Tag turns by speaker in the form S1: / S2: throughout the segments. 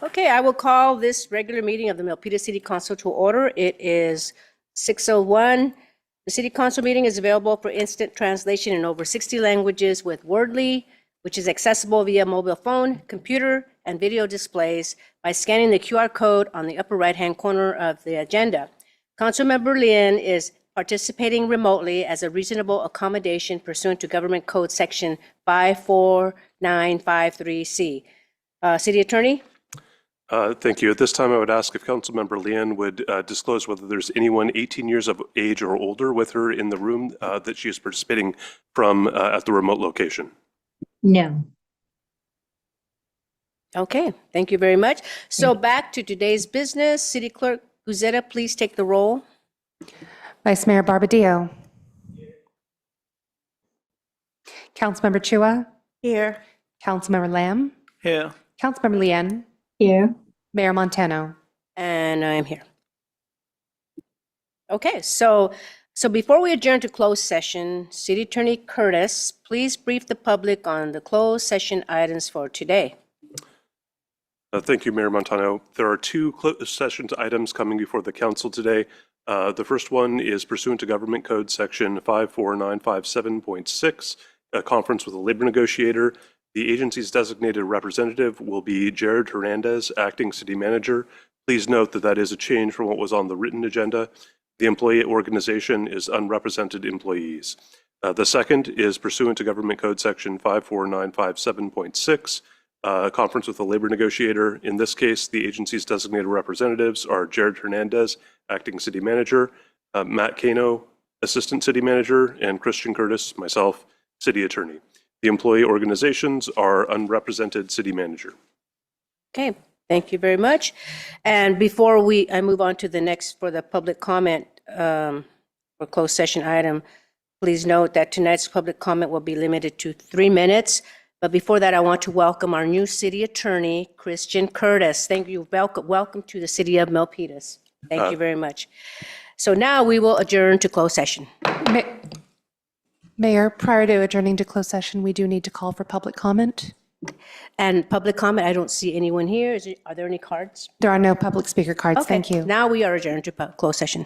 S1: Okay, I will call this regular meeting of the Milpitas City Council to order. It is 6:01. The City Council meeting is available for instant translation in over 60 languages with Wordly, which is accessible via mobile phone, computer, and video displays by scanning the QR code on the upper right-hand corner of the agenda. Councilmember Lin is participating remotely as a reasonable accommodation pursuant to Government Code Section 54953C. City Attorney?
S2: Thank you. At this time, I would ask if Councilmember Leanne would disclose whether there's anyone 18 years of age or older with her in the room that she is participating from at the remote location.
S3: No.
S1: Okay, thank you very much. So back to today's business. City Clerk Guzetta, please take the roll.
S4: Vice Mayor Barbadillo. Councilmember Chua.
S1: Here.
S4: Councilmember Lamb.
S5: Here.
S4: Councilmember Leanne.
S3: Here.
S4: Mayor Montano.
S1: And I'm here. Okay, so before we adjourn to closed session, City Attorney Curtis, please brief the public on the closed session items for today.
S2: Thank you, Mayor Montano. There are two closed session items coming before the council today. The first one is pursuant to Government Code Section 54957.6, a conference with a labor negotiator. The agency's designated representative will be Jared Hernandez, acting city manager. Please note that that is a change from what was on the written agenda. The employee organization is unrepresented employees. The second is pursuant to Government Code Section 54957.6, a conference with a labor negotiator. In this case, the agency's designated representatives are Jared Hernandez, acting city manager, Matt Cano, assistant city manager, and Christian Curtis, myself, city attorney. The employee organizations are unrepresented city manager.
S1: Okay, thank you very much. And before I move on to the next for the public comment for closed session item, please note that tonight's public comment will be limited to 3 minutes. But before that, I want to welcome our new city attorney, Christian Curtis. Thank you. Welcome to the city of Milpitas. Thank you very much. So now we will adjourn to closed session.
S4: Mayor, prior to adjourning to closed session, we do need to call for public comment.
S1: And public comment, I don't see anyone here. Are there any cards?
S4: There are no public speaker cards.
S1: Okay,
S4: Thank you.
S1: now we are adjourned to closed session.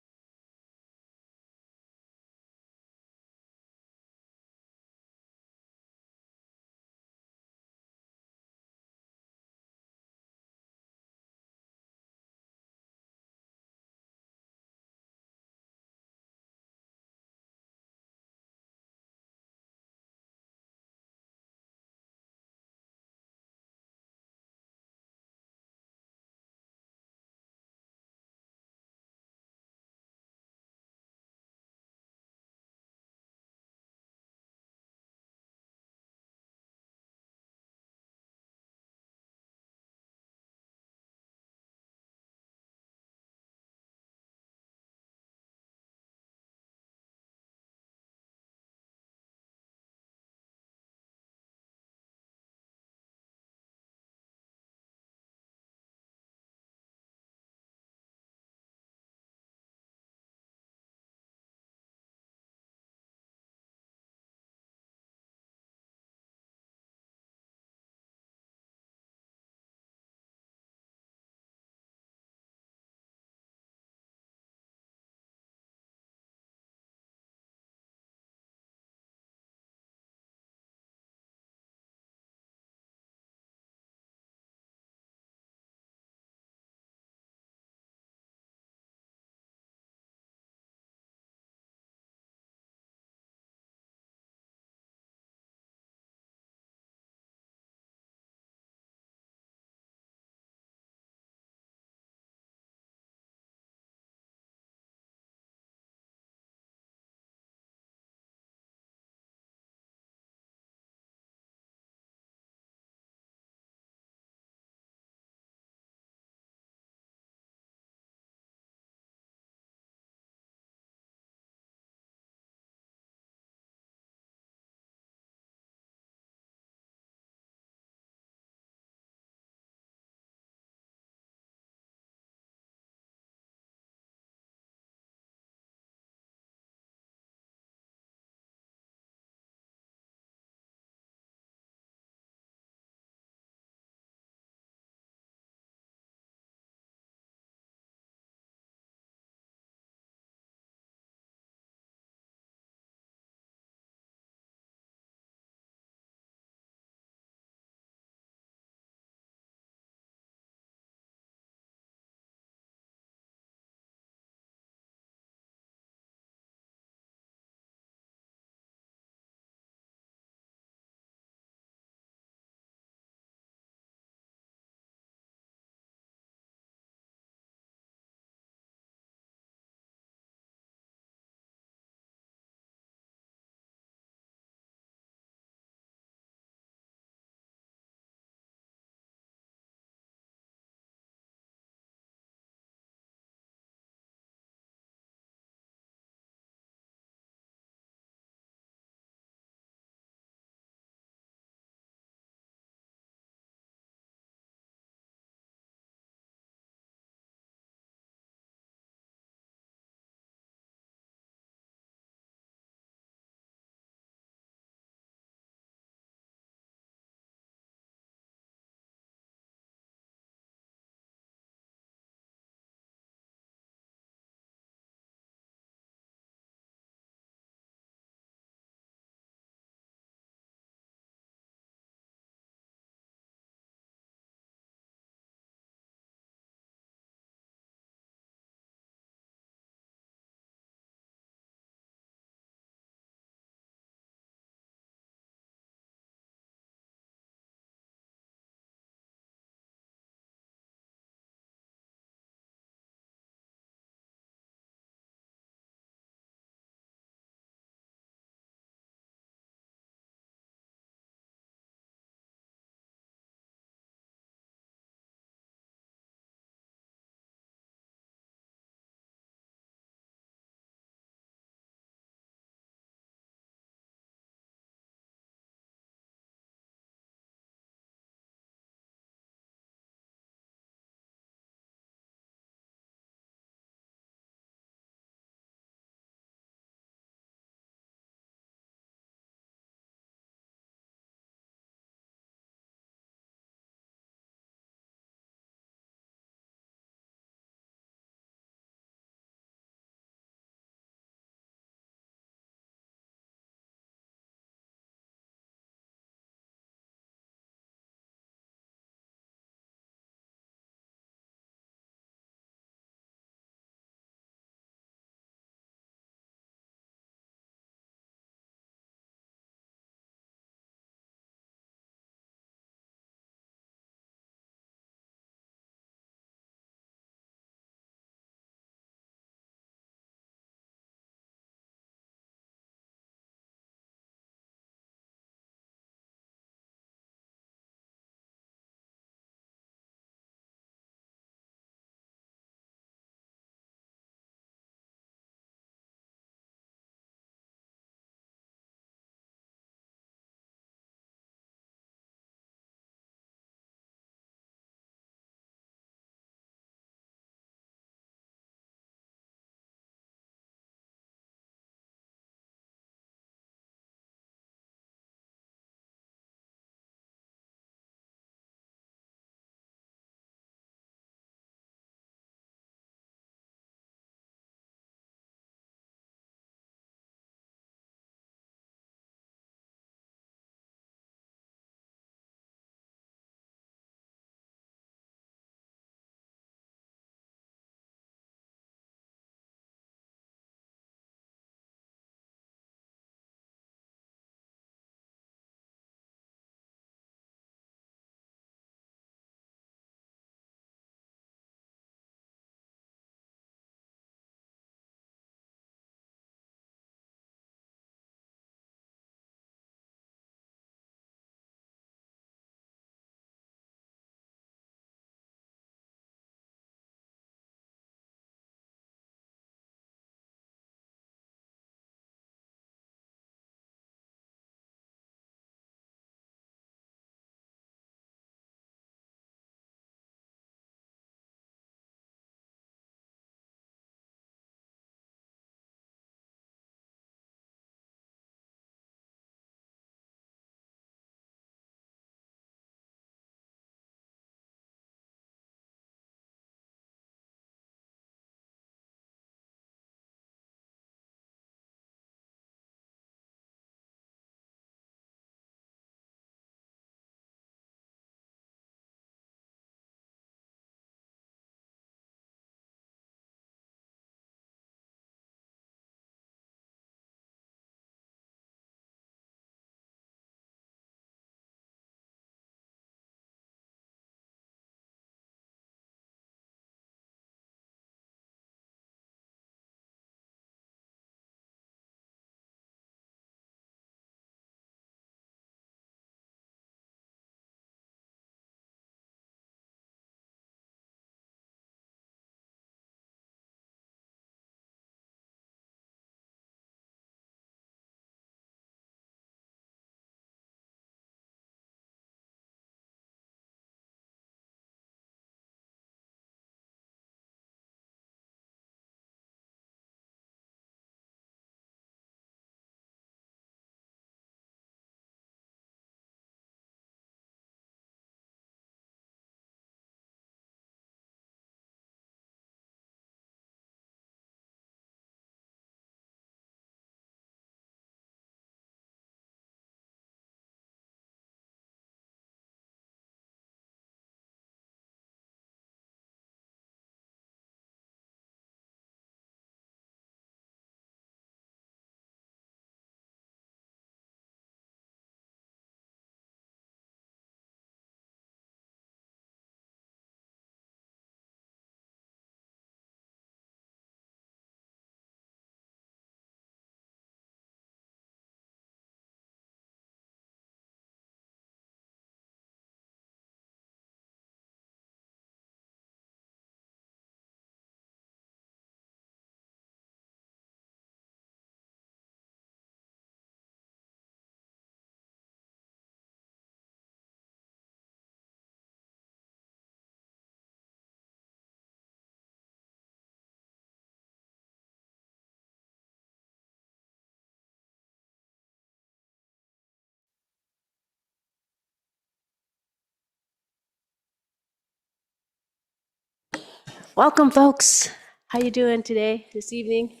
S1: Welcome, folks. How you doing today, this evening?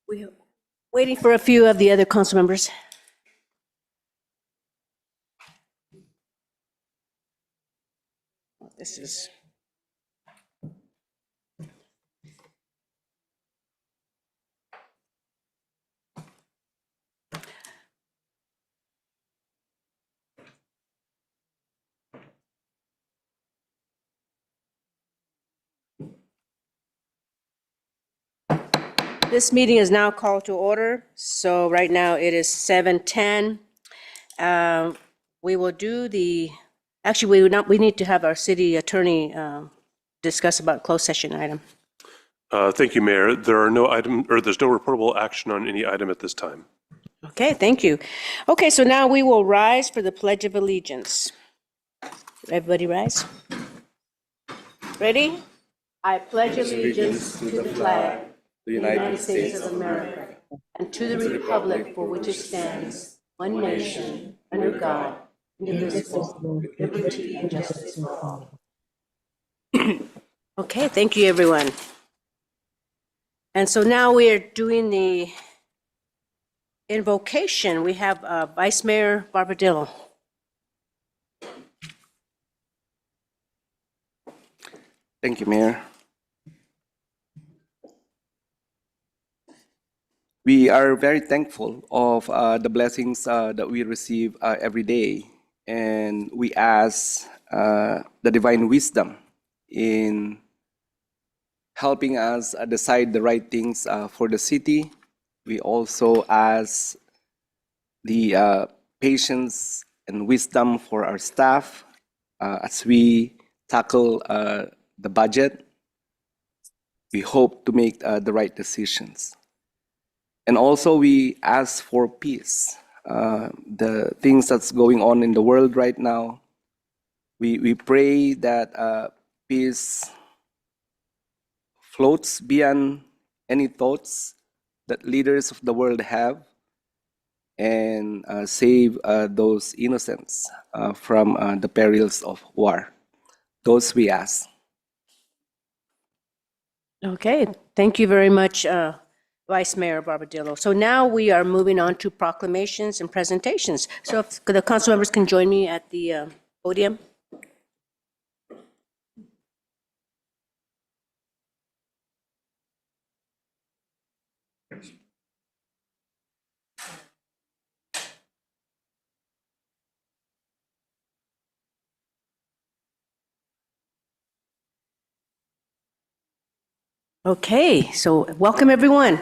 S1: We're waiting for a few of the other council members. This is. This meeting is now called to order. So right now it is 7:10. We will do actually, we need to have our city attorney discuss about closed session item.
S2: Thank you, Mayor. There's no reportable action on any item at this time.
S1: Okay, thank you. Okay, so now we will rise for the Pledge of Allegiance. Everybody rise. Ready? I pledge allegiance to the flag of the United States of America and to the republic for which it stands, one nation, under God, indivisible, with liberty and justice for all. Okay, thank you, everyone. And so now we are doing the invocation. We have Vice Mayor Barbadillo.
S3: Thank you, Mayor. We are very thankful of the blessings that we receive every day, and we ask the divine wisdom in helping us decide the right things for the city. We also ask the patience and wisdom for our staff as we tackle the budget. We hope to make the right decisions. And also we ask for peace. The things that's going on in the world right now, we pray that peace floats beyond any thoughts that leaders of the world have, and save those innocents from the perils of war. Those we ask.
S1: Okay, thank you very much, Vice Mayor Barbadillo. So now we are moving on to proclamations and presentations. So if the council members can join me at the podium. Okay, so welcome everyone.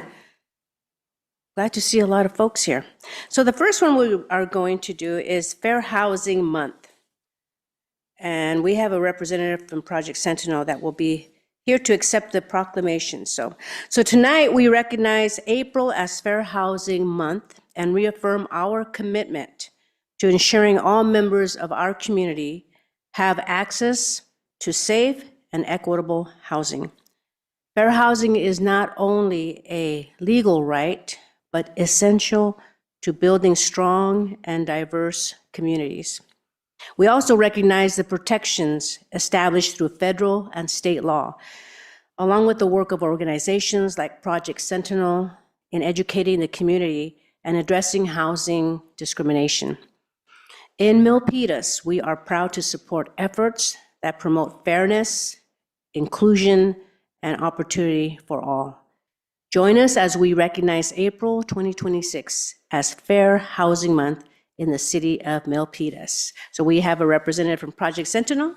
S1: Glad to see a lot of folks here. So the first one we are going to do is Fair Housing Month. And we have a representative from Project Sentinel that will be here to accept the proclamation. So tonight we recognize April as Fair Housing Month and reaffirm our commitment to ensuring all members of our community have access to safe and equitable housing. Fair housing is not only a legal right, but essential to building strong and diverse communities. We also recognize the protections established through federal and state law, along with the work of organizations like Project Sentinel in educating the community and addressing housing discrimination. In Milpitas, we are proud to support efforts that promote fairness, inclusion, and opportunity for all. Join us as we recognize April 2026 as Fair Housing Month in the city of Milpitas. So we have a representative from Project Sentinel.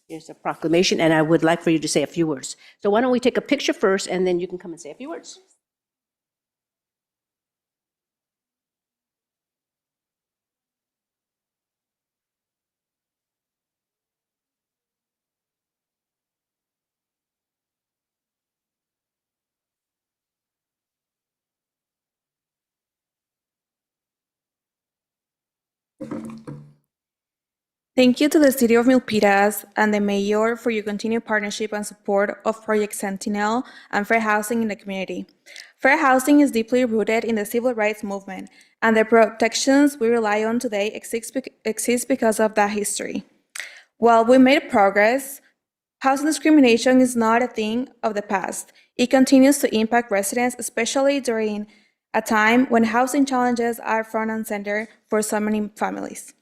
S1: Here's a proclamation, and I would like for you to say a few words. So why don't we take a picture first, and then you can come and say a few words.
S5: Thank you to the City of Milpitas and the Mayor for your continued partnership and support of Project Sentinel and fair housing in the community. Fair housing is deeply rooted in the civil rights movement, and the protections we rely on today exist because of that history. While we made progress, Housing discrimination is not a thing of the past. It continues to impact residents, especially during a time when housing challenges are front and center for so many families.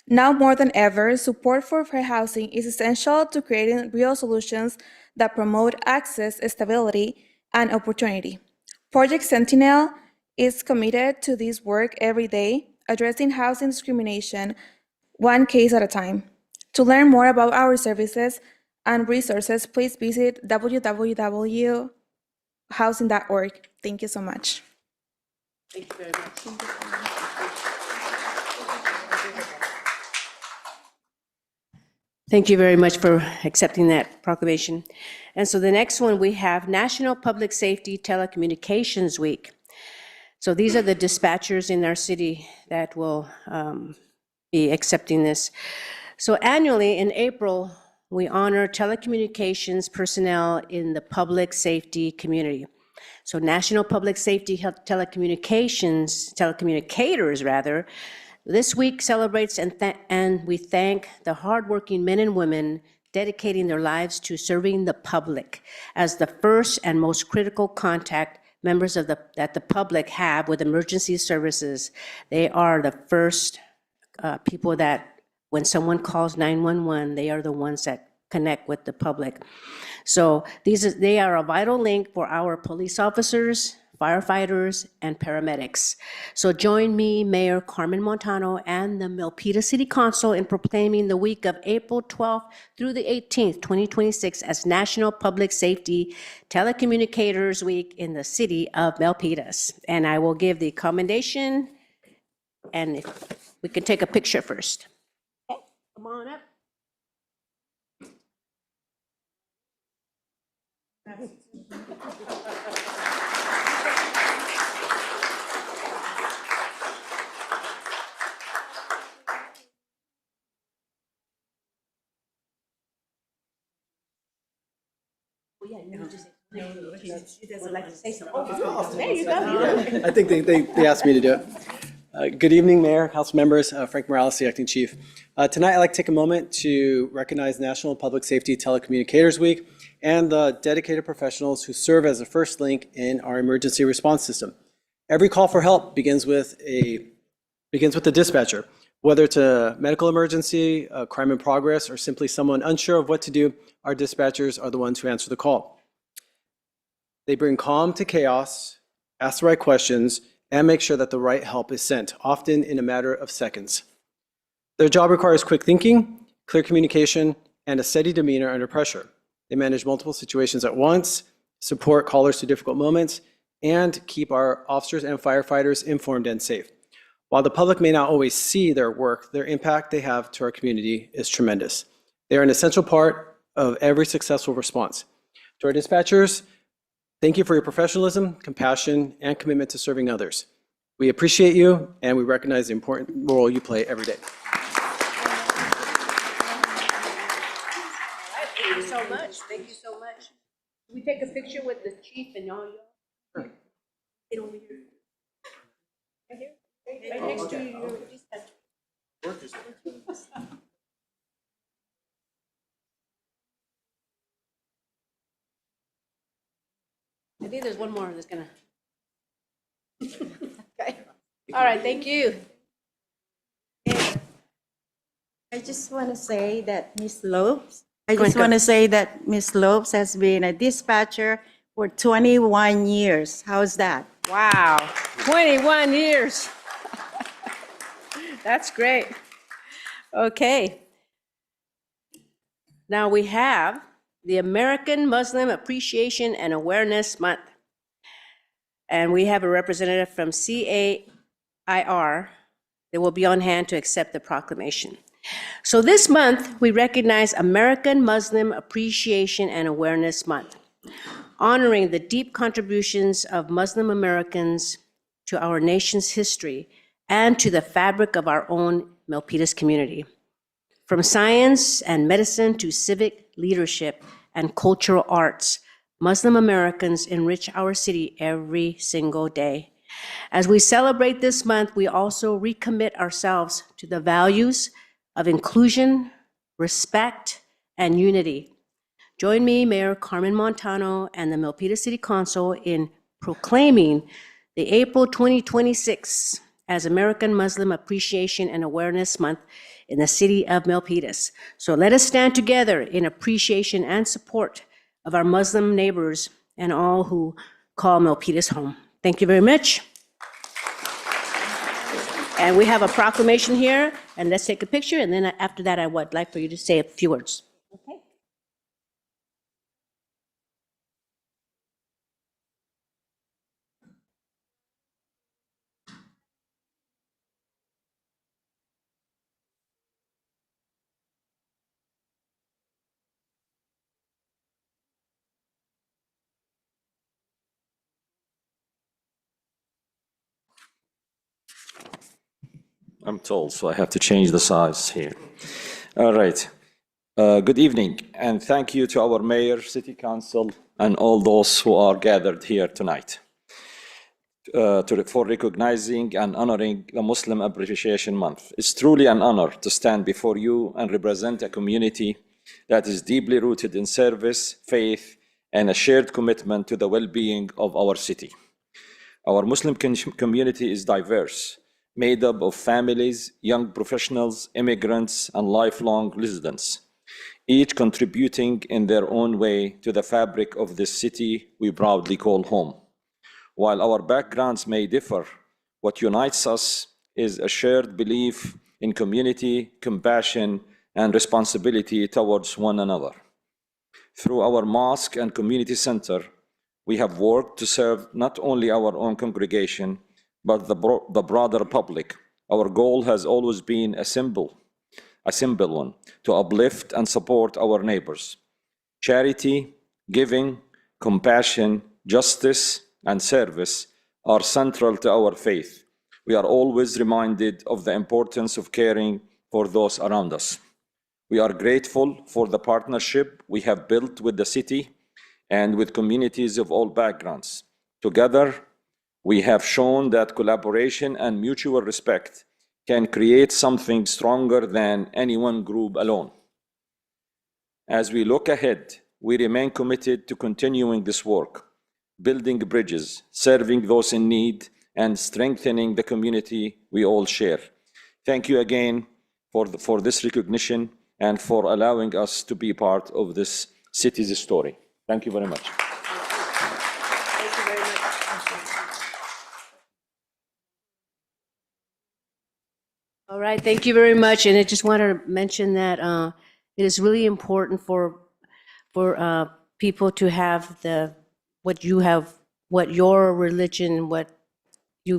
S5: Now more than ever, support for fair housing is essential to creating real solutions that promote access, stability, and opportunity. Project Sentinel is committed to this work every day, addressing housing discrimination one case at a time. To learn more about our services and resources, please visit www.housing.org. Thank you so much.
S1: Thank you very much. Thank you very much for accepting that proclamation. And so the next one, we have National Public Safety Telecommunications Week. So these are the dispatchers in our city that will be accepting this. So annually in April, we honor telecommunications personnel in the public safety community. So National Public Safety telecommunicators rather, this week celebrates and we thank the hardworking men and women dedicating their lives to serving the public as the first and most critical contact members that the public have with emergency services. They are the first people that when someone calls 911, they are the ones that connect with the public. So they are a vital link for our police officers, firefighters, and paramedics. So join me, Mayor Carmen Montano, and the Milpitas City Council in proclaiming the week of April 12th through the 18th, 2026 as National Public Safety Telecommunicators Week in the city of Milpitas. And I will give the commendation, and if we can take a picture first. Okay, come on up. Would like to say something. There you go.
S6: I think they asked me to do it. Good evening, Mayor, Council members, Frank Morales, the Acting Chief. Tonight, I'd like to take a moment to recognize National Public Safety Telecommunicators Week and the dedicated professionals who serve as the first link in our emergency response system. Every call for help begins with the dispatcher. Whether it's a medical emergency, a crime in progress, or simply someone unsure of what to do, our dispatchers are the ones who answer the call. They bring calm to chaos, ask the right questions, and make sure that the right help is sent, often in a matter of seconds. Their job requires quick thinking, clear communication, and a steady demeanor under pressure. They manage multiple situations at once, support callers through difficult moments, and keep our officers and firefighters informed and safe. While the public may not always see their work, their impact they have to our community is tremendous. They are an essential part of every successful response. To our dispatchers, thank you for your professionalism, compassion, and commitment to serving others. We appreciate you, and we recognize the important role you play every day.
S1: Thank you so much. Thank you so much. Can we take a picture with the chief and all you? Get over here. Right here. Right next to your dispatcher. I think there's one more that's gonna. Okay. All right, thank you.
S7: I just want to say that Ms. Lopes, has been a dispatcher for 21 years. How's that?
S1: Wow, 21 years. That's great. Okay. Now we have the American Muslim Appreciation and Awareness Month. And we have a representative from CAIR that will be on hand to accept the proclamation. So this month, we recognize American Muslim Appreciation and Awareness Month, honoring the deep contributions of Muslim Americans to our nation's history and to the fabric of our own Milpitas community. From science and medicine to civic leadership and cultural arts, Muslim Americans enrich our city every single day. As we celebrate this month, we also recommit ourselves to the values of inclusion, respect, and unity. Join me, Mayor Carmen Montano, and the Milpitas City Council in proclaiming the April 2026 as American Muslim Appreciation and Awareness Month in the city of Milpitas. So let us stand together in appreciation and support of our Muslim neighbors and all who call Milpitas home. Thank you very much. And we have a proclamation here, and let's take a picture, and then after that, I would like for you to say a few words. Okay.
S8: I'm told, so I have to change the size here. All right. Good evening, and thank you to our mayor, city council, and all those who are gathered here tonight for recognizing and honoring the Muslim Appreciation Month. It's truly an honor to stand before you and represent a community that is deeply rooted in service, faith, and a shared commitment to the well-being of our city. Our Muslim community is diverse, made up of families, young professionals, immigrants, and lifelong residents, each contributing in their own way to the fabric of this city we proudly call home. While our backgrounds may differ, what unites us is a shared belief in community, compassion, and responsibility towards one another. Through our mosque and community center, we have worked to serve not only our own congregation, but the broader public. Our goal has always been a simple one, to uplift and support our neighbors. Charity, giving, compassion, justice, and service are central to our faith. We are always reminded of the importance of caring for those around us. We are grateful for the partnership we have built with the city and with communities of all backgrounds. Together, we have shown that collaboration and mutual respect can create something stronger than any one group alone. As we look ahead, we remain committed to continuing this work, building bridges, serving those in need, and strengthening the community we all share. Thank you again for this recognition and for allowing us to be part of this city's story. Thank you very much.
S1: Thank you very much. All right, thank you very much. And I just want to mention that it is really important for people to have what your religion, what you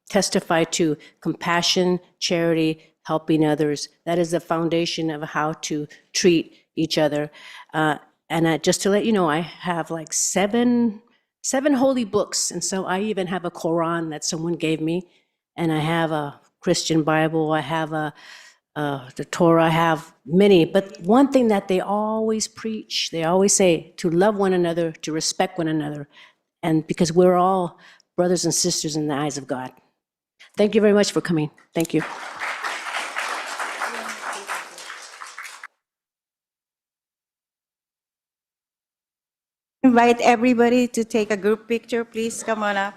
S1: testify to, compassion, charity, helping others. That is the foundation of how to treat each other. And just to let you know, I have like seven holy books. And so I even have a Quran that someone gave me. And I have a Christian Bible. I have the Torah. I have many. But one thing that they always preach, they always say, to love one another, to respect one another. And because we're all brothers and sisters in the eyes of God. Thank you very much for coming. Thank you.
S7: Invite everybody to take a group picture, please. Come on up.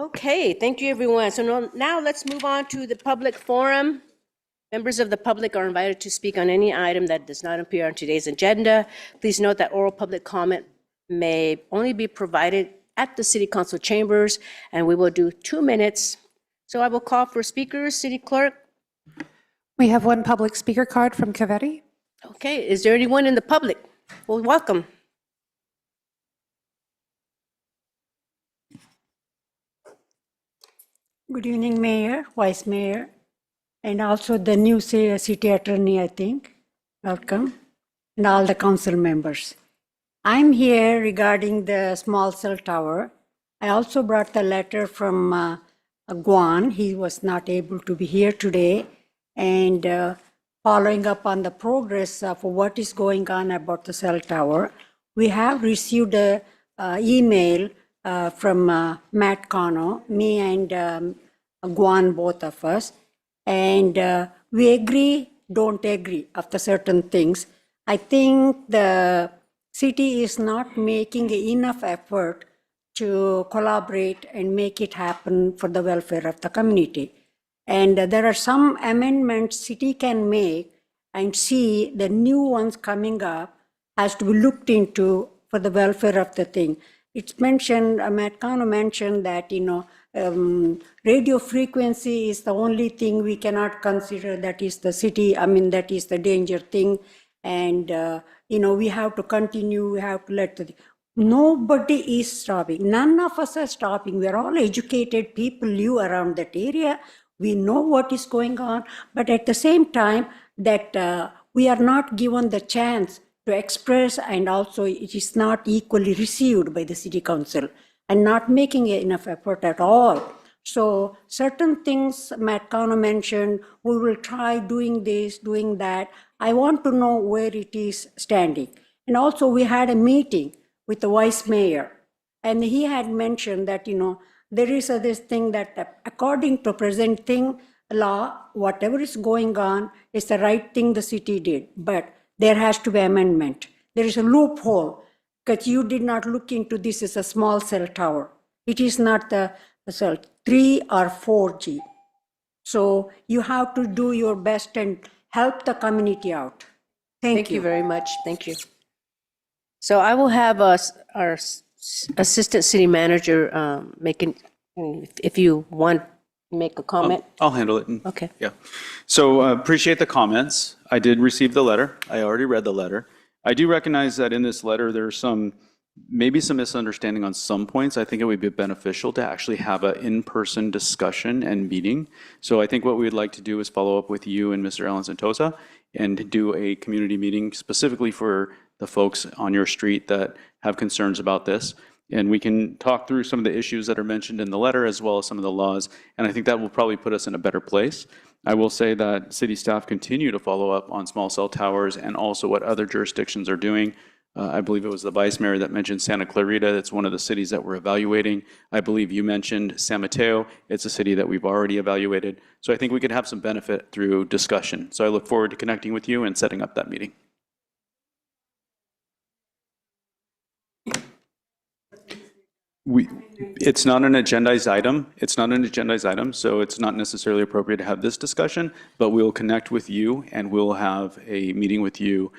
S1: Okay, thank you, everyone. So now let's move on to the public forum. Members of the public are invited to speak on any item that does not appear on today's agenda. Please note that oral public comment may only be provided at the city council chambers, and we will do 2 minutes. So I will call for speakers. City clerk.
S4: We have one public speaker card from Kaveri.
S1: Okay, is there anyone in the public? Well, welcome.
S9: Good evening, Mayor, Vice Mayor, and also the new city attorney, I think. Welcome, and all the council members. I'm here regarding the small cell tower. I also brought the letter from Guan. He was not able to be here today. And following up on the progress of what is going on about the cell tower, we have received an email from Matt Cano, me and Guan, both of us. And we agree, don't agree after certain things. I think the city is not making enough effort to collaborate and make it happen for the welfare of the community. And there are some amendments city can make and see the new ones coming up has to be looked into for the welfare of the thing. It's mentioned, Matt Cano mentioned that, radio frequency is the only thing we cannot consider that is the city, that is the danger thing. And, we have to continue, we have to let the, nobody is stopping. None of us are stopping. We're all educated people, live around that area. We know what is going on, but at the same time that we are not given the chance to express, and also it is not equally received by the city council and not making enough effort at all. So certain things Matt Cano mentioned, we will try doing this, doing that. I want to know where it is standing. And also we had a meeting with the vice mayor, and he had mentioned that, there is this thing that according to present thing law, whatever is going on is the right thing the city did, but there has to be amendment. There is a loophole because you did not look into this as a small cell tower. It is not the cell 3 or 4G. So you have to do your best and help the community out. Thank you
S1: very much. Thank you. So I will have our assistant city manager if you want to make a comment.
S10: I'll handle it.
S1: Okay.
S10: Yeah. So appreciate the comments. I did receive the letter. I already read the letter. I do recognize that in this letter, there's maybe some misunderstanding on some points. I think it would be beneficial to actually have an in-person discussion and meeting. So I think what we'd like to do is follow up with you and Mr. Alan Santosa and do a community meeting specifically for the folks on your street that have concerns about this. And we can talk through some of the issues that are mentioned in the letter as well as some of the laws. And I think that will probably put us in a better place. I will say that city staff continue to follow up on small cell towers and also what other jurisdictions are doing. I believe it was the vice mayor that mentioned Santa Clarita. It's one of the cities that we're evaluating. I believe you mentioned San Mateo. It's a city that we've already evaluated. So I think we could have some benefit through discussion. So I look forward to connecting with you and setting up that meeting. It's not an agendized item. It's not an agendized item, so it's not necessarily appropriate to have this discussion, but we'll connect with you and we'll have a meeting with you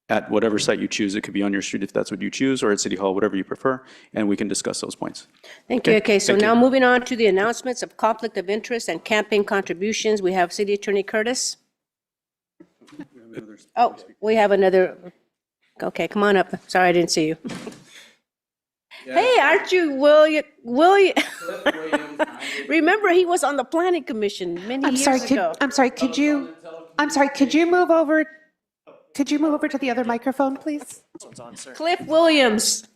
S10: at whatever site you choose. It could be on your street if that's what you choose, or at City Hall, whatever you prefer, and we can discuss those points.
S1: Thank you. Okay, so now moving on to the announcements of conflict of interest and campaign contributions. We have City Attorney Curtis. Oh, we have another. Okay, come on up. Sorry, I didn't see you. Hey, aren't you William? Remember, he was on the planning commission many years ago.
S4: Could you move over? Could you move over to the other microphone, please?
S1: Cliff Williams.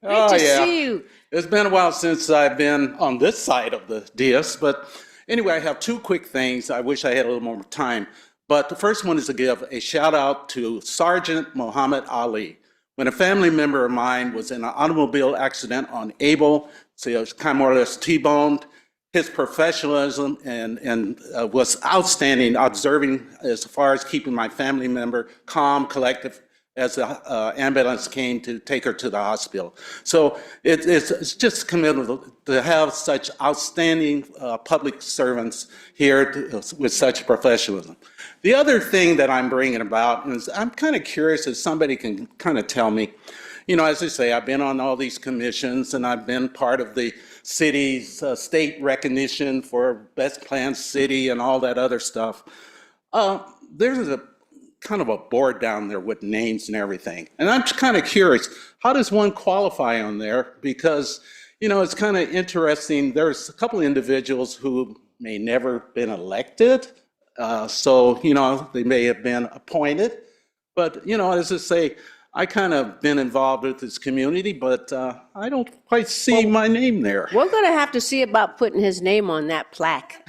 S1: Great to see you.
S11: It's been a while since I've been on this side of the dais, but anyway, I have two quick things. I wish I had a little more time. But the first one is to give a shout out to Sergeant Muhammad Ali. When a family member of mine was in an automobile accident on Able, so he was kind of more or less T-boned, his professionalism and was outstanding, observing as far as keeping my family member calm, collective, as the ambulance came to take her to the hospital. So it's just commendable to have such outstanding public servants here with such professionalism. The other thing that I'm bringing about is I'm kind of curious if somebody can kind of tell me, you know, as I say, I've been on all these commissions and I've been part of the city's state recognition for best planned city and all that other stuff. There's a kind of a board down there with names and everything. And I'm just kind of curious, how does one qualify on there? Because, you know, it's kind of interesting. There's a couple of individuals who may never been elected. So, you know, they may have been appointed. But, you know, as I say, I kind of been involved with this community, but I don't quite see my name there.
S1: We're going to have to see about putting his name on that plaque.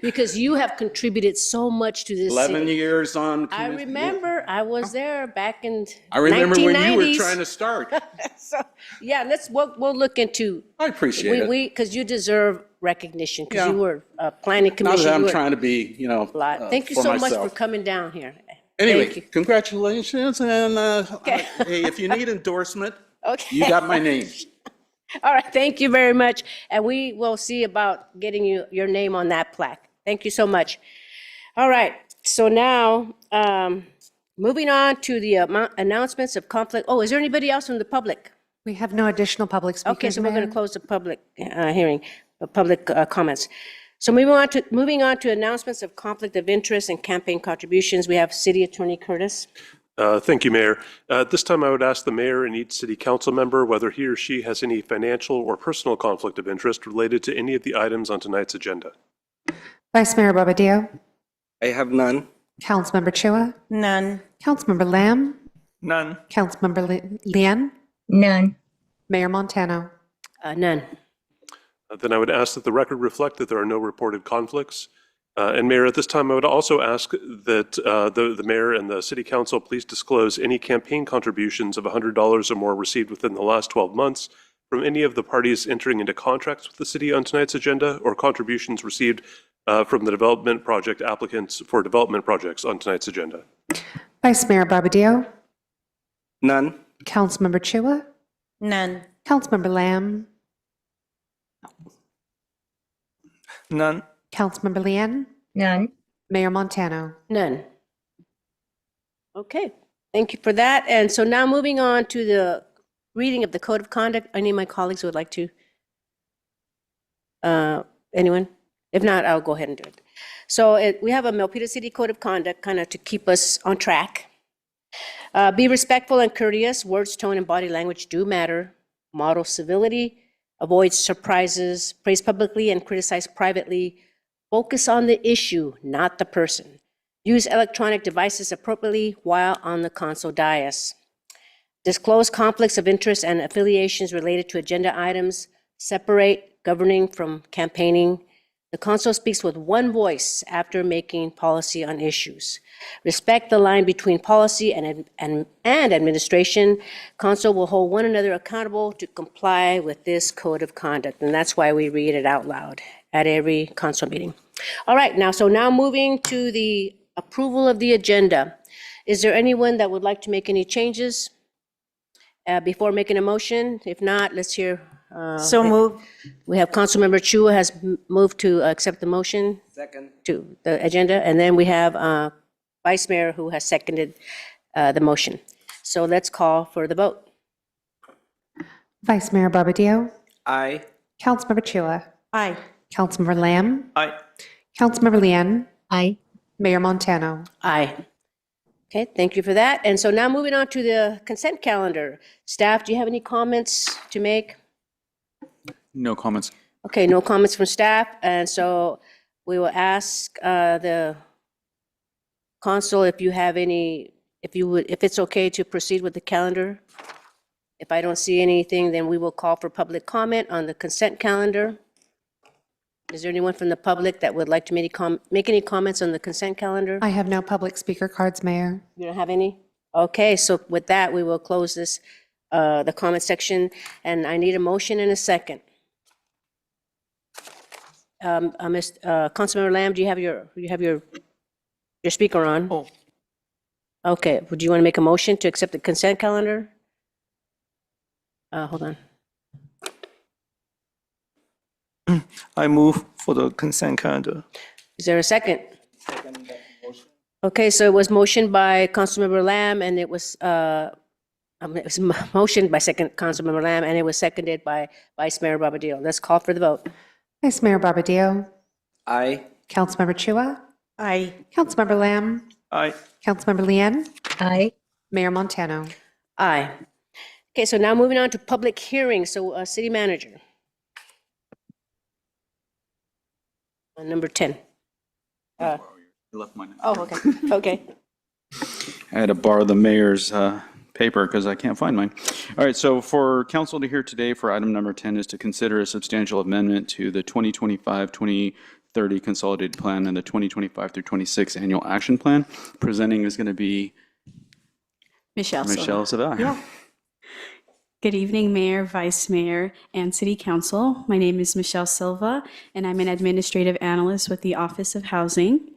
S1: Because you have contributed so much to this
S11: 11
S1: city.
S11: years on.
S1: I remember, I was there back in 1990s.
S11: I remember when you were trying to start.
S1: So, yeah, we'll look into.
S11: I appreciate it.
S1: Because you deserve recognition, because
S11: Yeah.
S1: you were planning
S11: Not
S1: commission.
S11: that I'm
S1: you were
S11: trying to be, you know,
S1: a lot. Thank you
S11: for
S1: so much
S11: myself.
S1: for coming down here.
S11: Anyway,
S1: Thank you.
S11: congratulations, and hey, if you need endorsement,
S1: Okay.
S11: you got my name.
S1: All right, thank you very much. And we will see about getting your name on that plaque. Thank you so much. All right, so now, moving on to the announcements of conflict. Oh, is there anybody else from the public?
S4: We have no additional public speakers,
S1: Okay, so we're going
S4: Mayor.
S1: to close the public hearing, public comments. So moving on to announcements of conflict of interest and campaign contributions, we have City Attorney Curtis.
S2: Thank you, Mayor. At this time, I would ask the mayor and each city council member whether he or she has any financial or personal conflict of interest related to any of the items on tonight's agenda.
S4: Vice Mayor Bobadilla,
S3: I have none.
S4: Councilmember Chua,
S7: None.
S4: Councilmember Lamb,
S8: None.
S4: Councilmember Lian,
S7: None.
S4: Mayor Montano.
S1: None.
S2: Then I would ask that the record reflect that there are no reported conflicts. And Mayor, at this time, I would also ask that the mayor and the city council please disclose any campaign contributions of $100 or more received within the last 12 months from any of the parties entering into contracts with the city on tonight's agenda, or contributions received from the development project applicants for development projects on tonight's agenda.
S4: Vice Mayor Bobadilla,
S3: None.
S4: Councilmember Chua,
S7: None.
S4: Councilmember Lamb,
S8: None.
S4: Councilmember Lian,
S7: None.
S4: Mayor Montano.
S1: None. Okay, thank you for that. And so now moving on to the reading of the Code of Conduct. Any of my colleagues would like to? Anyone? If not, I'll go ahead and do it. So we have a Milpitas City Code of Conduct, kind of to keep us on track. Be respectful and courteous. Words, tone, and body language do matter. Model civility. Avoid surprises. Praise publicly and criticize privately. Focus on the issue, not the person. Use electronic devices appropriately while on the council dais. Disclose conflicts of interest and affiliations related to agenda items. Separate governing from campaigning. The council speaks with one voice after making policy on issues. Respect the line between policy and administration. Council will hold one another accountable to comply with this code of conduct, and that's why we read it out loud at every council meeting. All right, now moving to the approval of the agenda. Is there anyone that would like to make any changes before making a motion? If not, let's hear.
S7: So moved.
S1: We have Councilmember Chua has moved to accept the motion
S3: Second.
S1: to the agenda, and then we have Vice Mayor who has seconded the motion. So let's call for the vote.
S4: Vice Mayor Bobadilla,
S3: Aye.
S4: Councilmember Chua,
S7: Aye.
S4: Councilmember Lamb,
S8: Aye.
S4: Councilmember Lian,
S7: Aye.
S4: Mayor Montano.
S1: Aye. Okay, thank you for that. And so now moving on to the consent calendar. Staff, do you have any comments to make?
S10: No comments.
S1: Okay, no comments from staff, and so we will ask the council if you have any, if it's okay to proceed with the calendar. If I don't see anything, then we will call for public comment on the consent calendar. Is there anyone from the public that would like to make any comments on the consent calendar?
S4: I have no public speaker cards, Mayor.
S1: You don't have any? Okay, so with that, we will close this, the comment section, and I need a motion and a second. Councilmember Lamb, do you have your speaker on?
S8: Oh.
S1: Okay, would you want to make a motion to accept the consent calendar? Hold on.
S6: I move for the consent calendar.
S1: Is there a second? Okay, so it was motioned by Councilmember Lamb, and it was motioned by Councilmember Lamb, and it was seconded by Vice Mayor Barbadillo. Let's call for the vote.
S4: Vice Mayor Barbadillo,
S3: Aye.
S4: Councilmember Chua,
S7: Aye.
S4: Councilmember Lamb,
S6: Aye.
S4: Councilmember Lian,
S9: Aye.
S4: Mayor Montano.
S1: Aye. Okay, so now moving on to public hearings. So, City Manager. Number 10.
S10: Left mine.
S1: Oh, okay, okay.
S10: I had to borrow the mayor's paper because I can't find mine. All right, so for council to hear today for item number 10 is to consider a substantial amendment to the 2025-2030 Consolidated Plan and the 2025 through 26 Annual Action Plan. Presenting is going to be
S12: Michelle
S10: Savai.
S12: Yeah. Good evening, Mayor, Vice Mayor, and City Council. My name is Michelle Silva, and I'm an administrative analyst with the Office of Housing.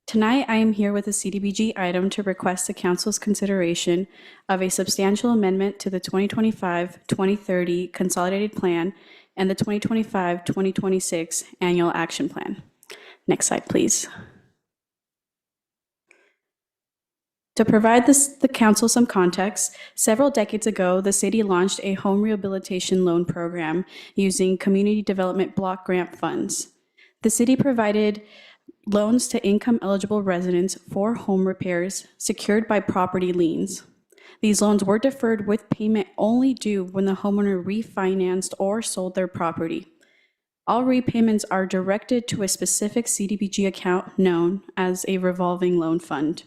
S12: Tonight, I am here with a CDBG item to request the Council's consideration of a substantial amendment to the 2025-2030 Consolidated Plan and the 2025-2026 Annual Action Plan. Next slide, please. To provide the Council some context, several decades ago, the city launched a home rehabilitation loan program using community development block grant funds. The city provided loans to income-eligible residents for home repairs secured by property liens. These loans were deferred with payment only due when the homeowner refinanced or sold their property. All repayments are directed to a specific CDBG account known as a revolving loan fund.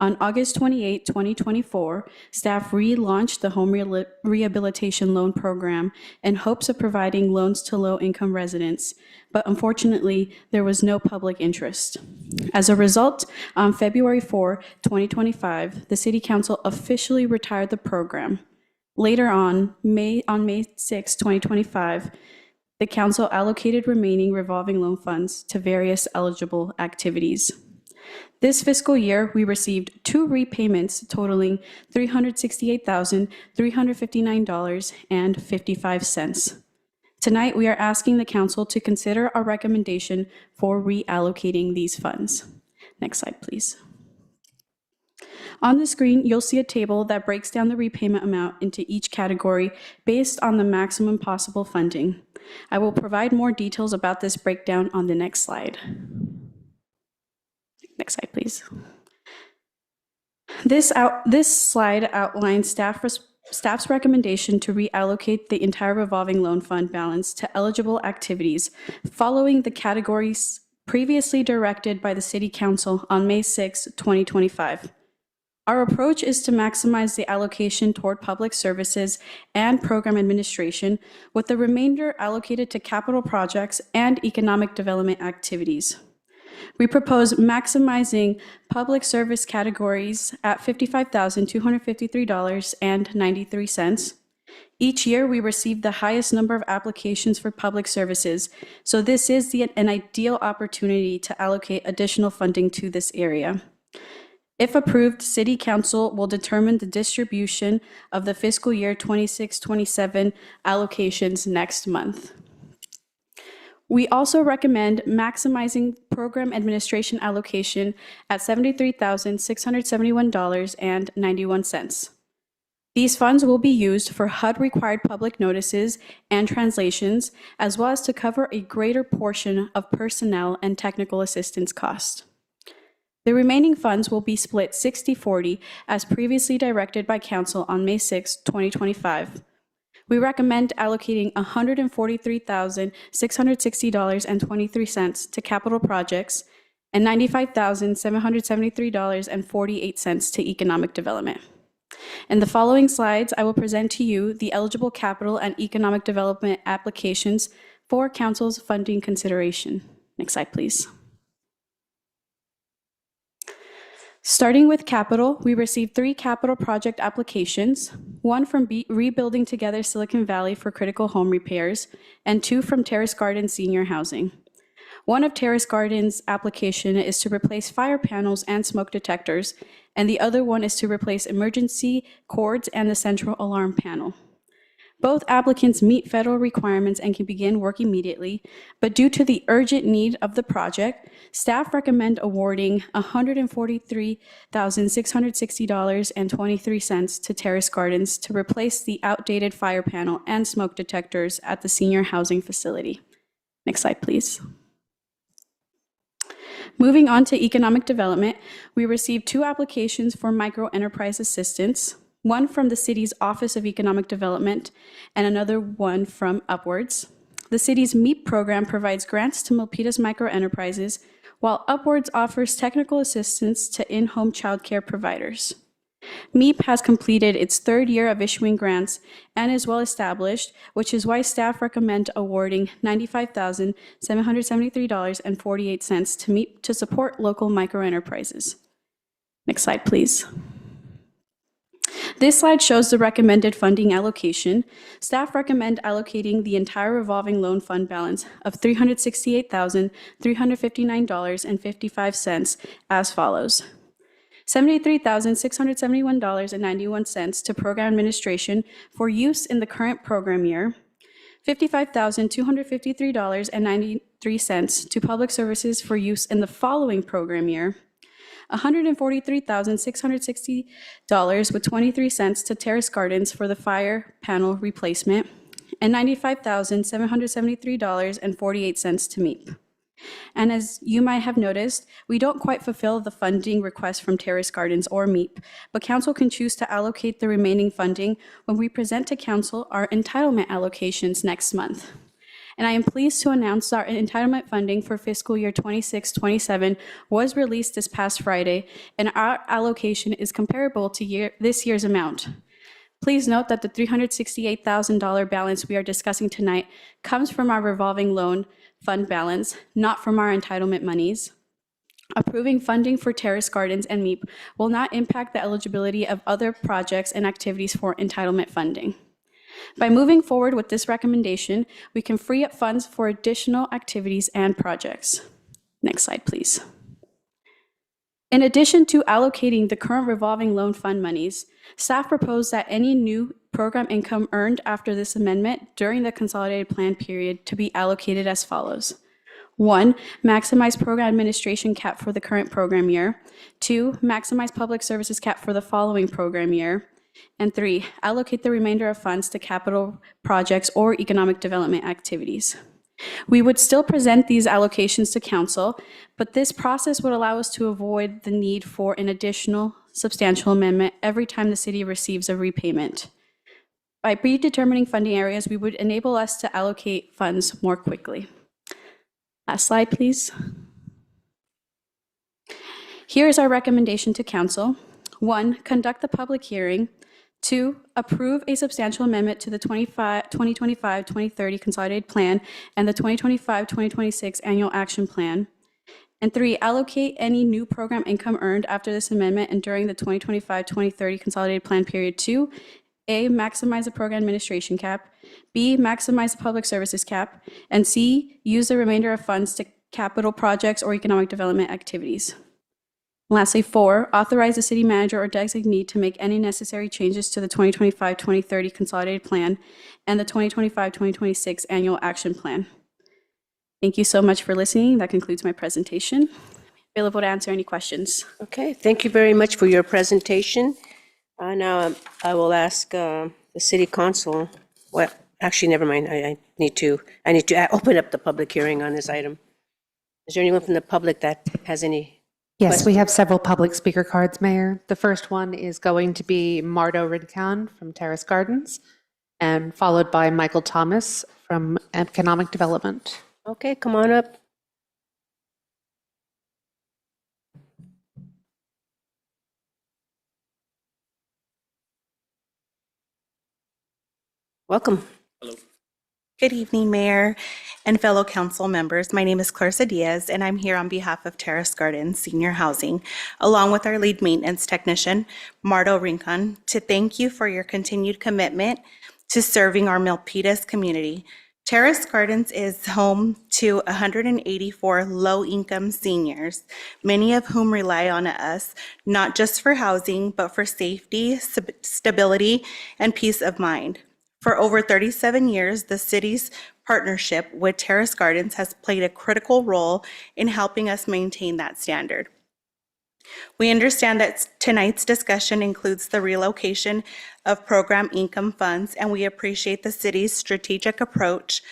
S12: On August 28, 2024, staff relaunched the Home Rehabilitation Loan Program in hopes of providing loans to low-income residents, but unfortunately, there was no public interest. As a result, on February 4, 2025, the City Council officially retired the program. Later on May 6, 2025, the Council allocated remaining revolving loan funds to various eligible activities. This fiscal year, we received 2 repayments totaling $368,359.55. Tonight, we are asking the Council to consider our recommendation for reallocating these funds. Next slide, please. On the screen, you'll see a table that breaks down the repayment amount into each category based on the maximum possible funding. I will provide more details about this breakdown on the next slide. Next slide, please. This slide outlines staff's recommendation to reallocate the entire revolving loan fund balance to eligible activities following the categories previously directed by the City Council on May 6, 2025. Our approach is to maximize the allocation toward public services and program administration, with the remainder allocated to capital projects and economic development activities. We propose maximizing public service categories at $55,253.93. Each year, we receive the highest number of applications for public services, so this is an ideal opportunity to allocate additional funding to this area. If approved, City Council will determine the distribution of the fiscal year 26-27 allocations next month. We also recommend maximizing program administration allocation at $73,671.91. These funds will be used for HUD-required public notices and translations, as well as to cover a greater portion of personnel and technical assistance costs. The remaining funds will be split 60-40 as previously directed by Council on May 6, 2025. We recommend allocating $143,660.23 to capital projects and $95,773.48 to economic development. In the following slides, I will present to you the eligible capital and economic development applications for Council's funding consideration. Next slide, please. Starting with capital, we received 3 capital project applications, 1 from Rebuilding Together Silicon Valley for critical home repairs, and 2 from Terrace Garden Senior Housing. One of Terrace Gardens' application is to replace fire panels and smoke detectors, and the other one is to replace emergency cords and the central alarm panel. Both applicants meet federal requirements and can begin work immediately, but due to the urgent need of the project, staff recommend awarding $143,660.23 to Terrace Gardens to replace the outdated fire panel and smoke detectors at the senior housing facility. Next slide, please. Moving on to economic development, we received 2 applications for microenterprise assistance, one from the city's Office of Economic Development and another one from Upwards. The city's MEEP program provides grants to Milpitas microenterprises, while Upwards offers technical assistance to in-home childcare providers. MEEP has completed its 3rd year of issuing grants and is well established, which is why staff recommend awarding $95,773.48 to MEEP to support local microenterprises. Next slide, please. This slide shows the recommended funding allocation. Staff recommend allocating the entire revolving loan fund balance of $368,359.55 as follows. $73,671.91 to program administration for use in the current program year, $55,253.93 to public services for use in the following program year, $143,660.23 to Terrace Gardens for the fire panel replacement, and $95,773.48 to MEEP. And as you might have noticed, we don't quite fulfill the funding request from Terrace Gardens or MEEP, but Council can choose to allocate the remaining funding when we present to Council our entitlement allocations next month. And I am pleased to announce our entitlement funding for fiscal year 26-27 was released this past Friday, and our allocation is comparable to this year's amount. Please note that the $368,000 balance we are discussing tonight comes from our revolving loan fund balance, not from our entitlement monies. Approving funding for Terrace Gardens and MEEP will not impact the eligibility of other projects and activities for entitlement funding. By moving forward with this recommendation, we can free up funds for additional activities and projects. Next slide, please. In addition to allocating the current revolving loan fund monies, staff proposed that any new program income earned after this amendment during the consolidated plan period to be allocated as follows. 1, maximize program administration cap for the current program year. 2, maximize public services cap for the following program year. And 3, allocate the remainder of funds to capital projects or economic development activities. We would still present these allocations to Council, but this process would allow us to avoid the need for an additional substantial amendment every time the city receives a repayment. By predetermining funding areas, we would enable us to allocate funds more quickly. Last slide, please. Here is our recommendation to Council. 1, conduct the public hearing. 2, approve a substantial amendment to the 2025-2030 Consolidated Plan and the 2025-2026 Annual Action Plan. And 3, allocate any new program income earned after this amendment and during the 2025-2030 Consolidated Plan period to A, maximize the program administration cap, B, maximize the public services cap, and C, use the remainder of funds to capital projects or economic development activities. Lastly, 4, authorize the city manager or designee to make any necessary changes to the 2025-2030 Consolidated Plan and the 2025-2026 Annual Action Plan. Thank you so much for listening. That concludes my presentation. Available to answer any questions.
S1: Okay, thank you very much for your presentation. Now I will ask the city council, well, actually, never mind, I need to open up the public hearing on this item. Is there anyone from the public that has any?
S4: Yes, we have several public speaker cards, Mayor. The first one is going to be Mardo Ridkan from Terrace Gardens, and followed by Michael Thomas from Economic Development.
S1: Okay, come on up. Welcome.
S13: Hello. Good evening, Mayor and fellow council members. My name is Clarissa Diaz, and I'm here on behalf of Terrace Gardens Senior Housing, along with our lead maintenance technician, Mardo Rincon, to thank you for your continued commitment to serving our Milpitas community. Terrace Gardens is home to 184 low-income seniors, many of whom rely on us not just for housing, but for safety, stability, and peace of mind. For over 37 years, the city's partnership with Terrace Gardens has played a critical role in helping us maintain that standard. We understand that tonight's discussion includes the relocation of program income funds, and we appreciate the city's strategic approach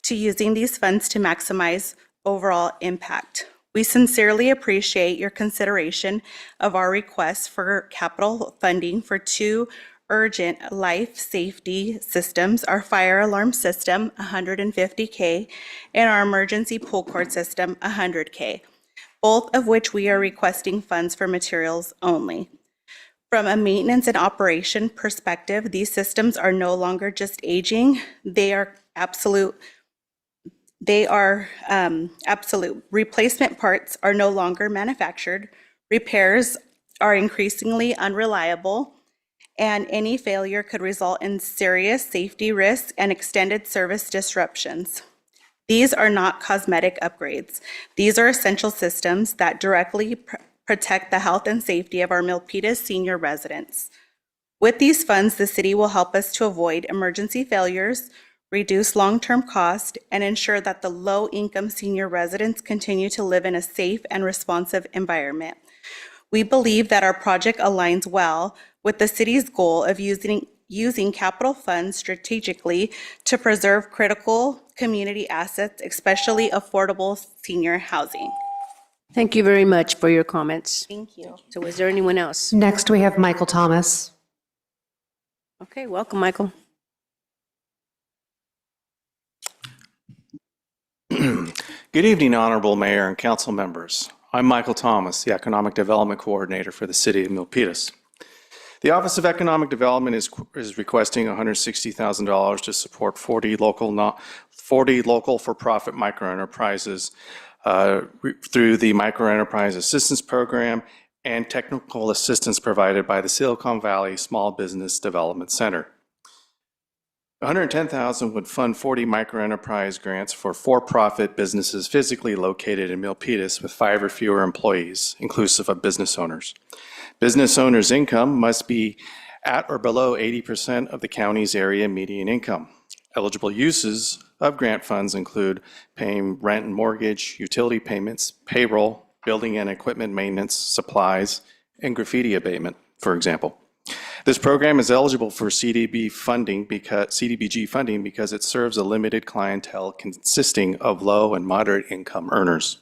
S13: to using these funds to maximize overall impact. We sincerely appreciate your consideration of our request for capital funding for two urgent life safety systems, our fire alarm system, $150K, and our emergency pool cord system, $100K, both of which we are requesting funds for materials only. From a maintenance and operation perspective, these systems are no longer just aging, they are absolute. Replacement parts are no longer manufactured, repairs are increasingly unreliable, and any failure could result in serious safety risks and extended service disruptions. These are not cosmetic upgrades. These are essential systems that directly protect the health and safety of our Milpitas senior residents. With these funds, the city will help us to avoid emergency failures, reduce long-term cost, and ensure that the low-income senior residents continue to live in a safe and responsive environment. We believe that our project aligns well with the city's goal of using capital funds strategically to preserve critical community assets, especially affordable senior housing.
S1: Thank you very much for your comments.
S13: Thank you.
S1: So is there anyone else?
S4: Next, we have Michael Thomas.
S1: Okay, welcome, Michael.
S14: Good evening, Honorable Mayor and Council members. I'm Michael Thomas, the Economic Development Coordinator for the City of Milpitas. The Office of Economic Development is requesting $160,000 to support 40 local for-profit microenterprises through the Microenterprise Assistance Program and technical assistance provided by the Silicon Valley Small Business Development Center. $110,000 would fund 40 microenterprise grants for for-profit businesses physically located in Milpitas with 5 or fewer employees, inclusive of business owners. Business owners' income must be at or below 80% of the county's area median income. Eligible uses of grant funds include paying rent and mortgage, utility payments, payroll, building and equipment maintenance, supplies, and graffiti abatement, for example. This program is eligible for CDBG funding because it serves a limited clientele consisting of low and moderate income earners.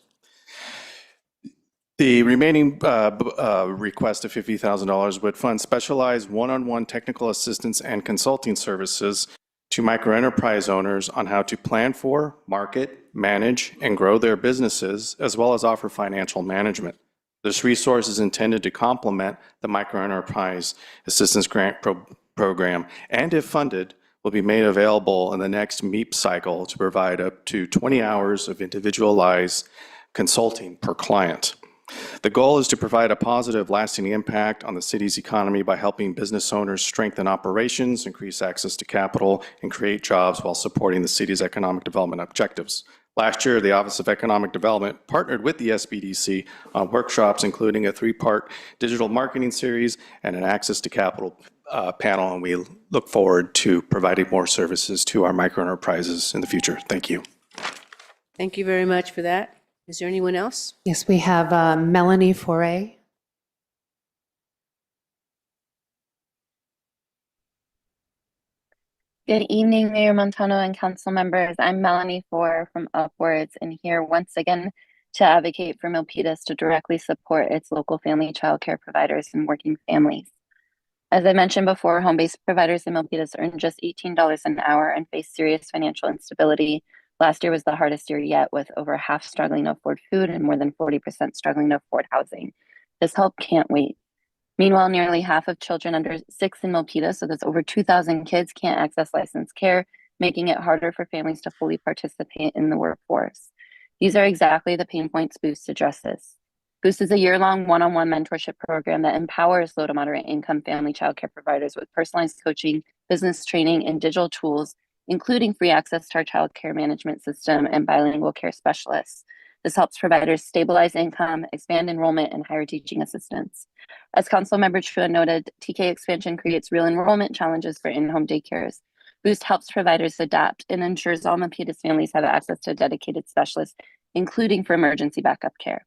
S14: The remaining request of $50,000 would fund specialized one-on-one technical assistance and consulting services to microenterprise owners on how to plan for, market, manage, and grow their businesses, as well as offer financial management. This resource is intended to complement the Microenterprise Assistance Grant Program, and if funded, will be made available in the next MEEP cycle to provide up to 20 hours of individualized consulting per client. The goal is to provide a positive, lasting impact on the city's economy by helping business owners strengthen operations, increase access to capital, and create jobs while supporting the city's economic development objectives. Last year, the Office of Economic Development partnered with the SBDC on workshops, including a 3-part digital marketing series and an access to capital panel, and we look forward to providing more services to our microenterprises in the future. Thank you.
S1: Thank you very much for that. Is there anyone else?
S4: Yes, we have Melanie Foray.
S15: Good evening, Mayor Montano and council members. I'm Melanie Four from Upwards, and here once again to advocate for Milpitas to directly support its local family child care providers and working families. As I mentioned before, home-based providers in Milpitas earn just $18 an hour and face serious financial instability. Last year was the hardest year yet, with over half struggling to afford food and more than 40% struggling to afford housing. This help can't wait. Meanwhile, nearly half of children under 6 in Milpitas, so that's over 2,000 kids, can't access licensed care, making it harder for families to fully participate in the workforce. These are exactly the pain points Boost addresses. Boost is a year-long one-on-one mentorship program that empowers low to moderate income family child care providers with personalized coaching, business training, and digital tools including free access to our child care management system and bilingual care specialists. This helps providers stabilize income, expand enrollment, and hire teaching assistants. As Councilmember Chua noted, TK expansion creates real enrollment challenges for in-home daycares. Boost helps providers adapt and ensures all Milpitas families have access to dedicated specialists, including for emergency backup care.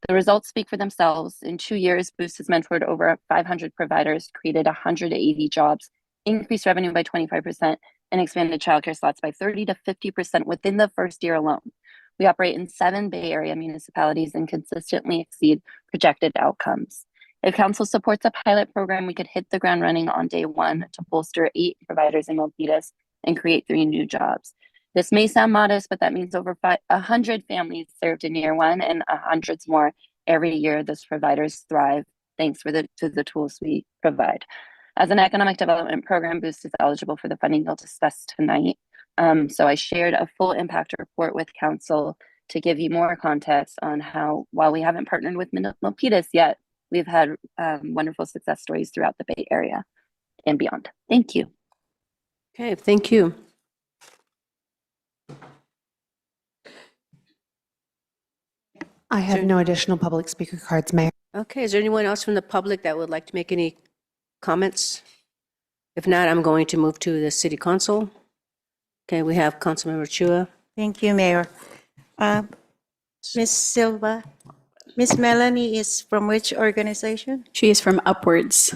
S15: The results speak for themselves. In 2 years, Boost has mentored over 500 providers, created 180 jobs, increased revenue by 25%, and expanded childcare slots by 30 to 50% within the first year alone. We operate in 7 Bay Area municipalities and consistently exceed projected outcomes. If council supports a pilot program, we could hit the ground running on day 1 to bolster 8 providers in Milpitas and create 3 new jobs. This may sound modest, but that means over 100 families served in year 1 and hundreds more every year. Those providers thrive thanks to the tools we provide. As an economic development program, Boost is eligible for the funding you'll discuss tonight. So I shared a full impact report with council to give you more context on how, while we haven't partnered with Milpitas yet, we've had wonderful success stories throughout the Bay Area and beyond. Thank you.
S1: Okay, thank you.
S4: I have no additional public speaker cards, Mayor.
S1: Okay, is there anyone else from the public that would like to make any comments? If not, I'm going to move to the city council. Okay, we have Councilmember Chua.
S7: Thank you, Mayor. Ms. Silva, Ms. Melanie is from which organization?
S12: She is from Upwards.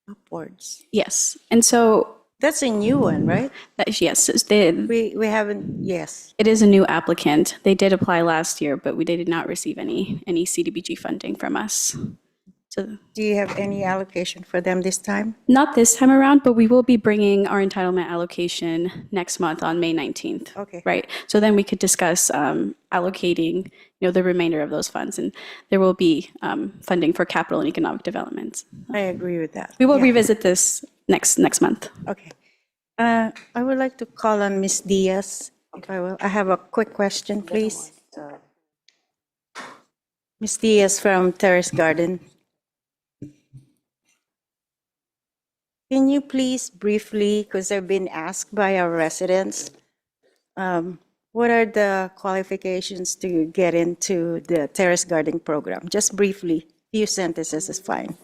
S7: Upwards.
S12: Yes. And so
S7: That's a new one, right?
S12: yes,
S7: We haven't, yes.
S12: it is a new applicant. They did apply last year, but they did not receive any CDBG funding from us. So
S7: Do you have any allocation for them this time?
S12: not this time around, but we will be bringing our entitlement allocation next month on May 19th.
S7: Okay.
S12: Right. So then we could discuss allocating, the remainder of those funds, and there will be funding for capital and economic development.
S7: I agree with that.
S12: We will
S7: Yeah.
S12: revisit this next month.
S7: Okay. I would like to call on Ms. Diaz, if I will. I have a quick question, please. Ms. Diaz from Terrace Garden. Can you please briefly, because I've been asked by our residents, what are the qualifications to get into the Terrace Garden program? Just briefly, few sentences is fine.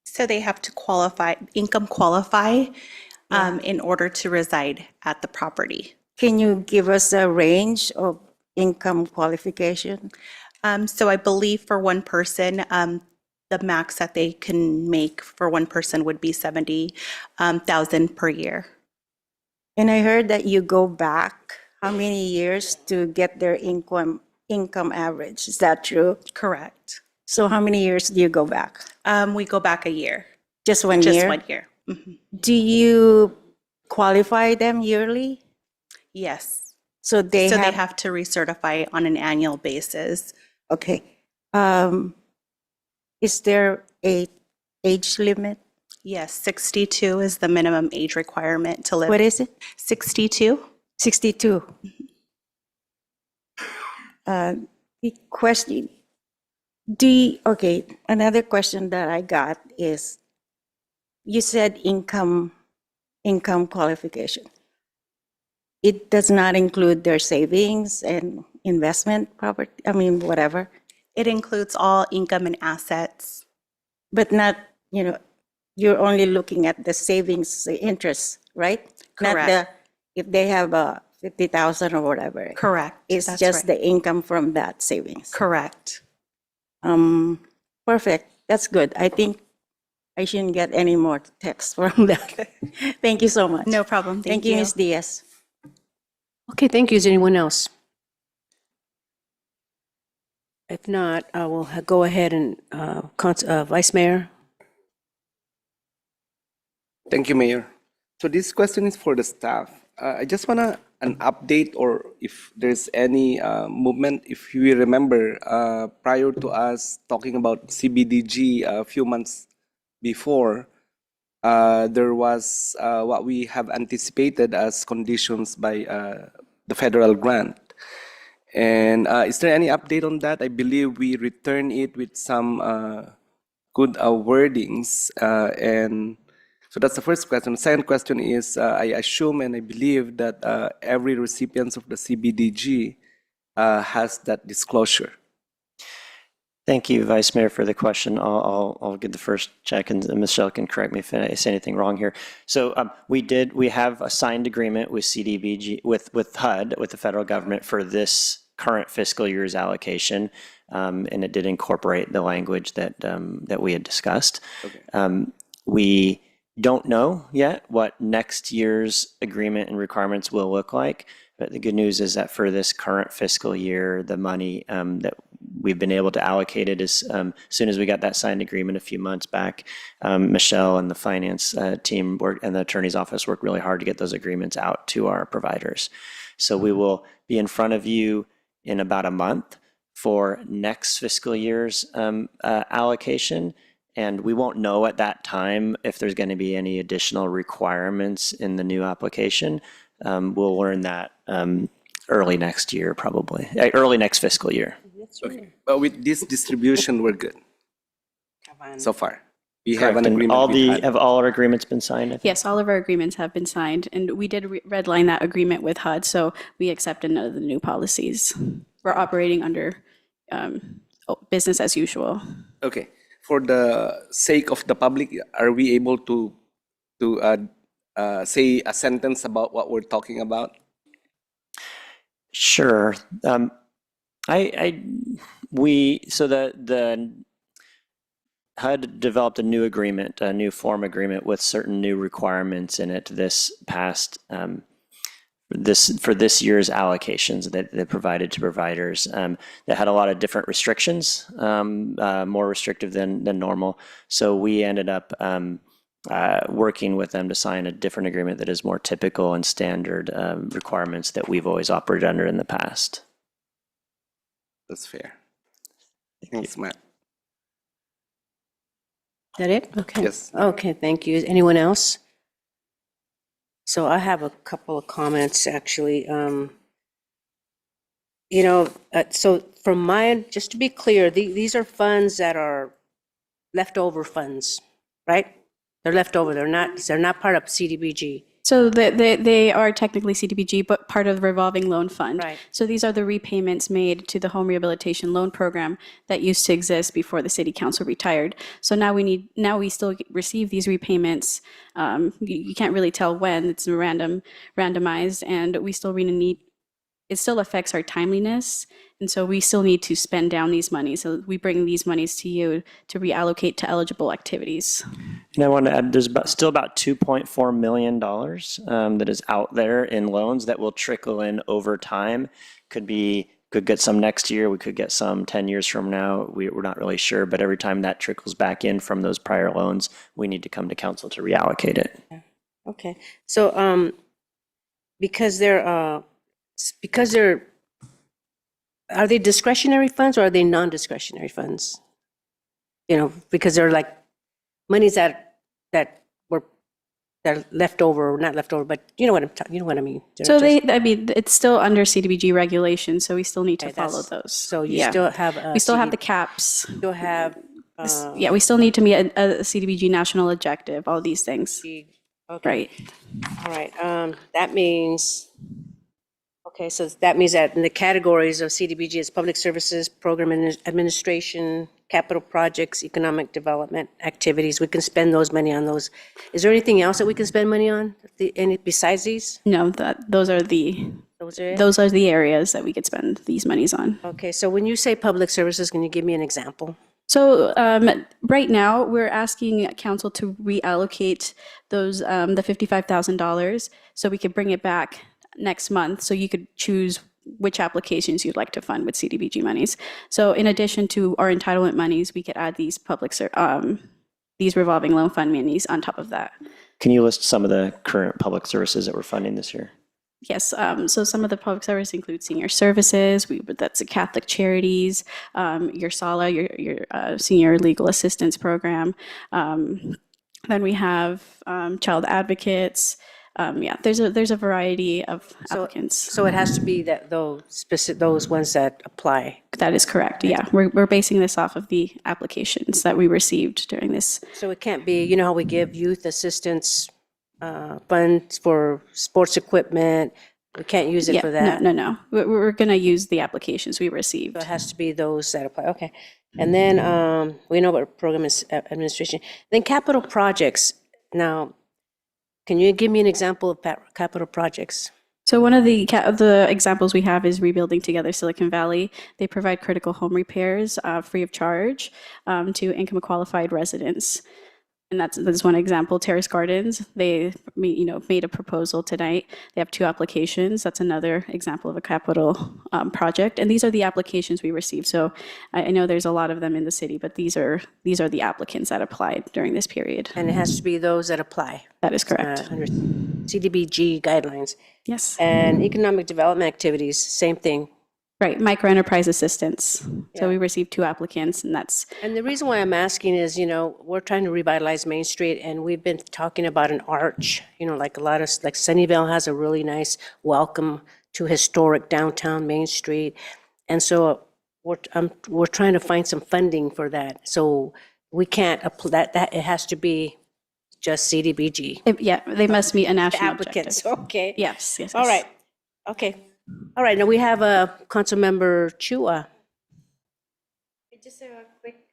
S13: So they have to income qualify in order to reside at the property.
S7: Can you give us a range of income qualification?
S13: So I believe for one person, the max that they can make for one person would be $70,000 per year.
S7: And I heard that you go back how many years to get their income average? Is that true?
S13: Correct.
S7: So how many years do you go back?
S13: We go back a year.
S7: Just 1
S13: Just
S7: year?
S13: 1 year. Mhm.
S7: Do you qualify them yearly?
S13: Yes.
S7: So they
S13: So they
S7: have,
S13: have to recertify on an annual basis.
S7: okay. Is there a age limit?
S13: Yes, 62 is the minimum age requirement to live.
S7: What is it?
S13: 62?
S7: 62. The question, okay, another question that I got is, you said income qualification. It does not include their savings and investment property, whatever,
S13: It includes all income and assets.
S7: but not, you're only looking at the savings, the interest, right? Not
S13: Correct.
S7: if they have 50,000 or whatever.
S13: Correct.
S7: It's
S13: That's
S7: just
S13: right.
S7: the income from that savings.
S13: Correct.
S7: Perfect. That's good. I think I shouldn't get any more text from that. Thank you so much.
S13: No problem.
S7: Thank you, Ms. Diaz.
S1: Okay, thank you. Is there anyone else? If not, I will go ahead and, Vice Mayor.
S3: Thank you, Mayor. So this question is for the staff. I just want an update, or if there's any movement. If you remember, prior to us talking about CBDG a few months before, there was what we have anticipated as conditions by the federal grant. And is there any update on that? I believe we returned it with some good wordings. And So that's the first question. The second question is, I assume and I believe that every recipient of the CBDG has that disclosure.
S16: Thank you, Vice Mayor, for the question. I'll give the first check, and Michelle can correct me if I say anything wrong here. So we have a signed agreement with CDBG, with HUD, with the federal government for this current fiscal year's allocation, and it did incorporate the language that we had discussed.
S3: Okay.
S16: We don't know yet what next year's agreement and requirements will look like, but the good news is that for this current fiscal year, the money that we've been able to allocate it as soon as we got that signed agreement a few months back. Michelle and the finance team and the attorney's office worked really hard to get those agreements out to our providers. So we will be in front of you in about a month for next fiscal year's allocation. And we won't know at that time if there's going to be any additional requirements in the new application. We'll learn that early next year, probably, early next fiscal year.
S3: Okay. But with this distribution, we're good so far. We have
S16: Correct.
S3: an
S16: And
S3: agreement.
S16: have all our agreements been signed? I think?
S12: Yes, all of our agreements have been signed, and we did redline that agreement with HUD, so we accepted none of the new policies. We're operating under business as usual.
S3: Okay. For the sake of the public, are we able to say a sentence about what we're talking about?
S16: Sure. So the HUD developed a new agreement, a new form agreement with certain new requirements in it this past for this year's allocations that they provided to providers that had a lot of different restrictions, more restrictive than normal. So we ended up working with them to sign a different agreement that is more typical and standard requirements that we've always operated under in the past.
S3: That's fair. Thanks, Matt.
S1: Is that it? Okay.
S3: Yes.
S1: Okay, thank you. Anyone else? So I have a couple of comments, actually. So just to be clear, these are funds that are leftover funds, right? They're leftover. They're not part of CDBG.
S12: So they are technically CDBG, but part of the revolving loan fund.
S1: Right.
S12: So these are the repayments made to the home rehabilitation loan program that used to exist before the city council retired. So now we still receive these repayments. You can't really tell when, it's randomized, and we still really need, it still affects our timeliness. And so we still need to spend down these monies. So we bring these monies to you to reallocate to eligible activities.
S16: And I want to add, there's still about $2.4 million that is out there in loans that will trickle in over time. Could get some next year. We could get some 10 years from now. We're not really sure. But every time that trickles back in from those prior loans, we need to come to council to reallocate it.
S1: Okay. So because they're are they discretionary funds or are they non-discretionary funds? Because they're like monies that are left over, or not left over, but you know what I mean.
S12: So it's still under CDBG regulations, so we still need to follow those.
S1: So you still have
S12: we still have the caps.
S1: Still have
S12: we still need to meet a CDBG national objective. All these things.
S1: Okay.
S12: Right.
S1: All right. That means. Okay, so that means that in the categories of CDBG, it's public services, program administration, capital projects, economic development activities. We can spend those money on those. Is there anything else that we can spend money on besides these?
S12: No, those are the areas that we could spend these monies on.
S1: Okay, so when you say public services, can you give me an example?
S12: So right now, we're asking council to reallocate those the $55,000 so we could bring it back next month, so you could choose which applications you'd like to fund with CDBG monies. So in addition to our entitlement monies, we could add these these revolving loan fund monies on top of that.
S16: Can you list some of the current public services that we're funding this year?
S12: Yes, so some of the public service include senior services, that's the Catholic Charities, your SALA, your Senior Legal Assistance Program. Then we have child advocates, Yeah, there's a variety of applicants.
S1: So it has to be that those ones that apply.
S12: That is correct. Yeah, we're basing this off of the applications that we received during this.
S1: So it can't be, you know how we give youth assistance funds for sports equipment? We can't use it
S12: Yeah,
S1: for that?
S12: no. We're going to use the applications we received.
S1: So it has to be those that apply, okay. And then we know about program administration. Then capital projects. Now, can you give me an example of capital projects?
S12: So one of the examples we have is Rebuilding Together Silicon Valley. They provide critical home repairs free of charge to income qualified residents. And that's one example. Terrace Gardens, they made a proposal tonight. They have 2 applications. That's another example of a capital project. And these are the applications we received. So I know there's a lot of them in the city, but these are the applicants that applied during this period.
S1: And it has to be those that apply.
S12: That is correct.
S1: Under CDBG guidelines.
S12: Yes.
S1: And economic development activities, same thing.
S12: Right, microenterprise assistance. So we received 2 applicants, and that's.
S1: And the reason why I'm asking is, we're trying to revitalize Main Street, and we've been talking about an arch, like like Sunnyvale has a really nice welcome to historic downtown Main Street. And so we're trying to find some funding for that. So we can't apply that it has to be just CDBG.
S12: Yeah, they must meet a national
S1: Applicants,
S12: objective.
S1: okay.
S12: Yes.
S1: All right, okay. All right, now we have Councilmember Chua.
S7: Just a quick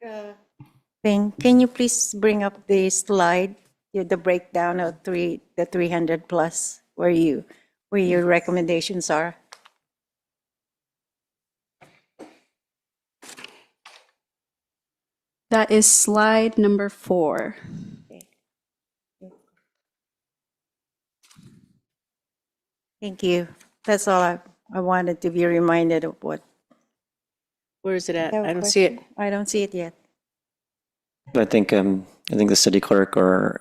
S7: thing. Can you please bring up the slide, the breakdown of the 300 plus, where your recommendations are?
S12: That is slide number 4.
S7: Thank you. That's all I wanted to be reminded of what.
S1: Where is it at?
S7: Have a
S1: I don't see it.
S7: I don't see it yet.
S16: I think the city clerk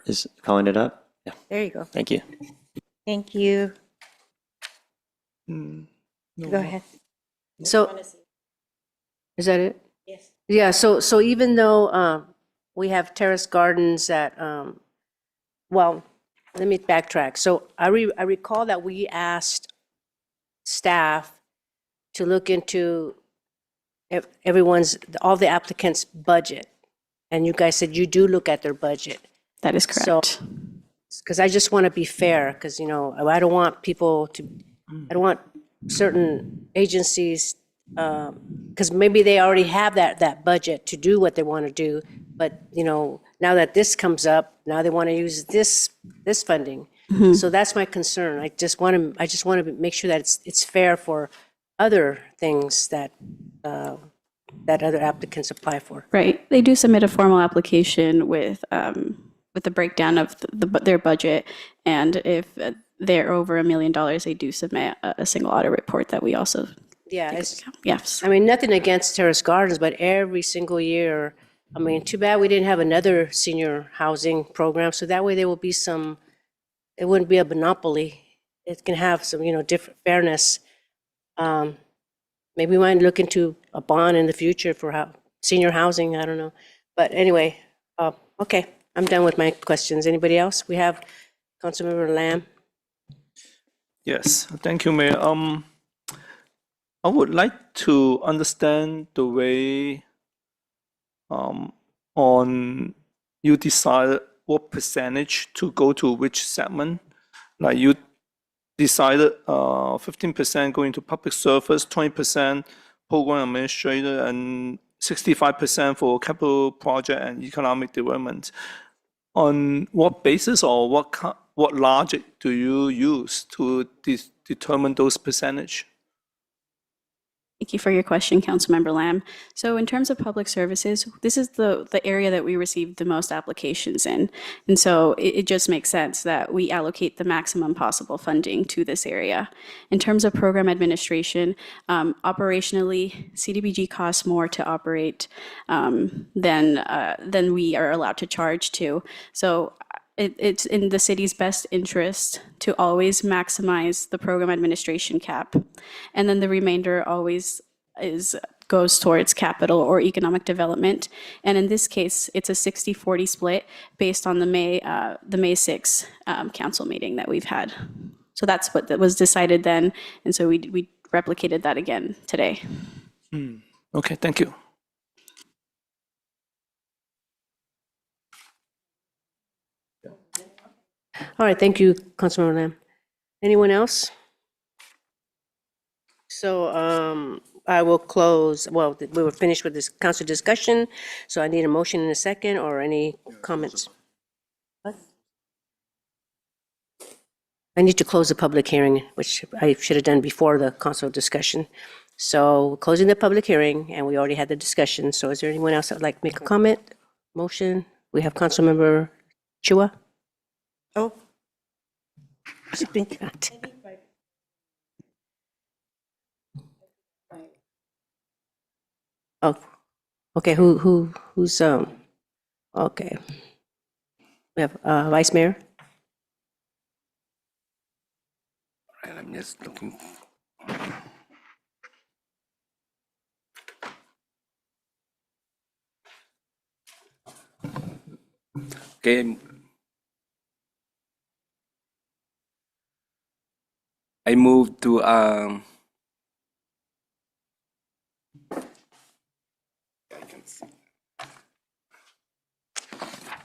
S16: is calling it up. Yeah,
S7: There you go.
S16: thank you.
S7: Thank you. Go ahead.
S1: So, is that it? Yes. Yeah, so even though we have terrace gardens that, well, let me backtrack. So I recall that we asked staff to look into all the applicants' budget. And you guys said you do look at their budget.
S12: That is correct.
S1: So, because I just want to be fair, because, I don't want I don't want certain agencies, because maybe they already have that budget to do what they want to do. But, now that this comes up, now they want to use this funding. So that's my concern. I just want to make sure that it's fair for other things that other applicants apply for.
S12: Right. They do submit a formal application with the breakdown of their budget, and if they're over $1 million, they do submit a single audit report that we also.
S1: Yeah.
S12: Yes.
S1: I mean, nothing against Terrace Gardens, but every single year, I mean, too bad we didn't have another senior housing program, so that way there will be it wouldn't be a monopoly. It can have some, different fairness. Maybe we might look into a bond in the future for senior housing, I don't know. But anyway, okay, I'm done with my questions. Anybody else? We have Councilmember Lamb.
S17: Yes, thank you, Mayor. I would like to understand the way on you decide what percentage to go to which segment. Like you decided 15% going to public service, 20% program administrator, and 65% for capital project and economic development. On what basis or what logic do you use to determine those percentage?
S12: Thank you for your question, Councilmember Lamb. So in terms of public services, this is the area that we received the most applications in. And so it just makes sense that we allocate the maximum possible funding to this area. In terms of program administration, operationally, CDBG costs more to operate than we are allowed to charge to. So it's in the city's best interest to always maximize the program administration cap. And then the remainder always goes towards capital or economic development. And in this case, it's a 60-40 split based on the May 6 council meeting that we've had. So that's what that was decided then. And so we replicated that again today.
S17: Okay, thank you.
S1: All right, thank you, Councilmember Lamb. Anyone else? So I will close, well, we were finished with this council discussion, so I need a motion in a second or any comments. What? I need to close the public hearing, which I should have done before the council discussion. So closing the public hearing, and we already had the discussion, so is there anyone else that would like to make a comment, motion? We have Councilmember Chua.
S7: Oh.
S1: Oh, okay, who's, okay. We have Vice Mayor.
S3: And I'm just looking. Okay. I move to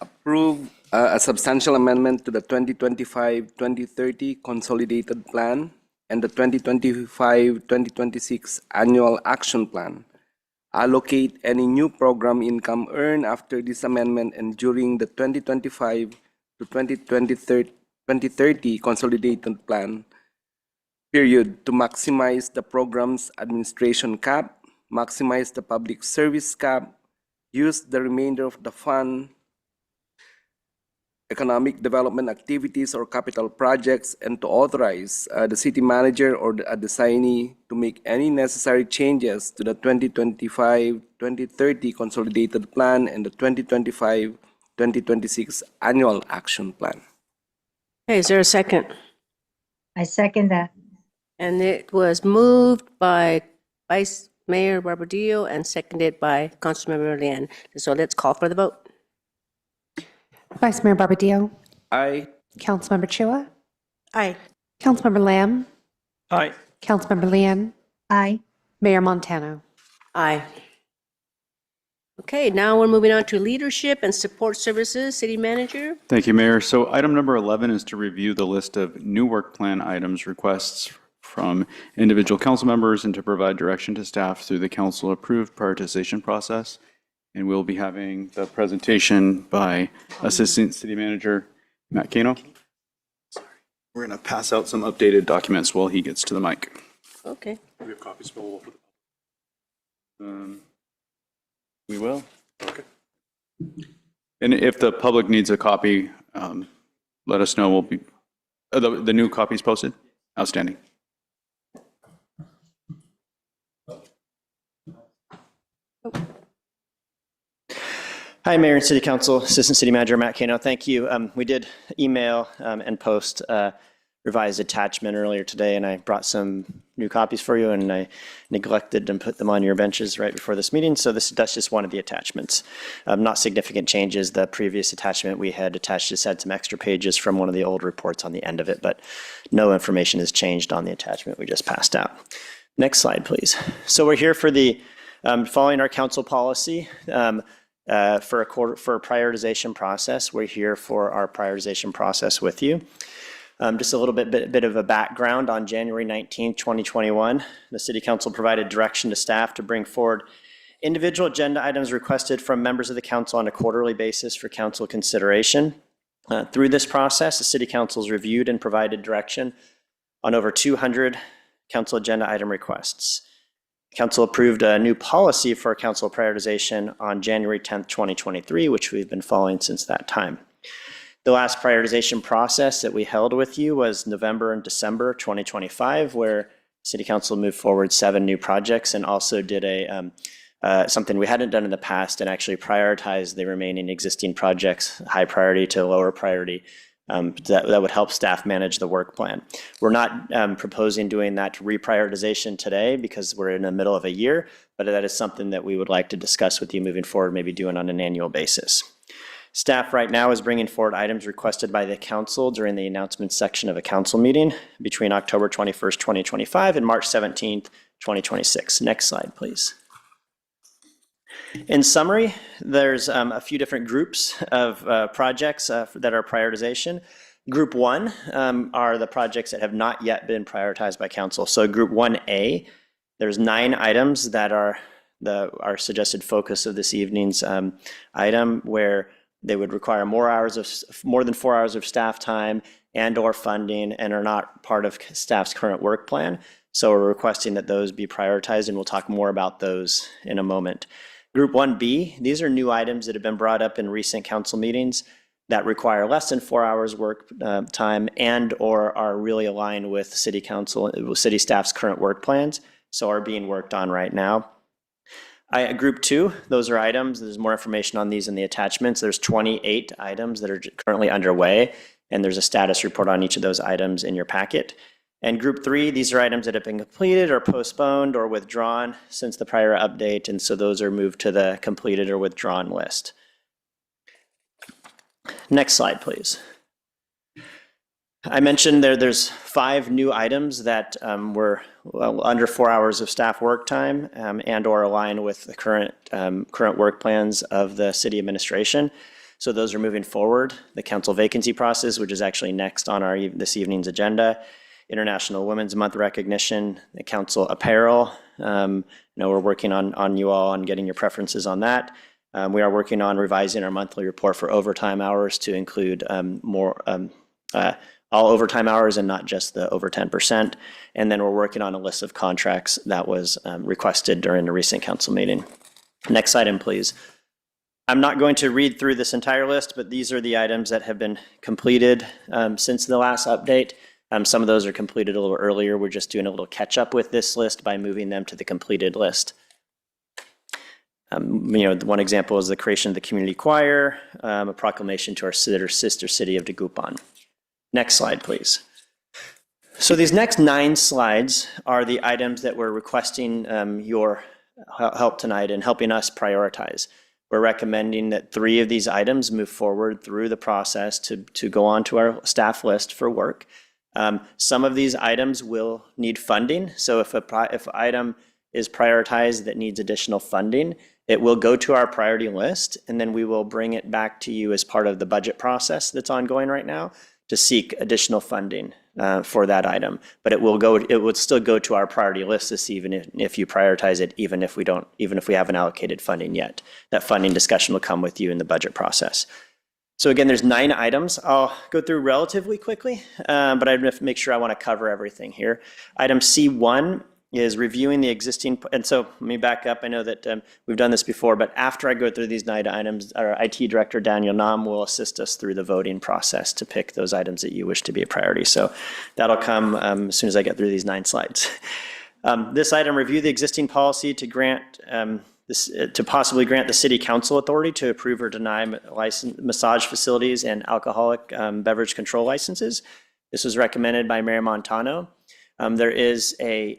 S3: approve a substantial amendment to the 2025-2030 Consolidated Plan and the 2025-2026 Annual Action Plan. Allocate any new program income earned after this amendment and during the 2025 to 2030 Consolidated Plan period to maximize the program's administration cap, maximize the public service cap, use the remainder of the fund, economic development activities or capital projects, and to authorize the city manager or a designee to make any necessary changes to the 2025-2030 Consolidated Plan and the 2025-2026 Annual Action Plan.
S1: Hey, is there a second?
S9: I second that.
S1: And it was moved by Vice Mayor Barbadillo and seconded by Councilmember Lian. So let's call for the vote.
S4: Vice Mayor Barbadillo.
S3: Aye.
S4: Councilmember Chua.
S7: Aye.
S4: Councilmember Lamb.
S17: Aye.
S4: Councilmember Lian.
S9: Aye.
S4: Mayor Montano.
S1: Aye. Okay, now we're moving on to leadership and support services. City Manager.
S10: Thank you, Mayor. So item number 11 is to review the list of new work plan items requests from individual council members and to provide direction to staff through the council-approved prioritization process. And we'll be having the presentation by Assistant City Manager Matt Cano. We're going to pass out some updated documents while he gets to the mic.
S1: Okay.
S2: We have copies available for the
S10: We will.
S2: Okay.
S10: And if the public needs a copy, let us know. We'll be the new copies posted. Outstanding.
S16: Hi, Mayor and City Council, Assistant City Manager Matt Cano. Thank you. We did email and post revised attachment earlier today, and I brought some new copies for you, and I neglected and put them on your benches right before this meeting. So that's just one of the attachments. Not significant changes. The previous attachment we had attached just had some extra pages from one of the old reports on the end of it, but no information has changed on the attachment we just passed out. Next slide, please. So we're here for the following our council policy. For a prioritization process. We're here for our prioritization process with you. Just a little bit of a background on January 19th, 2021. The City Council provided direction to staff to bring forward individual agenda items requested from members of the council on a quarterly basis for council consideration. Through this process, the City Council has reviewed and provided direction on over 200 council agenda item requests. Council approved a new policy for council prioritization on January 10th, 2023, which we've been following since that time. The last prioritization process that we held with you was November and December 2025, where City Council moved forward 7 new projects and also did something we hadn't done in the past and actually prioritized the remaining existing projects, high priority to lower priority, that would help staff manage the work plan. We're not proposing doing that reprioritization today because we're in the middle of a year, but that is something that we would like to discuss with you moving forward, maybe doing on an annual basis. Staff right now is bringing forward items requested by the council during the announcements section of a council meeting between October 21st, 2025 and March 17th, 2026. Next slide, please. In summary, there's a few different groups of projects that are prioritization. Group 1 are the projects that have not yet been prioritized by council. So Group 1A, there's 9 items that are our suggested focus of this evening's item, where they would require more than 4 hours of staff time and/or funding and are not part of staff's current work plan. So we're requesting that those be prioritized, and we'll talk more about those in a moment. Group 1B, these are new items that have been brought up in recent council meetings that require less than 4 hours work time and/or are really aligned with city staff's current work plans, so are being worked on right now. Group 2, those are items. There's more information on these in the attachments. There's 28 items that are currently underway, and there's a status report on each of those items in your packet. And Group 3, these are items that have been completed or postponed or withdrawn since the prior update, and so those are moved to the completed or withdrawn list. Next slide, please. I mentioned there's 5 new items that were under 4 hours of staff work time and/or align with the current work plans of the city administration. So those are moving forward. The council vacancy process, which is actually next on this evening's agenda. International Women's Month recognition, the council apparel. We're working on you all on getting your preferences on that. We are working on revising our monthly report for overtime hours to include all overtime hours and not just the over 10%. And then we're working on a list of contracts that was requested during a recent council meeting. Next item, please. I'm not going to read through this entire list, but these are the items that have been completed since the last update. Some of those are completed a little earlier. We're just doing a little catch up with this list by moving them to the completed list. One example is the creation of the community choir, a proclamation to our sister city of Dagupan. Next slide, please. So these next 9 slides are the items that we're requesting your help tonight in helping us prioritize. We're recommending that 3 of these items move forward through the process to go onto our staff list for work. Some of these items will need funding. So if an item is prioritized that needs additional funding, it will go to our priority list, and then we will bring it back to you as part of the budget process that's ongoing right now to seek additional funding for that item. But it would still go to our priority list this even if you prioritize it, even if we haven't allocated funding yet. That funding discussion will come with you in the budget process. So again, there's 9 items. I'll go through relatively quickly, but I have to make sure I want to cover everything here. Item C1 is reviewing the existing, and so let me back up. I know that we've done this before, but after I go through these 9 items, our IT director, Daniel Nam, will assist us through the voting process to pick those items that you wish to be a priority. So that'll come as soon as I get through these 9 slides. This item, review the existing policy to possibly grant the city council authority to approve or deny massage facilities and alcoholic beverage control licenses. This was recommended by Mayor Montano. There is a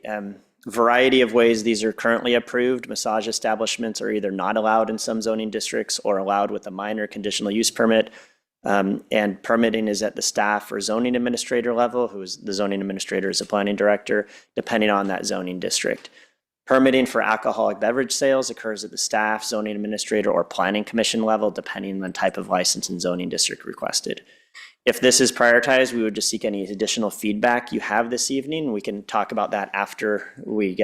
S16: variety of ways these are currently approved. Massage establishments are either not allowed in some zoning districts or allowed with a minor conditional use permit. And permitting is at the staff or zoning administrator level, the zoning administrator is the planning director, depending on that zoning district. Permitting for alcoholic beverage sales occurs at the staff, zoning administrator, or planning commission level, depending on the type of license and zoning district requested. If this is prioritized, we would just seek any additional feedback you have this evening. We can talk about that after we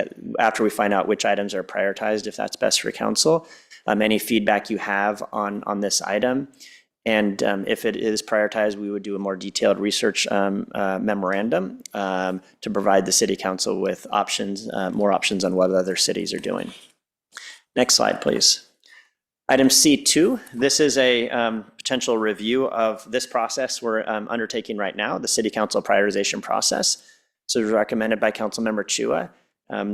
S16: find out which items are prioritized, if that's best for council. Any feedback you have on this item. And if it is prioritized, we would do a more detailed research memorandum to provide the city council with options, more options on what other cities are doing. Next slide, please. Item C2, this is a potential review of this process we're undertaking right now, the city council prioritization process. So it was recommended by Councilmember Chua.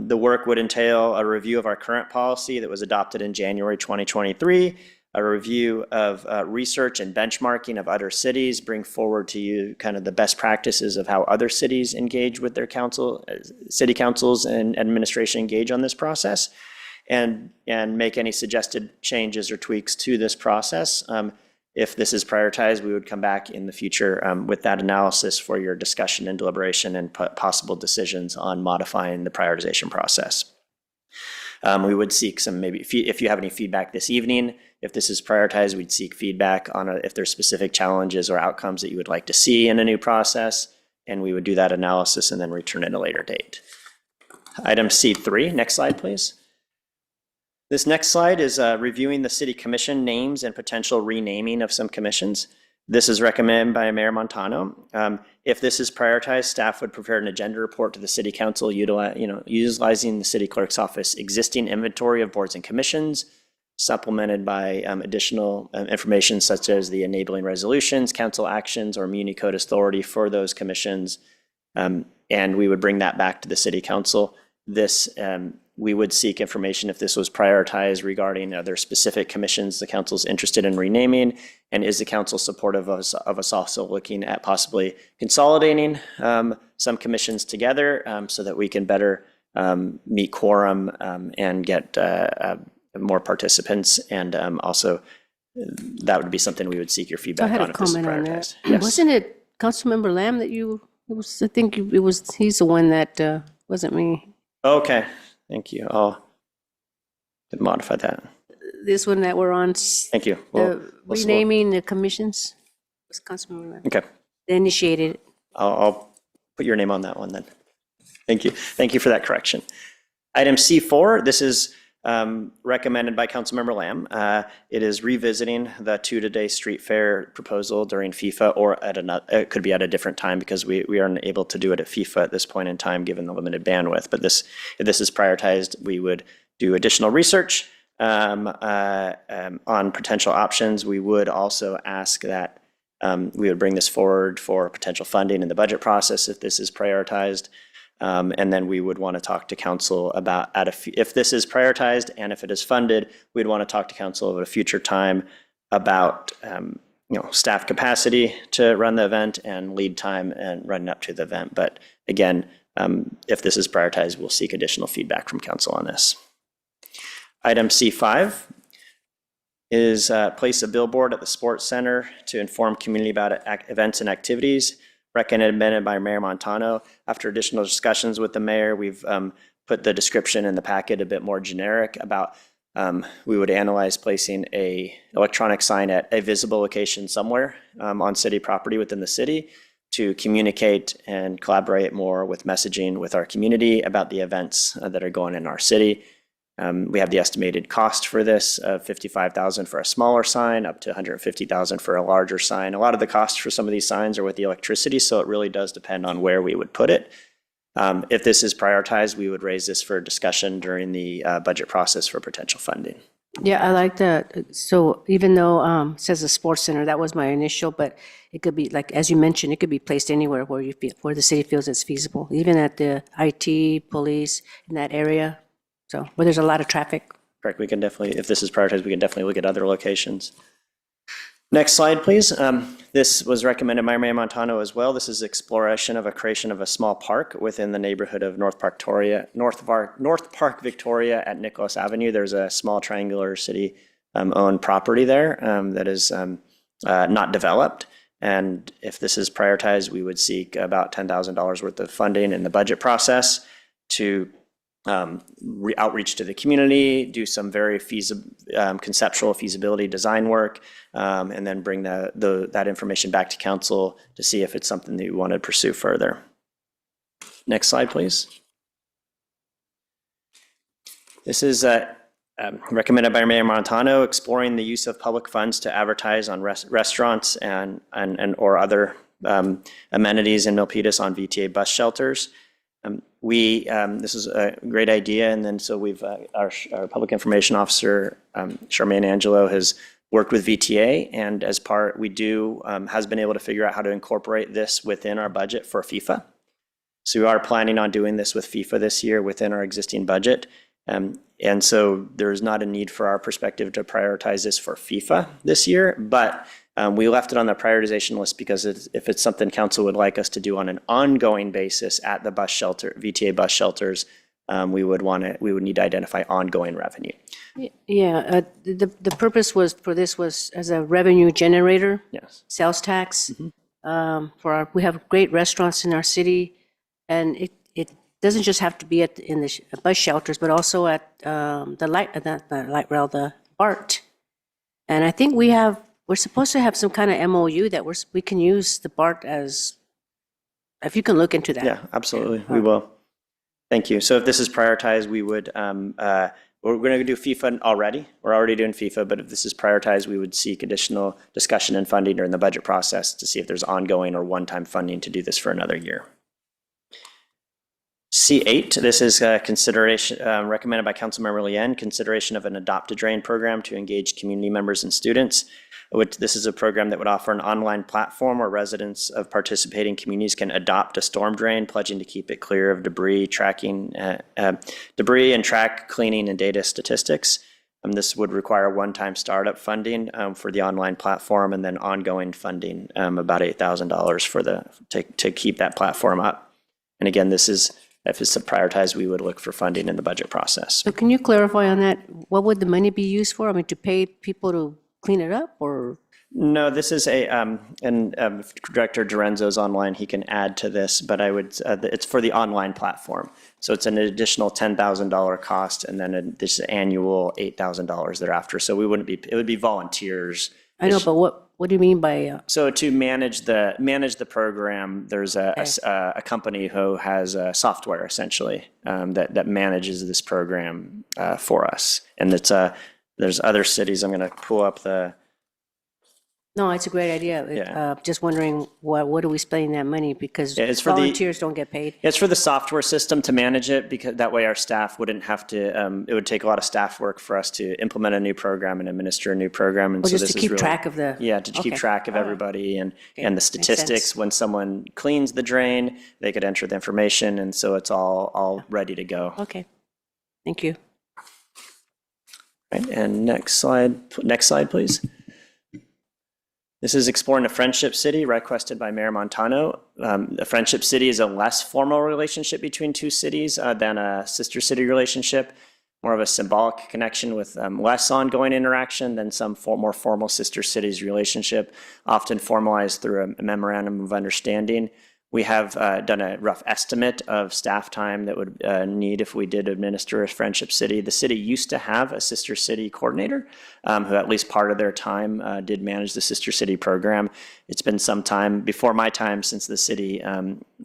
S16: The work would entail a review of our current policy that was adopted in January 2023, a review of research and benchmarking of other cities, bring forward to you kind of the best practices of how other cities engage with their council, city councils and administration engage on this process, and make any suggested changes or tweaks to this process. If this is prioritized, we would come back in the future with that analysis for your discussion and deliberation and possible decisions on modifying the prioritization process. We would seek some, maybe if you have any feedback this evening, if this is prioritized, we'd seek feedback on if there's specific challenges or outcomes that you would like to see in a new process, and we would do that analysis and then return at a later date. Item C3, next slide, please. This next slide is reviewing the city commission names and potential renaming of some commissions. This is recommended by Mayor Montano. If this is prioritized, staff would prepare an agenda report to the city council utilizing the city clerk's office existing inventory of boards and commissions, supplemented by additional information such as the enabling resolutions, council actions, or muni code authority for those commissions. And we would bring that back to the city council. This we would seek information if this was prioritized regarding other specific commissions the council's interested in renaming, and is the council supportive of us also looking at possibly consolidating some commissions together so that we can better meet quorum and get more participants, and also that would be something we would seek your feedback on if this is prioritized.
S1: Yes. Wasn't it Councilmember Lamb that I think he's the one that, wasn't me.
S16: Okay, thank you. I'll modify that.
S1: This one that we're on.
S16: Thank you.
S1: Renaming the commissions was Councilmember Lamb.
S16: Okay.
S1: They initiated it.
S16: I'll put your name on that one then. Thank you. Thank you for that correction. Item C4, this is recommended by Councilmember Lamb. It is revisiting the 2-day street fair proposal during FIFA, or at another, it could be at a different time because we aren't able to do it at FIFA at this point in time given the limited bandwidth. But if this is prioritized, we would do additional research on potential options. We would also ask that we would bring this forward for potential funding in the budget process if this is prioritized. And then we would want to talk to council about, if this is prioritized and if it is funded, we'd want to talk to council at a future time about staff capacity to run the event and lead time and running up to the event. But again, if this is prioritized, we'll seek additional feedback from council on this. Item C5 is place a billboard at the sports center to inform community about events and activities. Recommended by Mayor Montano. After additional discussions with the mayor, we've put the description in the packet a bit more generic about we would analyze placing a electronic sign at a visible location somewhere on city property within the city to communicate and collaborate more with messaging with our community about the events that are going in our city. We have the estimated cost for this of $55,000 for a smaller sign, up to $150,000 for a larger sign. A lot of the costs for some of these signs are with the electricity, so it really does depend on where we would put it. If this is prioritized, we would raise this for discussion during the budget process for potential funding.
S1: Yeah, I like that. So even though it says a sports center, that was my initial, but it could be, like, as you mentioned, it could be placed anywhere where where the city feels it's feasible, even at the IT, police, in that area. So where there's a lot of traffic.
S16: Correct. We can definitely, if this is prioritized, we can definitely look at other locations. Next slide, please. This was recommended by Mayor Montano as well. This is exploration of a creation of a small park within the neighborhood of North Park, Victoria at Nicholas Avenue. There's a small triangular city owned property there that is not developed. And if this is prioritized, we would seek about $10,000 worth of funding in the budget process to outreach to the community, do some very conceptual feasibility design work, and then bring that information back to council to see if it's something that you want to pursue further. Next slide, please. This is recommended by Mayor Montano, exploring the use of public funds to advertise on restaurants and or other amenities in Milpitas on VTA bus shelters. This is a great idea, and then so we've our public information officer Charmaine Angelo has worked with VTA, and as part has been able to figure out how to incorporate this within our budget for FIFA. So we are planning on doing this with FIFA this year within our existing budget, And so there's not a need for our perspective to prioritize this for FIFA this year, but we left it on the prioritization list because if it's something council would like us to do on an ongoing basis at the bus shelter, VTA bus shelters, we would need to identify ongoing revenue.
S1: Yeah, the purpose for this was as a revenue generator.
S16: Yes.
S1: Sales tax. We have great restaurants in our city, and it doesn't just have to be in the bus shelters, but also at the light rail, the BART. And I think we're supposed to have some kind of MOU that we can use the BART as, if you can look into that.
S16: Yeah, absolutely, we will. Thank you. So if this is prioritized, we would, we're going to do FIFA already. We're already doing FIFA, but if this is prioritized, we would seek additional discussion and funding during the budget process to see if there's ongoing or one-time funding to do this for another year. C8, this is consideration recommended by Councilmember Lien, consideration of an Adopt a Drain program to engage community members and students. This is a program that would offer an online platform where residents of participating communities can adopt a storm drain, pledging to keep it clear of debris, debris and track cleaning and data statistics. This would require one-time startup funding for the online platform and then ongoing funding, about $8,000 to keep that platform up. And again, this is, if it's prioritized, we would look for funding in the budget process.
S1: So can you clarify on that? What would the money be used for? I mean, to pay people to clean it up, or?
S16: No, this is and Director Dorenzo's online, he can add to this, but it's for the online platform. So it's an additional $10,000 cost and then this annual $8,000 thereafter. So it would be volunteers.
S1: I know, but what do you mean by?
S16: So to manage the program, there's a company who has software essentially that manages this program for us. And there's other cities. I'm going to pull up the.
S1: No, it's a great idea.
S16: Yeah.
S1: Just wondering what are we spending that money, because volunteers don't get paid.
S16: It's for the software system to manage it, because that way our staff wouldn't have to, it would take a lot of staff work for us to implement a new program and administer a new program. And
S1: Well,
S16: so
S1: just
S16: this
S1: to
S16: is
S1: keep
S16: really,
S1: track of the.
S16: yeah, to keep
S1: Okay.
S16: track of
S1: All right.
S16: everybody and
S1: Okay.
S16: the
S1: Makes
S16: statistics.
S1: sense.
S16: When someone cleans the drain, they could enter the information, and so it's all ready to go.
S1: Okay, thank you.
S16: Right, and next slide, please. This is exploring a friendship city requested by Mayor Montano. A friendship city is a less formal relationship between two cities than a sister city relationship, more of a symbolic connection with less ongoing interaction than some more formal sister cities relationship, often formalized through a memorandum of understanding. We have done a rough estimate of staff time that would need if we did administer a friendship city. The city used to have a sister city coordinator who at least part of their time did manage the sister city program. It's been some time, before my time, since the city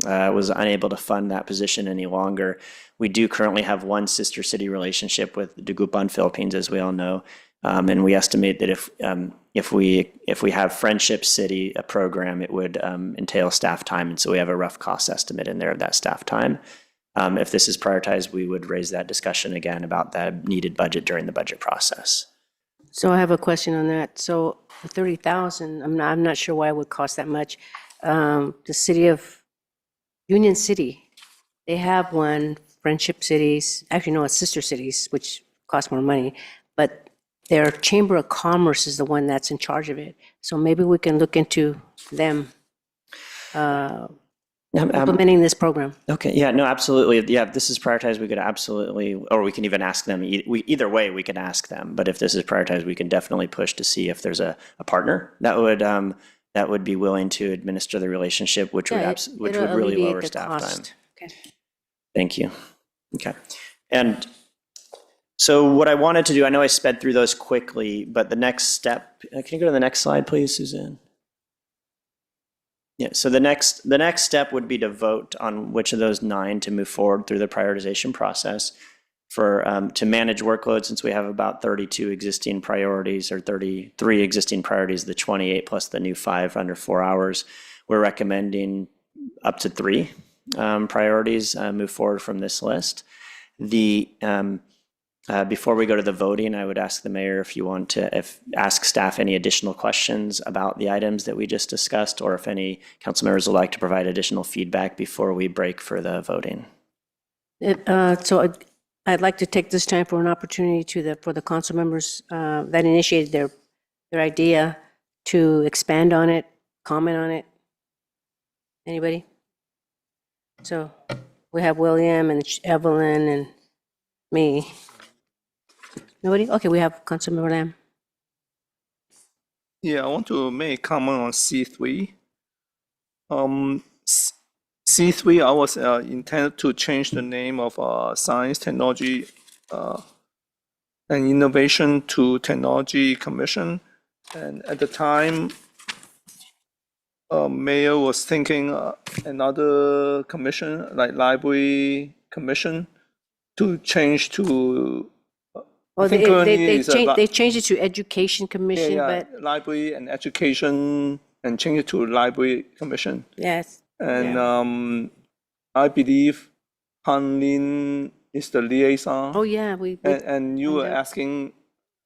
S16: was unable to fund that position any longer. We do currently have one sister city relationship with Dagupan, Philippines, as we all know. And we estimate that if we have Friendship City, a program, it would entail staff time. And so we have a rough cost estimate in there of that staff time. If this is prioritized, we would raise that discussion again about that needed budget during the budget process.
S1: So I have a question on that. So for 30,000, I'm not sure why it would cost that much. The city of Union City, they have one. Friendship Cities, actually no, it's sister cities, which cost more money, but their Chamber of Commerce is the one that's in charge of it. So maybe we can look into them implementing this program.
S16: Okay, yeah, no, absolutely. Yeah, if this is prioritized, we could absolutely, or we can even ask them. Either way, we can ask them. But if this is prioritized, we can definitely push to see if there's a partner that would be willing to administer the relationship, which would really lower staff time.
S1: Okay.
S16: Thank you. Okay. And so what I wanted to do, I know I sped through those quickly, but the next step, can you go to the next slide, please, Suzanne? Yeah, so the next step would be to vote on which of those 9 to move forward through the prioritization process to manage workload, since we have about 32 existing priorities or 33 existing priorities, the 28 plus the new 5 under 4 hours. We're recommending up to 3 priorities move forward from this list. Before we go to the voting, I would ask the mayor if you want to ask staff any additional questions about the items that we just discussed, or if any council members would like to provide additional feedback before we break for the voting.
S1: So I'd like to take this time for an opportunity for the council members that initiated their idea to expand on it, comment on it. Anybody? So we have William and Evelyn and me. Nobody? Okay, we have Councilmember Lamb.
S17: Yeah, I want to make a comment on C3. C3, I was intended to change the name of Science, Technology, and Innovation to Technology Commission. And at the time, Mayor was thinking another commission, like Library Commission, to change to.
S1: Oh,
S17: I think currently is a
S1: they changed it to Education Commission, but
S17: Library and Education, and change it to Library Commission.
S1: yes.
S17: And I believe Han Lin is the liaison.
S1: Oh, yeah,
S17: and you were
S1: find out.
S17: asking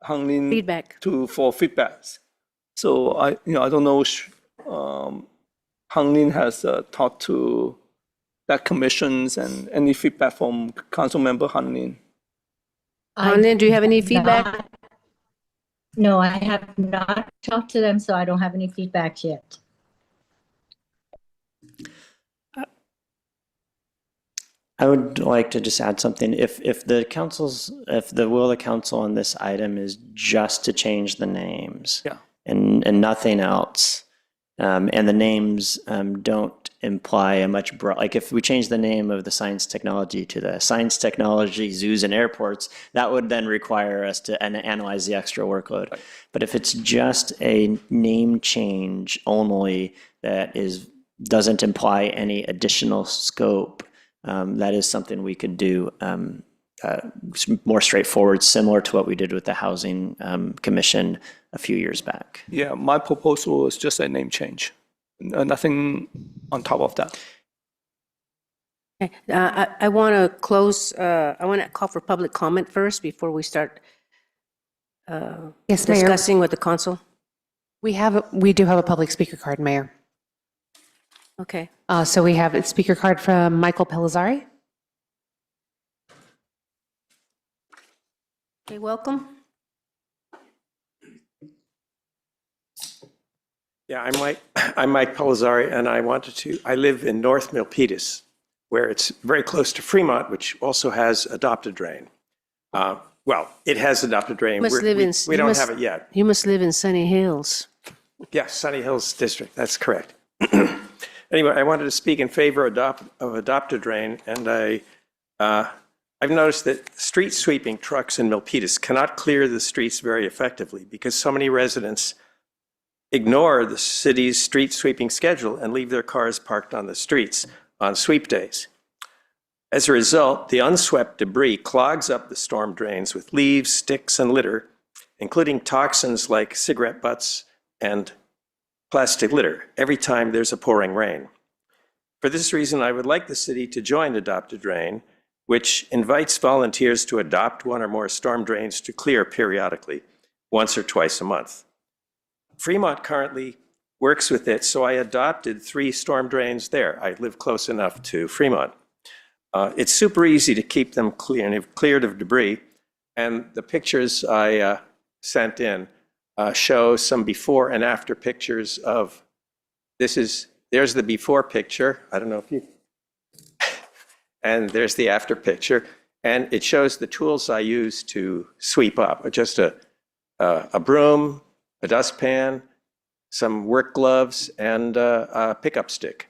S17: Han Lin
S1: Feedback.
S17: for feedbacks. So I don't know. Han Lin has talked to that commissions and any feedback from Councilmember Han Lin.
S1: Lynn, do you have any feedback?
S9: No, I have not talked to them, so I don't have any feedback yet.
S16: I would like to just add something. If the will of the council on this item is just to change the names, and nothing else, and the names don't imply a much broad, like if we change the name of the science technology to the science technology zoos and airports, that would then require us to analyze the extra workload. Right. But if it's just a name change only that doesn't imply any additional scope, that is something we could do more straightforward, similar to what we did with the Housing Commission a few years back.
S17: Yeah, my proposal is just a name change, nothing on top of that.
S1: Okay. I want to close, I want to call for public comment first before we start
S4: Yes, Mayor.
S1: discussing with the council.
S4: We do have a public speaker card, Mayor.
S1: Okay.
S4: So we have a speaker card from Michael Pellizzari.
S1: Okay, welcome.
S18: Yeah, I'm Mike Pellizzari, and I live in North Milpitas, where it's very close to Fremont, which also has adopted drain. Well, it has adopted drain. We don't have it yet.
S1: You must live in Sunny Hills.
S18: Yes, Sunny Hills District, that's correct. Anyway, I wanted to speak in favor of adopted drain, and I've noticed that street sweeping trucks in Milpitas cannot clear the streets very effectively because so many residents ignore the city's street sweeping schedule and leave their cars parked on the streets on sweep days. As a result, the unswept debris clogs up the storm drains with leaves, sticks, and litter, including toxins like cigarette butts and plastic litter every time there's a pouring rain. For this reason, I would like the city to join Adopt a Drain, which invites volunteers to adopt one or more storm drains to clear periodically, once or twice a month. Fremont currently works with it, so I adopted 3 storm drains there. I live close enough to Fremont. It's super easy to keep them clear, and they've cleared of debris, and the pictures I sent in show some before and after pictures of, there's the before picture, I don't know if you, and there's the after picture, and it shows the tools I use to sweep up, just a broom, a dustpan, some work gloves, and a pickup stick.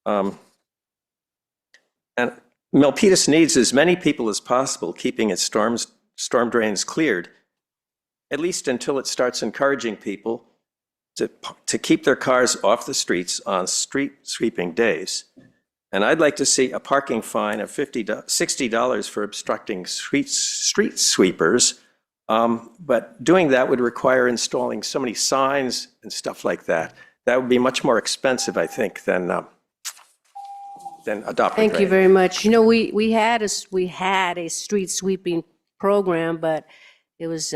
S18: And Milpitas needs as many people as possible keeping its storm drains cleared, at least until it starts encouraging people to keep their cars off the streets on street sweeping days. And I'd like to see a parking fine of $60 for obstructing street sweepers. But doing that would require installing so many signs and stuff like that. That would be much more expensive, I think, than adopting.
S1: Thank you very much. You know, we had a street sweeping program, but it was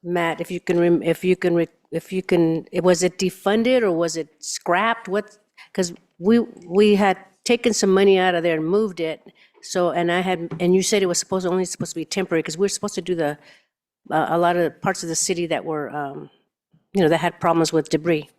S1: Matt, if you can, was it defunded or was it scrapped? What? Because we had taken some money out of there and moved it. So, and you said it was only supposed to be temporary, because we're supposed to do a lot of parts of the city that were, that had problems with debris.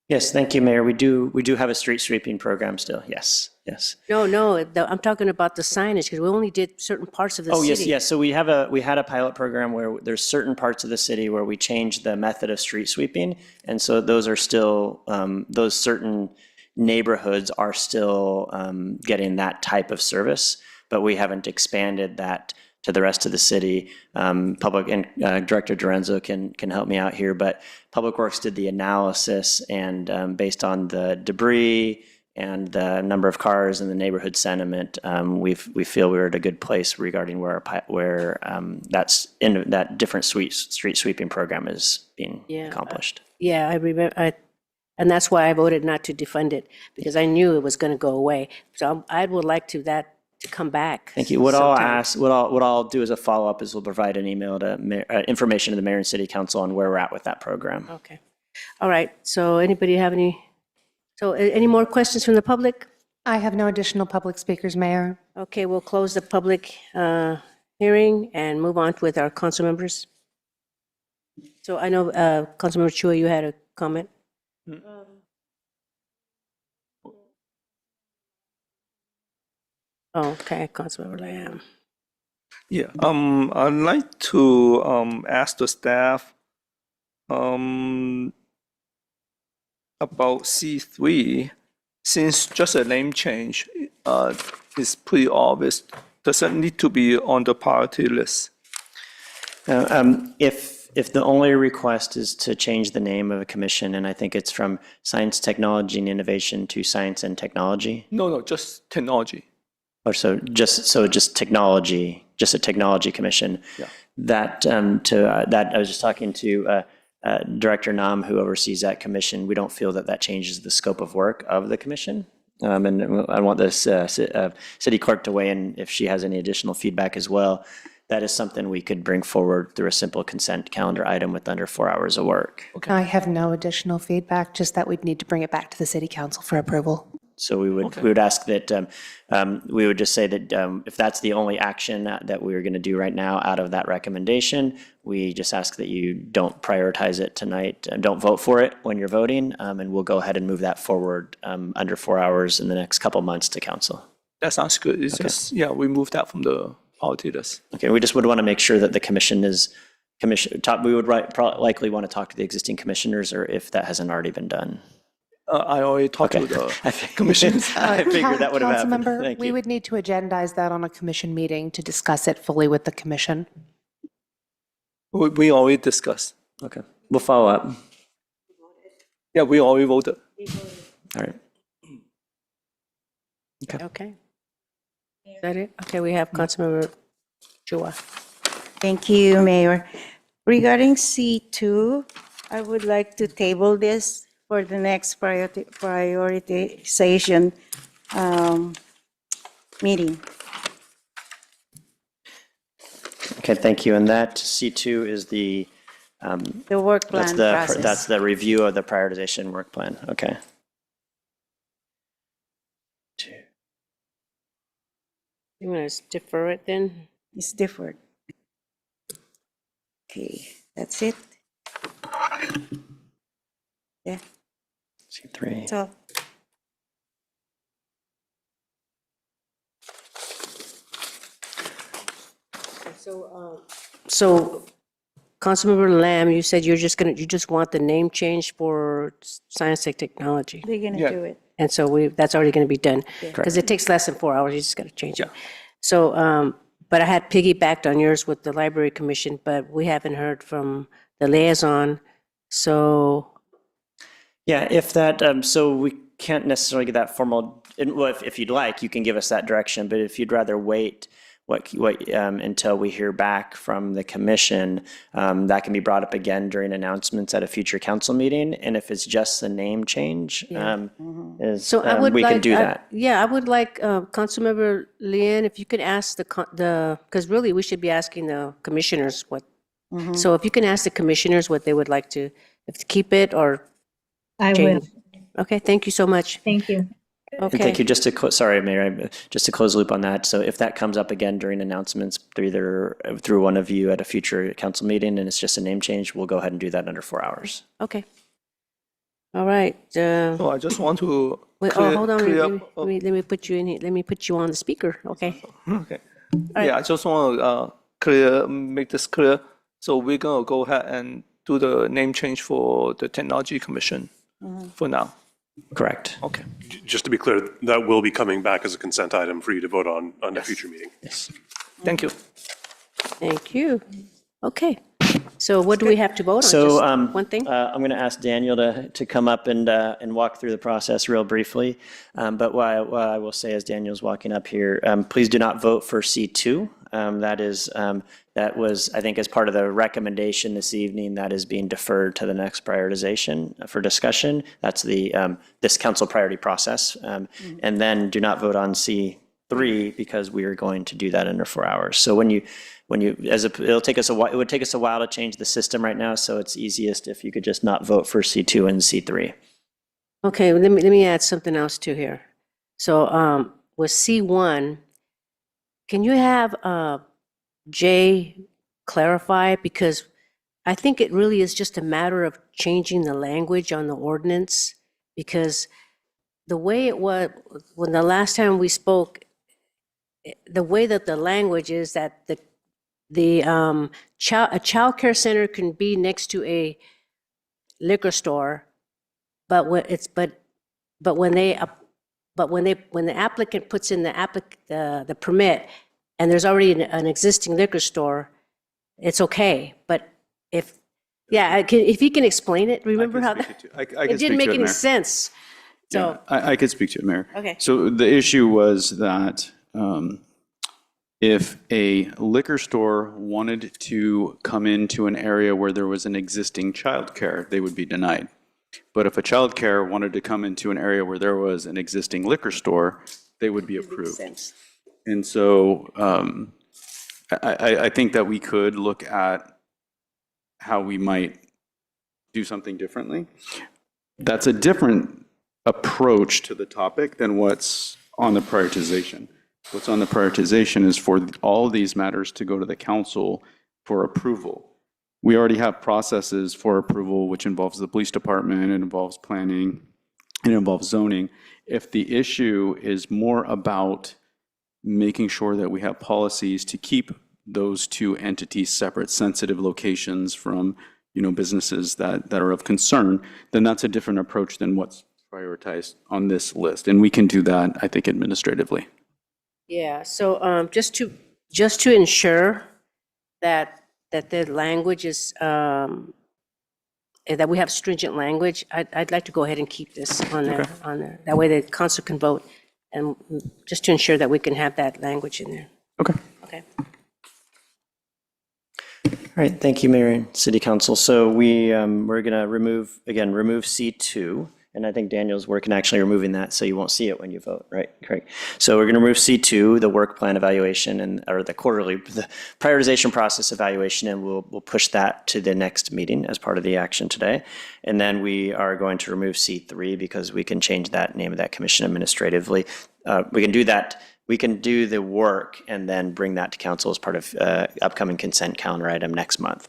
S16: Yes, thank you, Mayor. We do have a street sweeping program still. Yes, yes.
S1: No, I'm talking about the signage, because we only did certain parts of the
S16: Oh,
S1: city.
S16: yes. So we had a pilot program where there's certain parts of the city where we changed the method of street sweeping. And so those are still, those certain neighborhoods are still getting that type of service, but we haven't expanded that to the rest of the city. Public and Director Dorenzo can help me out here, but Public Works did the analysis, and based on the debris and the number of cars and the neighborhood sentiment, we feel we're at a good place regarding where that different street sweeping program is being accomplished.
S1: Yeah, I remember, and that's why I voted not to defund it, because I knew it was going to go away. So I would like to come back.
S16: Thank you. What I'll do as a follow-up is we'll provide an email to information to the mayor and city council on where we're at with that program.
S1: Okay. All right. So anybody have any more questions from the public?
S4: I have no additional public speakers, Mayor.
S1: Okay, we'll close the public hearing and move on with our council members. So I know, Councilmember Chua, you had a comment? Okay, Councilmember Lamb.
S17: Yeah, I'd like to ask the staff about C3, since just a name change is pretty obvious. Does it need to be on the priority list?
S16: If the only request is to change the name of a commission, and I think it's from Science, Technology, and Innovation to Science and Technology.
S17: No, just technology.
S16: Or just technology, just a technology commission.
S17: Yeah.
S16: That I was just talking to Director Nam, who oversees that commission. We don't feel that changes the scope of work of the commission. And I want this city clerk to weigh in if she has any additional feedback as well. That is something we could bring forward through a simple consent calendar item with under 4 hours of work.
S4: I have no additional feedback, just that we'd need to bring it back to the city council for approval.
S16: So we would ask that, we would just say that if that's the only action that we're going to do right now out of that recommendation, we just ask that you don't prioritize it tonight, don't vote for it when you're voting, and we'll go ahead and move that forward under 4 hours in the next couple months to council.
S17: That sounds good. It's just, we moved that from the priority list.
S16: Okay, we just would want to make sure that the commission is, we would likely want to talk to the existing commissioners, or if that hasn't already been done.
S17: I already talked to the commissioners.
S16: I figured that would have happened.
S4: Councilmember,
S16: Thank
S4: we
S16: you.
S4: would need to agendize that on a commission meeting to discuss it fully with the commission.
S17: We already discussed.
S16: Okay, we'll follow up.
S17: Yeah, we already voted.
S16: All right.
S1: Okay. Is that it? Okay, we have Councilmember Chua.
S7: Thank you, Mayor. Regarding C2, I would like to table this for the next prioritization meeting.
S16: Okay, thank you. And that C2 is the
S7: work plan process.
S16: That's the review of the prioritization work plan. Okay.
S1: You want to defer it then?
S7: It's deferred. Okay, that's it. Yeah.
S16: C3.
S7: So,
S1: So, Councilmember Lamb, you said you just want the name change for Science and Technology.
S7: they're gonna do it.
S1: And so that's already going to be done.
S7: Yeah.
S1: Because it takes less than 4 hours, you just got to change it. So, but I had piggybacked on yours with the Library Commission, but we haven't heard from the liaison. So,
S16: Yeah, if that, so we can't necessarily get that formal, well, if you'd like, you can give us that direction, but if you'd rather wait until we hear back from the commission, that can be brought up again during announcements at a future council meeting. And if it's just the name change,
S1: so I would
S16: we
S1: like,
S16: can do that.
S1: I would like Councilmember Leanne, if you could ask because really we should be asking the commissioners what. So if you can ask the commissioners what they would like to, if to keep it or
S19: I
S1: change.
S19: will.
S1: Okay, thank you so much.
S19: Thank you.
S16: And
S1: Okay.
S16: thank you. Just to, sorry, Mayor, just to close the loop on that. So if that comes up again during announcements, through one of you at a future council meeting, and it's just a name change, we'll go ahead and do that under 4 hours.
S1: Okay. All right.
S17: So I just want to
S1: Wait,
S17: clear,
S1: hold on.
S17: clear
S1: Let
S17: up.
S1: me, let me put you in here. Let me put you on the speaker. Okay.
S17: Okay.
S1: right.
S17: Yeah, I just want to make this clear. So we're going to go ahead and do the name change for the Technology Commission for now.
S16: Correct.
S17: Okay.
S2: Just to be clear, that will be coming back as a consent item for you to vote on a future meeting.
S16: Yes.
S17: Thank you.
S1: Thank you. Okay. So what do we have to vote on?
S16: So
S1: Just one thing?
S16: I'm going to ask Daniel to come up and walk through the process real briefly. But what I will say as Daniel's walking up here, please do not vote for C2. That was, I think, as part of the recommendation this evening, that is being deferred to the next prioritization for discussion. That's the this council priority process. And then do not vote on C3 because we are going to do that under 4 hours. So it'll take us a while. It would take us a while to change the system right now. So it's easiest if you could just not vote for C2 and C3.
S1: Okay, let me add something else too here. So with C1, can you have Jay clarify? Because I think it really is just a matter of changing the language on the ordinance, because the way it was, when the last time we spoke, the way that the language is that a child care center can be next to a liquor store, but when the applicant puts in the permit and there's already an existing liquor store, it's okay. But if he can explain it, remember how that it didn't make any sense. So
S10: I could speak to it, Mayor.
S1: Okay.
S10: So the issue was that if a liquor store wanted to come into an area where there was an existing childcare, they would be denied. But if a childcare wanted to come into an area where there was an existing liquor store, they would be approved. And so I think that we could look at how we might do something differently. That's a different approach to the topic than what's on the prioritization. What's on the prioritization is for all of these matters to go to the council for approval. We already have processes for approval, which involves the police department, it involves planning, it involves zoning. If the issue is more about making sure that we have policies to keep those two entities separate, sensitive locations from, businesses that are of concern, then that's a different approach than what's prioritized on this list. And we can do that, I think, administratively.
S1: yeah, so just to ensure that the language is that we have stringent language, I'd like to go ahead and keep this on there. That way the council can vote, and just to ensure that we can have that language in there.
S10: Okay.
S1: Okay.
S16: All right, thank you, Mayor and City Council. So we're going to remove C2, and I think Daniel's working actually removing that, so you won't see it when you vote, right? Correct. So we're going to remove C2, the work plan evaluation, or the prioritization process evaluation, and we'll push that to the next meeting as part of the action today. And then we are going to remove C3 because we can change that name of that commission administratively. We can do that. We can do the work and then bring that to council as part of upcoming consent calendar item next month.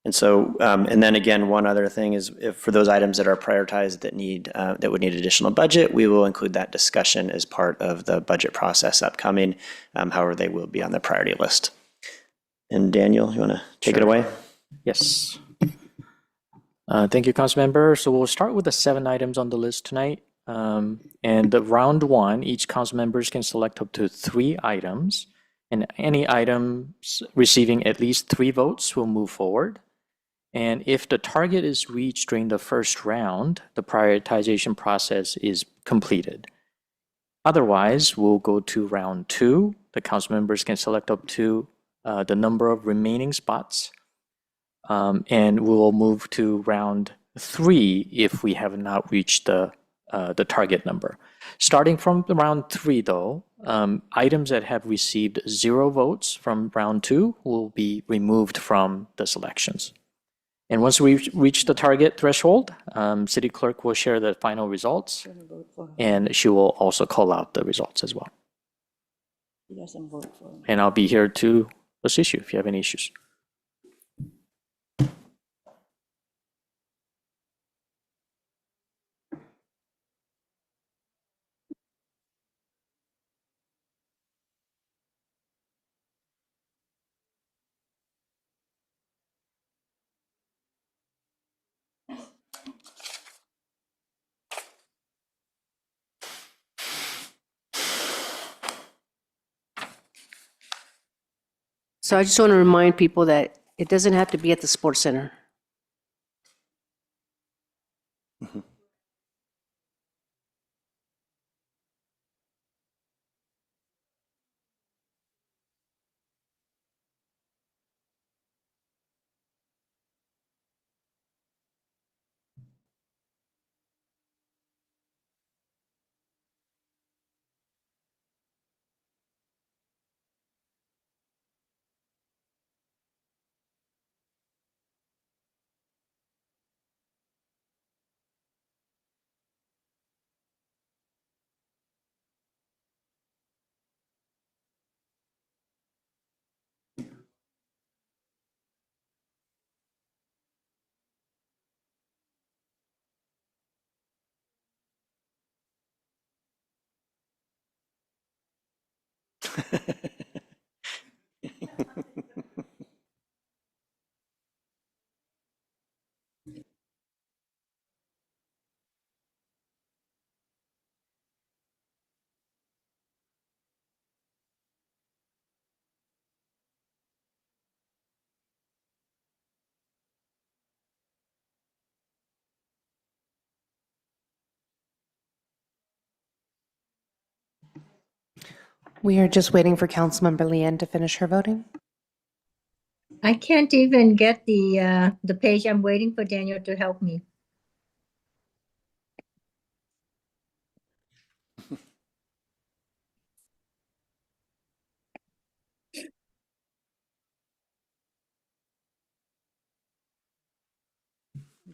S16: And so, and then again, one other thing is if for those items that are prioritized that would need additional budget, we will include that discussion as part of the budget process upcoming. However, they will be on the priority list. And Daniel, you want to take it away?
S19: Yes. Thank you, Councilmember. So we'll start with the 7 items on the list tonight. And the round 1, each council members can select up to 3 items, and any items receiving at least 3 votes will move forward. And if the target is reached during the first round, the prioritization process is completed. Otherwise, we'll go to round 2. The council members can select up to the number of remaining spots, and we'll move to round 3 if we have not reached the target number. Starting from the round 3, though, items that have received 0 votes from round 2 will be removed from the selections. And once we reach the target threshold, city clerk will share the final results, and she will also call out the results as well.
S7: He doesn't vote for me.
S19: And I'll be here to assist you if you have any issues.
S1: So I just want to remind people that it doesn't have to be at the sports center.
S4: We are just waiting for Councilmember Leanne to finish her voting.
S9: I can't even get the page. I'm waiting for Daniel to help me.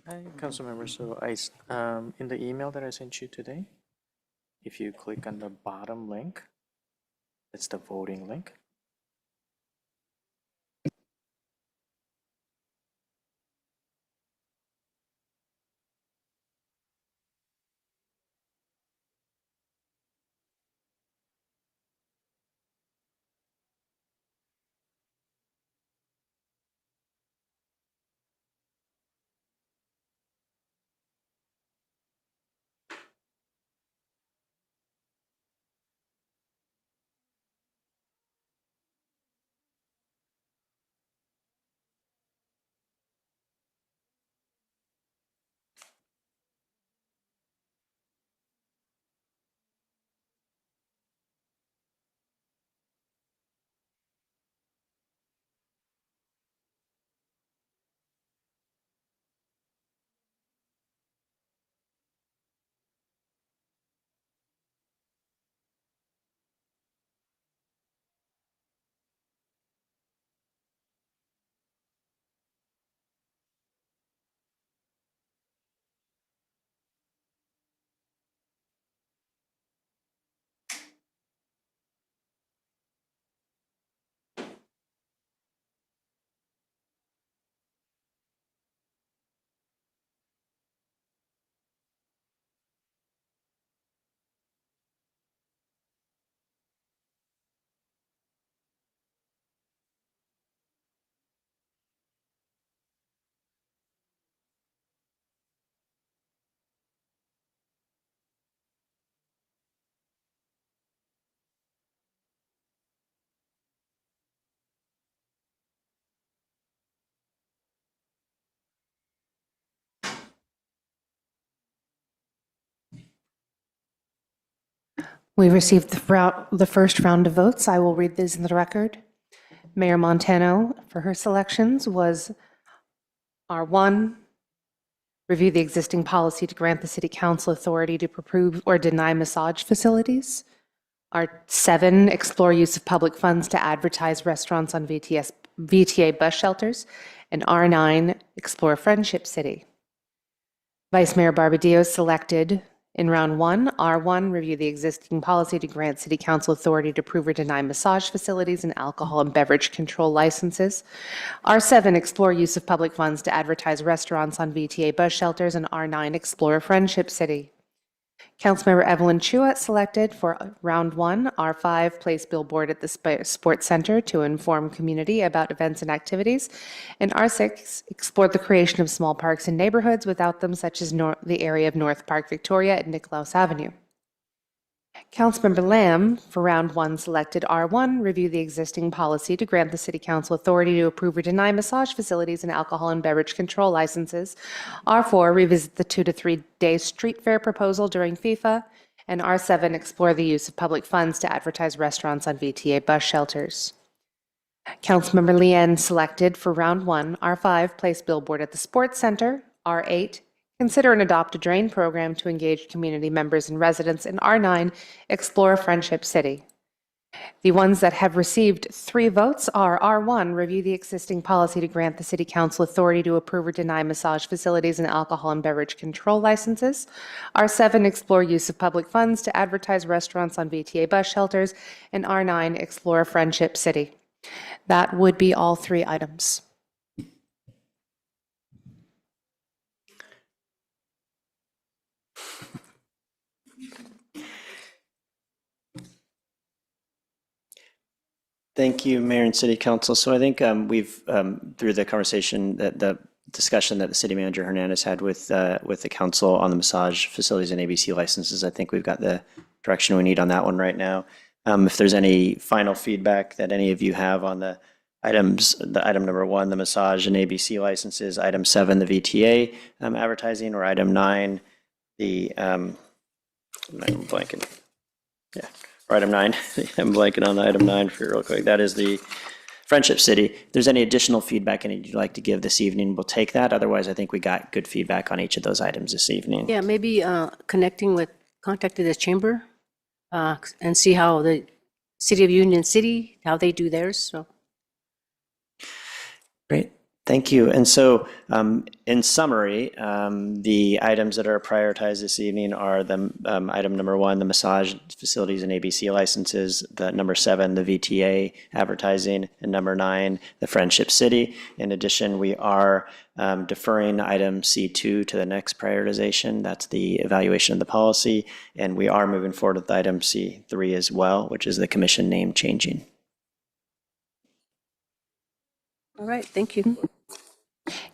S19: Hi, Councilmember. So in the email that I sent you today, if you click on the bottom link, it's the voting link.
S4: We received the first round of votes. I will read these in the record. Mayor Montano, for her selections, was R1, review the existing policy to grant the city council authority to approve or deny massage facilities. R7, explore use of public funds to advertise restaurants on VTA bus shelters. and R9, Explore Friendship City. Vice Mayor Barbadillo selected in round one, R1, review the existing policy to grant City Council authority to approve or deny massage facilities and alcohol and beverage control licenses. R7, explore use of public funds to advertise restaurants on VTA bus shelters, and R9, explore Friendship City. Councilmember Evelyn Chua selected for round one, R5, place billboard at the Sports Center to inform community about events and activities. And R6, explore the creation of small parks in neighborhoods without them, such as the area of North Park Victoria and Nicklaus Avenue. Councilmember Lamb, for round one, selected R1, review the existing policy to grant the City Council authority to approve or deny massage facilities and alcohol and beverage control licenses. R4, revisit the 2 to 3 day street fair proposal during FIFA. And R7, explore the use of public funds to advertise restaurants on VTA bus shelters. Councilmember Leanne selected for round one, R5, place billboard at the Sports Center. R8, consider and adopt a drain program to engage community members and residents. In R9, explore Friendship City. The ones that have received 3 votes are R1, review the existing policy to grant the City Council authority to approve or deny massage facilities and alcohol and beverage control licenses. R7, explore use of public funds to advertise restaurants on VTA bus shelters. And R9, explore Friendship City. That would be all 3 items.
S16: Thank you, Mayor and City Council. So I think we've, through the conversation, the discussion that the City Manager Hernandez had with the council on the massage facilities and ABC licenses, I think we've got the direction we need on that one right now. If there's any final feedback that any of you have on the items, the item number 1, the massage and ABC licenses, item 7, the VTA advertising, or item 9, the, I'm blanking. Yeah. Or item 9, I'm blanking on item 9 for you real quick. That is the Friendship City. If there's any additional feedback you'd like to give this evening, we'll take that. Otherwise, I think we got good feedback on each of those items this evening.
S1: Yeah, maybe contacting the chamber and see how the City of Union City, how they do theirs. So.
S16: Great. Thank you. And so, in summary, the items that are prioritized this evening are the item number 1, the massage facilities and ABC licenses, the number 7, the VTA advertising, and number 9, the Friendship City. In addition, we are deferring item C2 to the next prioritization. That's the evaluation of the policy. And we are moving forward with item C3 as well, which is the commission name changing.
S1: All right, thank you.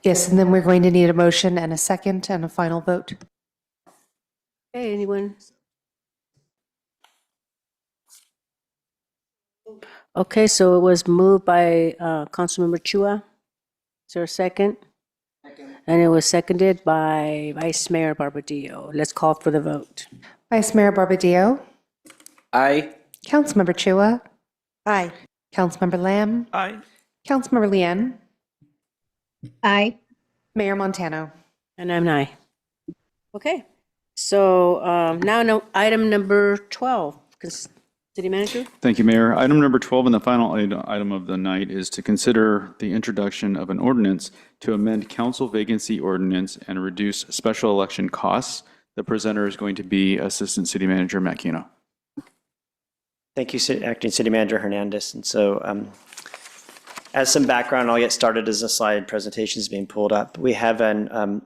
S4: Yes, and then we're going to need a motion and a second and a final vote.
S1: Okay, anyone? Okay, so it was moved by Councilmember Chua. Is there a second? Second. And it was seconded by Vice Mayor Barbadillo. Let's call for the vote.
S4: Vice Mayor Barbadillo.
S3: Aye.
S4: Councilmember Chua.
S7: Aye.
S4: Councilmember Lamb.
S17: Aye.
S4: Councilmember Leanne.
S9: Aye.
S4: Mayor Montano.
S1: And I'm an aye. Okay, so now item number 12. City Manager?
S10: Thank you, Mayor. Item number 12 and the final item of the night is to consider the introduction of an ordinance to amend council vacancy ordinance and reduce special election costs. The presenter is going to be Assistant City Manager Matt Kino.
S16: Thank you, Acting City Manager Hernandez. And so, as some background, I'll get started as the slide presentation is being pulled up. We have an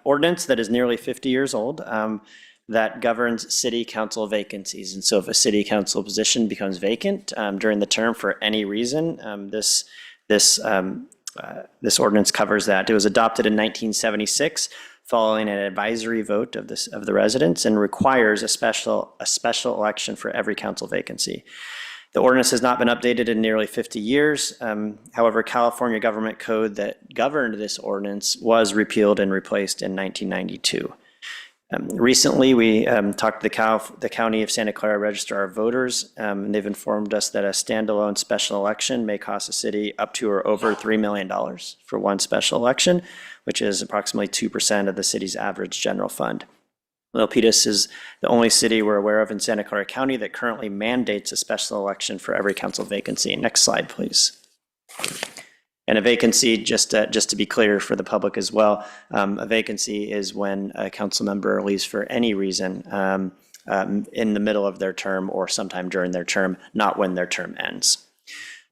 S16: ordinance that is nearly 50 years old that governs city council vacancies. And so if a city council position becomes vacant during the term for any reason, this ordinance covers that. It was adopted in 1976 following an advisory vote of the residents and requires a special election for every council vacancy. The ordinance has not been updated in nearly 50 years. However, California government code that governed this ordinance was repealed and replaced in 1992. Recently, we talked to the County of Santa Clara Register of Voters, and they've informed us that a standalone special election may cost the city up to or over $3 million for one special election, which is approximately 2% of the city's average general fund. Milpitas is the only city we're aware of in Santa Clara County that currently mandates a special election for every council vacancy. Next slide, please. And a vacancy, just to be clear for the public as well, a vacancy is when a council member leaves for any reason in the middle of their term or sometime during their term, not when their term ends.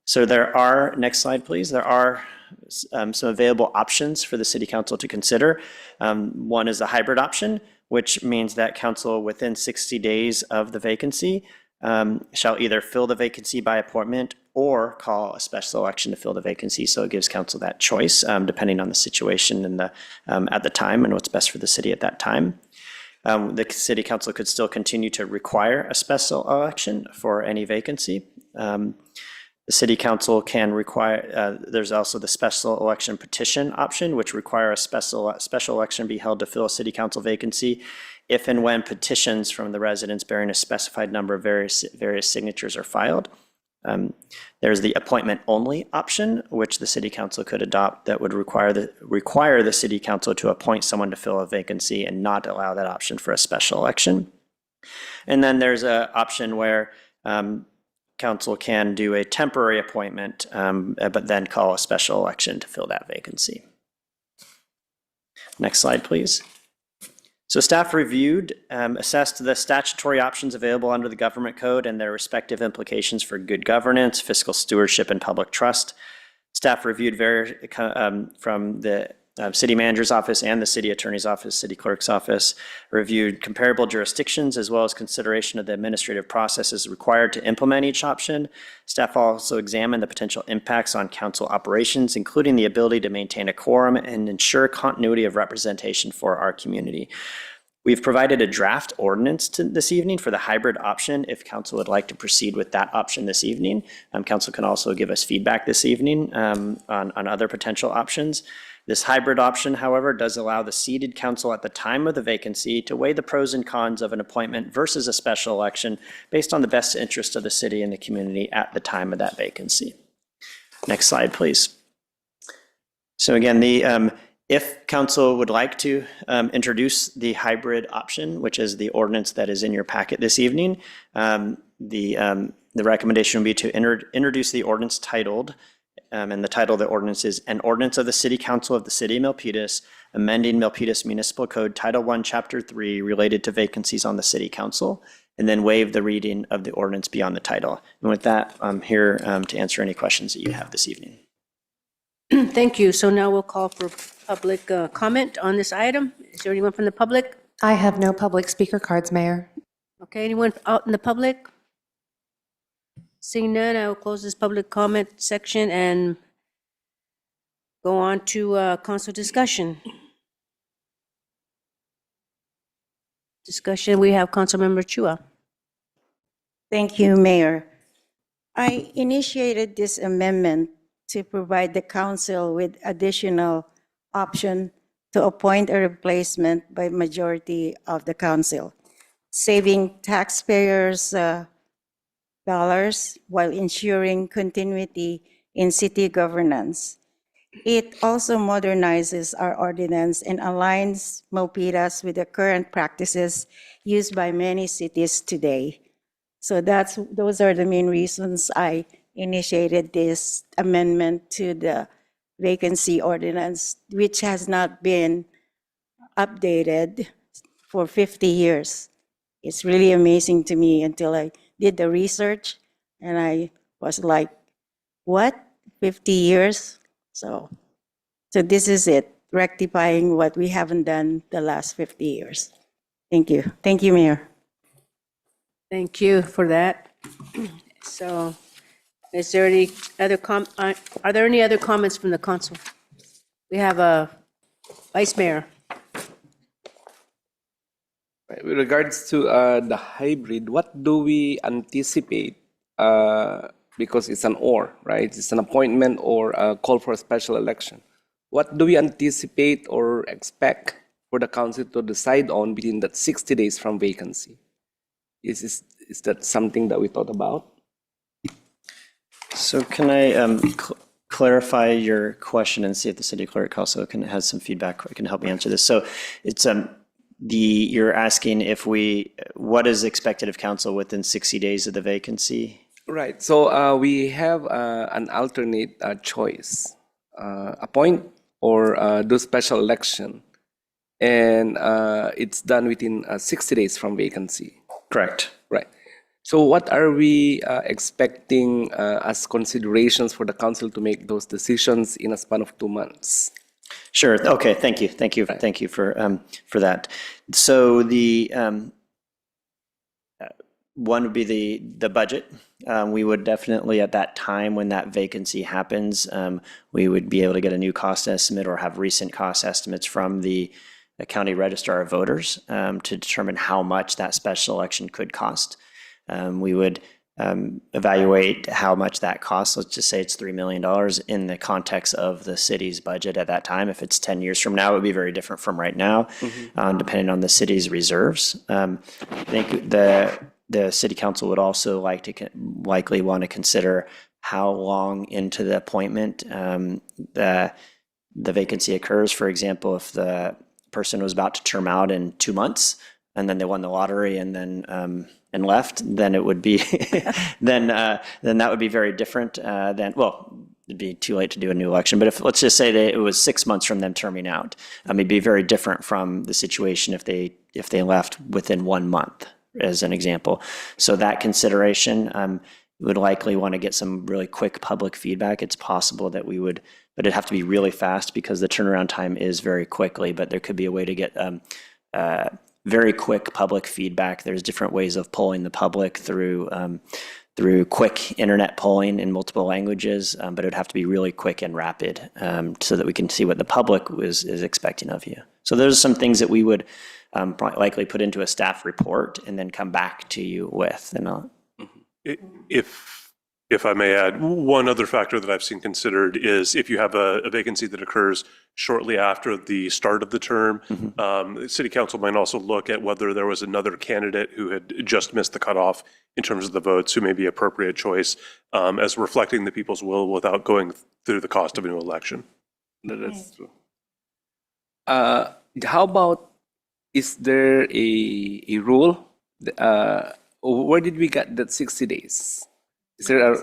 S16: So there are, next slide please, there are some available options for the City Council to consider. One is the hybrid option, which means that council within 60 days of the vacancy shall either fill the vacancy by appointment or call a special election to fill the vacancy. So it gives council that choice depending on the situation and at the time and what's best for the city at that time. The City Council could still continue to require a special election for any vacancy. The City Council can require, there's also the special election petition option, which require a special election be held to fill a City Council vacancy if and when petitions from the residents bearing a specified number of various signatures are filed. There's the appointment only option, which the City Council could adopt that would require the City Council to appoint someone to fill a vacancy and not allow that option for a special election. And then there's an option where council can do a temporary appointment, but then call a special election to fill that vacancy. Next slide, please. So staff reviewed, assessed the statutory options available under the government code and their respective implications for good governance, fiscal stewardship, and public trust. Staff reviewed from the city manager's office and the city attorney's office, city clerk's office, reviewed comparable jurisdictions as well as consideration of the administrative processes required to implement each option. Staff also examined the potential impacts on council operations, including the ability to maintain a quorum and ensure continuity of representation for our community. We've provided a draft ordinance this evening for the hybrid option if council would like to proceed with that option this evening. Council can also give us feedback this evening on other potential options. This hybrid option, however, does allow the seated council at the time of the vacancy to weigh the pros and cons of an appointment versus a special election based on the best interest of the city and the community at the time of that vacancy. Next slide, please. So again, if council would like to introduce the hybrid option, which is the ordinance that is in your packet this evening, the recommendation would be to introduce the ordinance titled, and the title of the ordinance is An Ordinance of the City Council of the City of Milpitas, amending Milpitas Municipal Code Title I, Chapter 3, related to vacancies on the City Council, and then waive the reading of the ordinance beyond the title. And with that, I'm here to answer any questions that you have this evening.
S1: Thank you. So now we'll call for public comment on this item. Is there anyone from the public?
S4: I have no public speaker cards, Mayor.
S1: Okay, anyone out in the public? Seeing none, I will close this public comment section and go on to council discussion. We have Councilmember Chua.
S7: Thank you, Mayor. I initiated this amendment to provide the council with additional option to appoint a replacement by majority of the council, saving taxpayers dollars while ensuring continuity in city governance. It also modernizes our ordinance and aligns Milpitas with the current practices used by many cities today. So those are the main reasons I initiated this amendment to the vacancy ordinance, which has not been updated for 50 years. It's really amazing to me until I did the research and I was like, what, 50 years? So this is it, rectifying what we haven't done the last 50 years. Thank you. Thank you, Mayor.
S1: Thank you for that. So is there any other are there any other comments from the council? We have a Vice Mayor.
S3: With regards to the hybrid, what do we anticipate? Because it's an or, right? It's an appointment or a call for a special election. What do we anticipate or expect for the council to decide on within that 60 days from vacancy? Is that something that we thought about?
S16: So can I clarify your question and see if the city clerk also has some feedback, can help me answer this. So it's you're asking what is expected of council within 60 days of the vacancy?
S3: Right. So we have an alternate choice. appoint or do special election, and it's done within 60 days from vacancy.
S16: Correct.
S3: Right. So what are we expecting as considerations for the council to make those decisions in a span of 2 months?
S16: Sure. Okay. Thank you. Thank you. Thank you for that. So the one would be the budget. We would definitely at that time when that vacancy happens, we would be able to get a new cost estimate or have recent cost estimates from the county registrar of voters to determine how much that special election could cost. We would evaluate how much that costs. Let's just say it's $3 million in the context of the city's budget at that time. If it's 10 years from now, it would be very different from right now, depending on the city's reserves. I think the city council would also likely want to consider how long into the appointment the vacancy occurs. For example, if the person was about to term out in 2 months and then they won the lottery and then and left, then it would be then that would be very different than, well, it'd be too late to do a new election. But if let's just say that it was 6 months from them terming out, it'd be very different from the situation if they left within 1 month, as an example. So that consideration, would likely want to get some really quick public feedback. It's possible that we would, but it'd have to be really fast because the turnaround time is very quickly, but there could be a way to get very quick public feedback. There's different ways of polling the public through quick internet polling in multiple languages, but it would have to be really quick and rapid so that we can see what the public is expecting of you. So there's some things that we would likely put into a staff report and then come back to you with. And
S2: if I may add, one other factor that I've seen considered is if you have a vacancy that occurs shortly after the start of the term, the city council might also look at whether there was another candidate who had just missed the cutoff in terms of the votes who may be appropriate choice as reflecting the people's will without going through the cost of a new election.
S3: That's true. How about, is there a rule? Where did we get that 60 days? Is there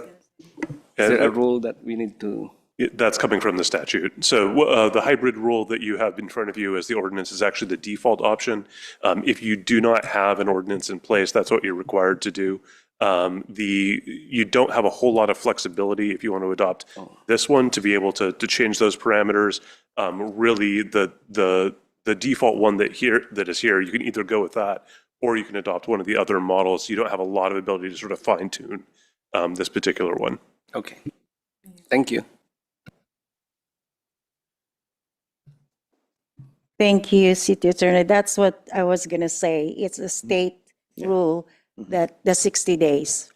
S3: a rule that we need to?
S2: That's coming from the statute. So the hybrid rule that you have in front of you as the ordinance is actually the default option. If you do not have an ordinance in place, that's what you're required to do. You don't have a whole lot of flexibility if you want to adopt this one to be able to change those parameters. Really, the default one that is here, you can either go with that or you can adopt one of the other models. You don't have a lot of ability to sort of fine tune this particular one.
S3: Okay, thank you.
S7: Thank you, City Attorney. That's what I was going to say. It's a state rule that the 60 days.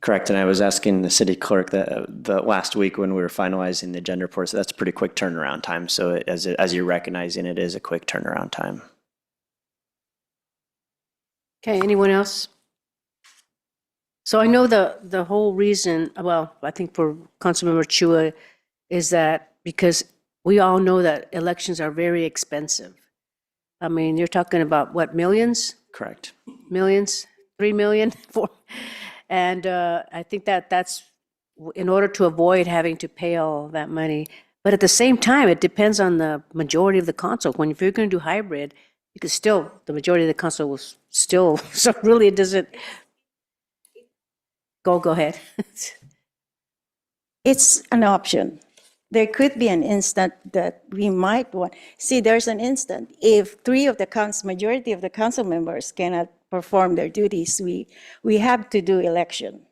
S16: Correct, and I was asking the city clerk that the last week when we were finalizing the agenda report, so that's a pretty quick turnaround time. So as you're recognizing, it is a quick turnaround time.
S1: Okay, anyone else? So I know the whole reason, well, I think for Councilmember Chua is that because we all know that elections are very expensive. I mean, you're talking about what, millions?
S16: Correct.
S1: Millions, 3 million, 4. And I think that's in order to avoid having to pay all that money. But at the same time, it depends on the majority of the council. If you're going to do hybrid, you could still, the majority of the council will still, so really it doesn't, go ahead.
S7: It's an option. There could be an instant that we might want. See, there's an instant. If majority of the council members cannot perform their duties, we have to do election.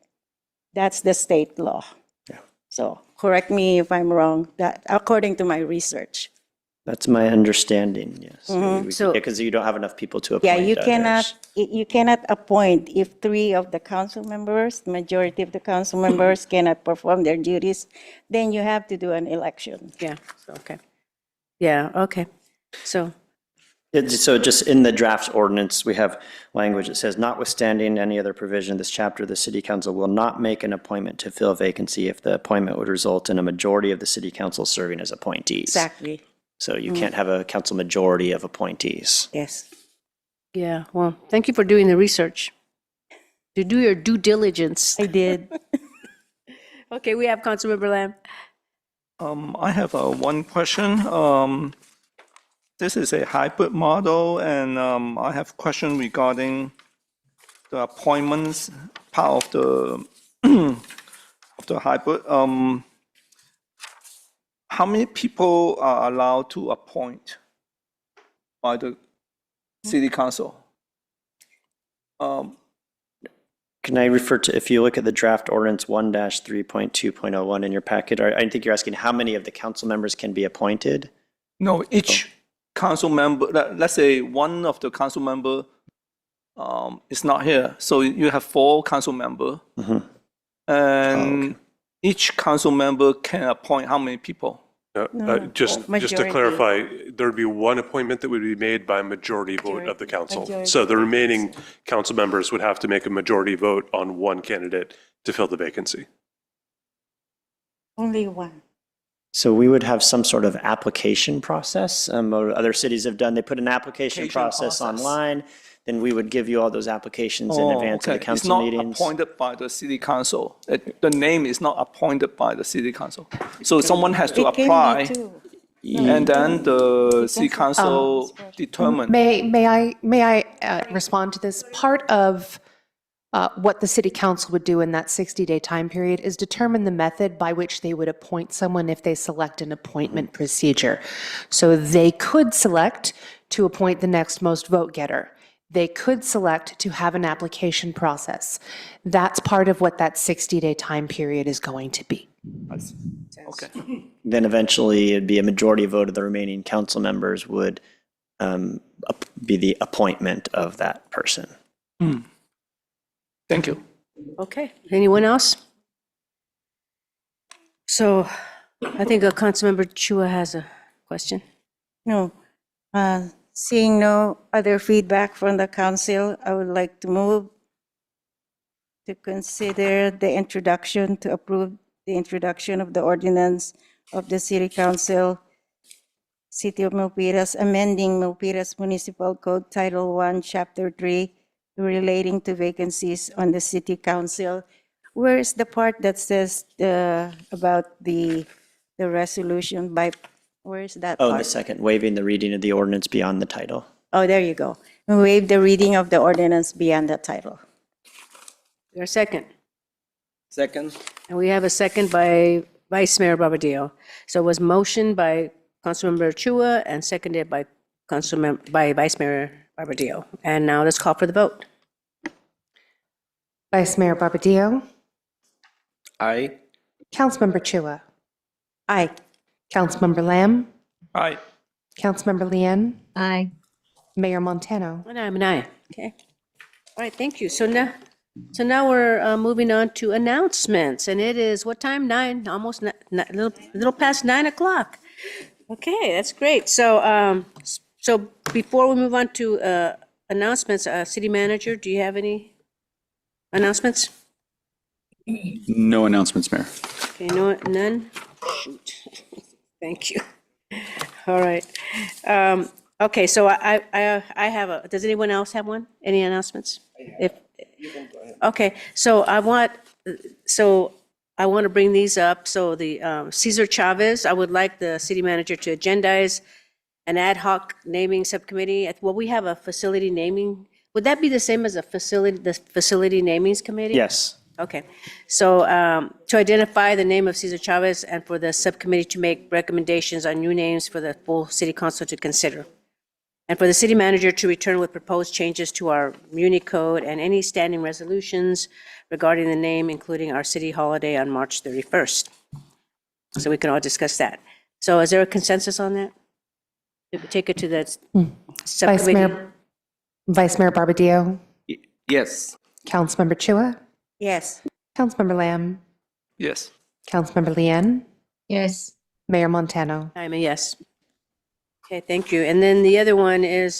S7: That's the state law.
S16: Yeah.
S7: So correct me if I'm wrong, that according to my research.
S16: That's my understanding, yes.
S7: Mhm.
S16: Because you don't have enough people to appoint.
S7: Yeah, you
S16: others.
S7: cannot appoint if 3 of the council members, the majority of the council members cannot perform their duties, then you have to do an election.
S1: Yeah, okay. Yeah, okay. So
S16: So just in the draft ordinance, we have language that says, notwithstanding any other provision of this chapter, the city council will not make an appointment to fill a vacancy if the appointment would result in a majority of the city council serving as appointees.
S7: Exactly.
S16: So you can't have a council majority of appointees.
S7: Yes.
S1: yeah, well, thank you for doing the research. To do your due diligence.
S7: I did.
S1: Okay, we have Councilmember Lamb.
S17: I have one question. This is a hybrid model, and I have question regarding the appointments part of the of the hybrid. How many people are allowed to appoint by the city council?
S16: Can I refer to, if you look at the draft ordinance 1-3.2.01 in your packet, I think you're asking how many of the council members can be appointed?
S17: No, each council member, let's say one of the council member is not here. So you have 4 council member, and each council member can appoint how many people?
S2: Just to
S7: Majority.
S2: clarify, there'd be one appointment that would be made by majority vote of the council.
S7: Majority.
S2: So the remaining council members would have to make a majority vote on one candidate to fill the vacancy.
S7: Only one.
S16: So we would have some sort of application process. What other cities have done, they put an application process online, then we would give you all those applications in advance of the council meetings.
S17: It's not appointed by the city council. The name is not appointed by the city council. So someone has to
S7: It can be
S17: apply,
S7: two.
S17: and then the city council determine.
S4: May I respond to this? Part of what the city council would do in that 60-day time period is determine the method by which they would appoint someone if they select an appointment procedure. So they could select to appoint the next most vote getter. They could select to have an application process. That's part of what that 60-day time period is going to be.
S17: Okay.
S16: Then eventually it'd be a majority vote of the remaining council members would be the appointment of that person.
S17: Thank you.
S1: Okay, anyone else? So I think Councilmember Chua has a question.
S7: No. Seeing no other feedback from the council, I would like to move to consider the introduction, to approve the introduction of the ordinance of the City Council, City of Milpitas, amending Milpitas Municipal Code Title I, Chapter 3, relating to vacancies on the City Council. Where is the part that says about the resolution by, where is that
S16: Oh,
S7: part?
S16: the second, waiving the reading of the ordinance beyond the title.
S7: Oh, there you go. Waive the reading of the ordinance beyond the title.
S1: Your second.
S3: Second.
S1: And we have a second by Vice Mayor Barbadillo. So it was motioned by Councilmember Chua and seconded by Vice Mayor Barbadillo. And now let's call for the vote.
S4: Vice Mayor Barbadillo,
S3: Aye.
S4: Councilmember Chua,
S7: Aye.
S4: Councilmember Lamb,
S17: Aye.
S4: Councilmember Lien,
S9: Aye.
S4: Mayor Montano.
S1: And I'm an aye. Okay. All right, thank you. So now we're moving on to announcements, and it is what time? 9, almost a little past 9 o'clock. Okay, that's great. So before we move on to announcements, City Manager, do you have any announcements?
S10: No announcements, Mayor.
S1: Okay, none? Shoot. Thank you. All right. Okay, so I have does anyone else have one? Any announcements? Okay, so I want to bring these up. So the Cesar Chavez, I would like the city manager to agendize an ad hoc naming subcommittee. Well, we have a facility naming. Would that be the same as the facility namings committee?
S16: Yes.
S1: Okay, so to identify the name of Cesar Chavez and for the subcommittee to make recommendations on new names for the full city council to consider. And for the city manager to return with proposed changes to our Muni code and any standing resolutions regarding the name, including our city holiday on March 31st. So we can all discuss that. So is there a consensus on that? We could take it to the subcommittee.
S4: Vice Mayor Barbadillo,
S3: Yes.
S4: Councilmember Chua,
S7: Yes.
S4: Councilmember Lamb,
S17: Yes.
S4: Councilmember Lien,
S9: Yes.
S4: Mayor Montano.
S1: I'm a yes. Okay, thank you. And then the other one is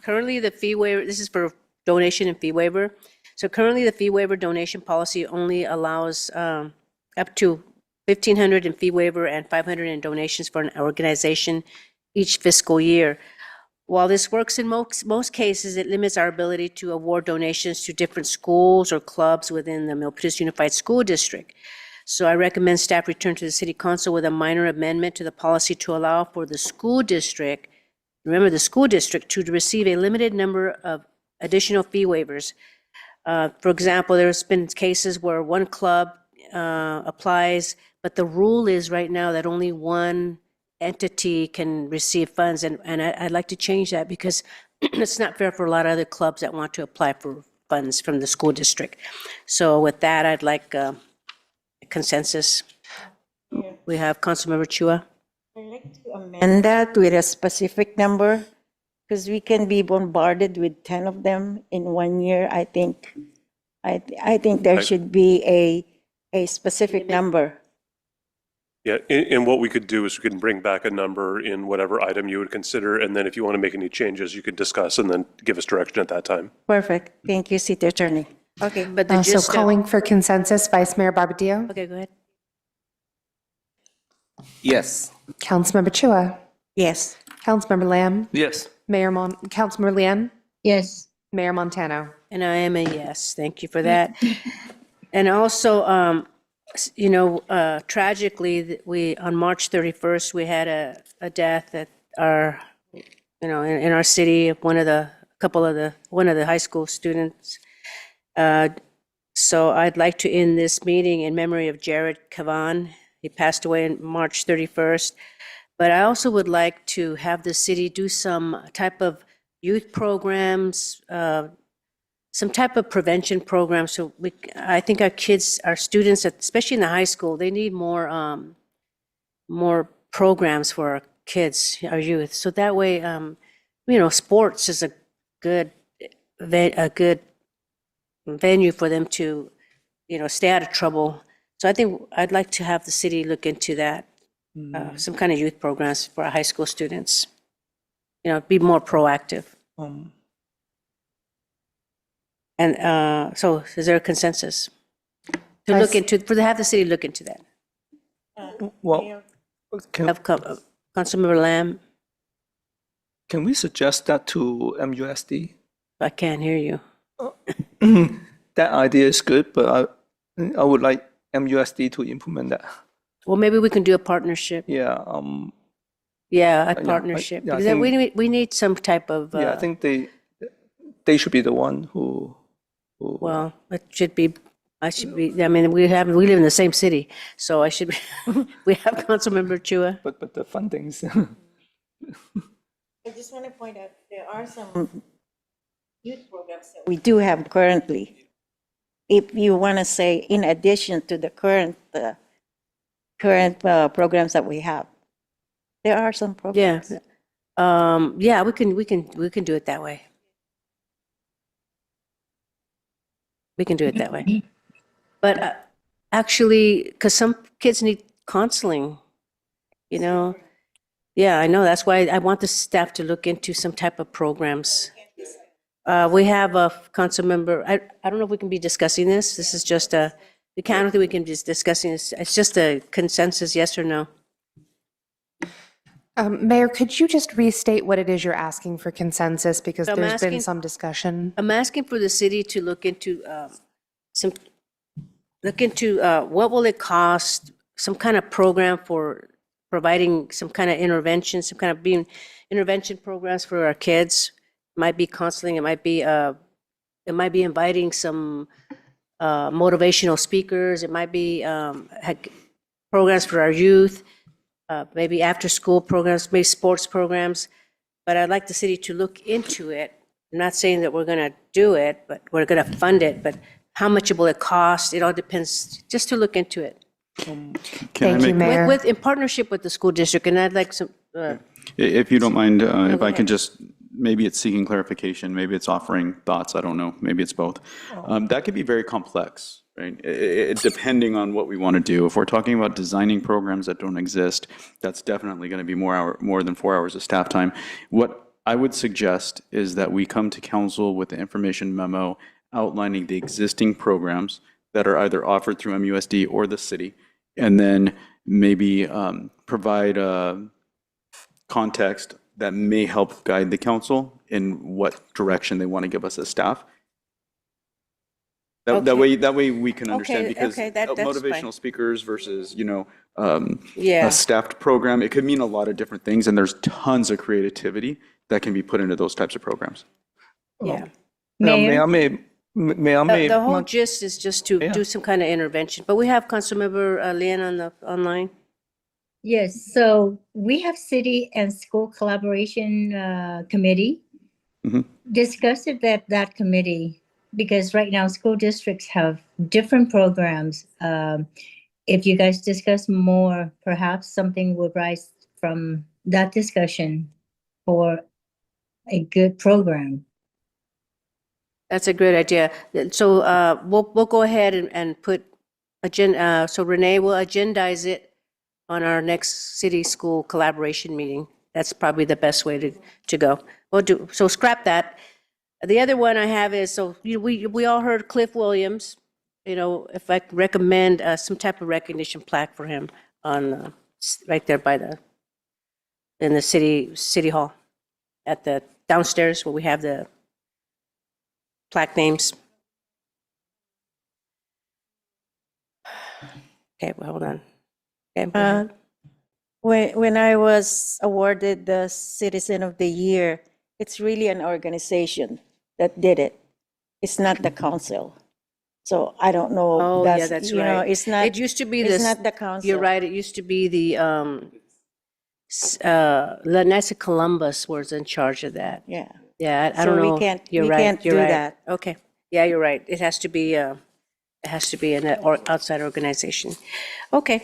S1: currently the fee waiver, this is for donation and fee waiver. So currently the fee waiver donation policy only allows up to $1,500 in fee waiver and $500 in donations for an organization each fiscal year. While this works in most cases, it limits our ability to award donations to different schools or clubs within the Milpitas Unified School District. So I recommend staff return to the city council with a minor amendment to the policy to allow for the school district, remember the school district, to receive a limited number of additional fee waivers. For example, there's been cases where one club applies, but the rule is right now that only one entity can receive funds, and I'd like to change that because it's not fair for a lot of other clubs that want to apply for funds from the school district. So with that, I'd like a consensus. We have Councilmember Chua.
S7: I'd like to amend that with a specific number, because we can be bombarded with 10 of them in 1 year. I think there should be a specific number.
S2: Yeah, and what we could do is we can bring back a number in whatever item you would consider, and then if you want to make any changes, you could discuss and then give us direction at that time.
S7: Perfect. Thank you, City Attorney.
S1: Okay, but the
S4: So
S1: gist of-
S4: calling for consensus, Vice Mayor Barbadillo,
S1: Okay, go ahead.
S3: Yes.
S4: Councilmember Chua,
S7: Yes.
S4: Councilmember Lamb,
S17: Yes.
S4: Councilmember Lian,
S9: Yes.
S4: Mayor Montano.
S1: And I am a yes. Thank you for that. And also, tragically, we, on March 31st, we had a death at our, in our city, of one of the high school students. So I'd like to end this meeting in memory of Jared Cavan. He passed away on March 31st. But I also would like to have the city do some type of youth programs, some type of prevention program. So I think our kids, our students, especially in the high school, they need more programs for our kids, our youth. So that way, sports is a good venue for them to, stay out of trouble. So I think I'd like to have the city look into that, some kind of youth programs for our high school students. Be more proactive. And so is there a consensus to look into, have the city look into that?
S17: Well,
S1: Councilmember Lamb,
S17: can we suggest that to MUSD?
S1: I can't hear you.
S17: That idea is good, but I would like MUSD to implement that.
S1: Well, maybe we can do a partnership.
S17: Yeah.
S1: Yeah, a partnership.
S17: I
S1: Because
S17: think-
S1: we need some type of.
S17: Yeah, I think they should be the one who.
S1: Well, it should be. I should be. I mean, we live in the same city, so I should be. We have Councilmember Chua.
S17: But the fundings.
S7: I just want to point out, there are some youth programs that we do have currently. If you want to say, in addition to the current programs that we have, there are some programs.
S1: Yeah, we can do it that way. We can do it that way. But actually, because some kids need counseling, Yeah, I know. That's why I want the staff to look into some type of programs. We have a council member, I don't know if we can be discussing this. This is just I don't think we can be discussing this. It's just a consensus, yes or no.
S4: Mayor, could you just restate what it is you're asking for consensus? Because
S1: So I'm
S4: there's been
S1: asking-
S4: some discussion.
S1: I'm asking for the city to look into what will it cost, some kind of program for providing some kind of intervention, some kind of intervention programs for our kids. Might be counseling, it might be inviting some motivational speakers, it might be programs for our youth, maybe after-school programs, maybe sports programs. But I'd like the city to look into it. I'm not saying that we're going to do it, but we're going to fund it. But how much will it cost? It all depends, just to look into it.
S10: Can I make-
S1: In partnership with the school district, and I'd like some,
S10: If you don't mind, if I could just, maybe it's seeking clarification, maybe it's offering thoughts, I don't know, maybe it's both. That could be very complex, right? Depending on what we want to do. If we're talking about designing programs that don't exist, that's definitely going to be more than 4 hours of staff time. What I would suggest is that we come to council with the information memo outlining the existing programs that are either offered through MUSD or the city, and then maybe provide a context that may help guide the council in what direction they want to give us as staff. That way we can understand,
S1: Okay,
S10: because
S1: okay, that's fine.
S10: motivational speakers versus,
S1: Yeah.
S10: a staffed program, it could mean a lot of different things, and there's tons of creativity that can be put into those types of programs.
S1: Yeah.
S17: May I
S1: The whole gist is just to do some kind of intervention, but we have Councilmember Leon on the online.
S9: Yes, so we have city and school collaboration committee. Discuss it at that committee, because right now school districts have different programs. If you guys discuss more, perhaps something will rise from that discussion for a good program.
S1: That's a great idea. So we'll go ahead and put agenda, so Renee will agendize it on our next city school collaboration meeting. That's probably the best way to go. So scrap that. The other one I have is, so we all heard Cliff Williams, if I could recommend some type of recognition plaque for him on, right there in the city hall, at the downstairs where we have the plaque names. Okay, well, hold on. Okay,
S7: When I was awarded the Citizen of the Year, it's really an organization that did it. It's not the council. So I don't know.
S1: Oh, yeah, that's right.
S7: It's not.
S1: It used to be
S7: It's
S1: this.
S7: not the council.
S1: You're right, it used to be the, Lanessa Columbus was in charge of that.
S7: Yeah.
S1: Yeah, I
S7: So
S1: don't
S7: we
S1: know.
S7: can't-
S1: You're
S7: we
S1: right,
S7: can't
S1: you're
S7: do
S1: right.
S7: that.
S1: Okay, yeah, you're right. It has to be an outside organization. Okay.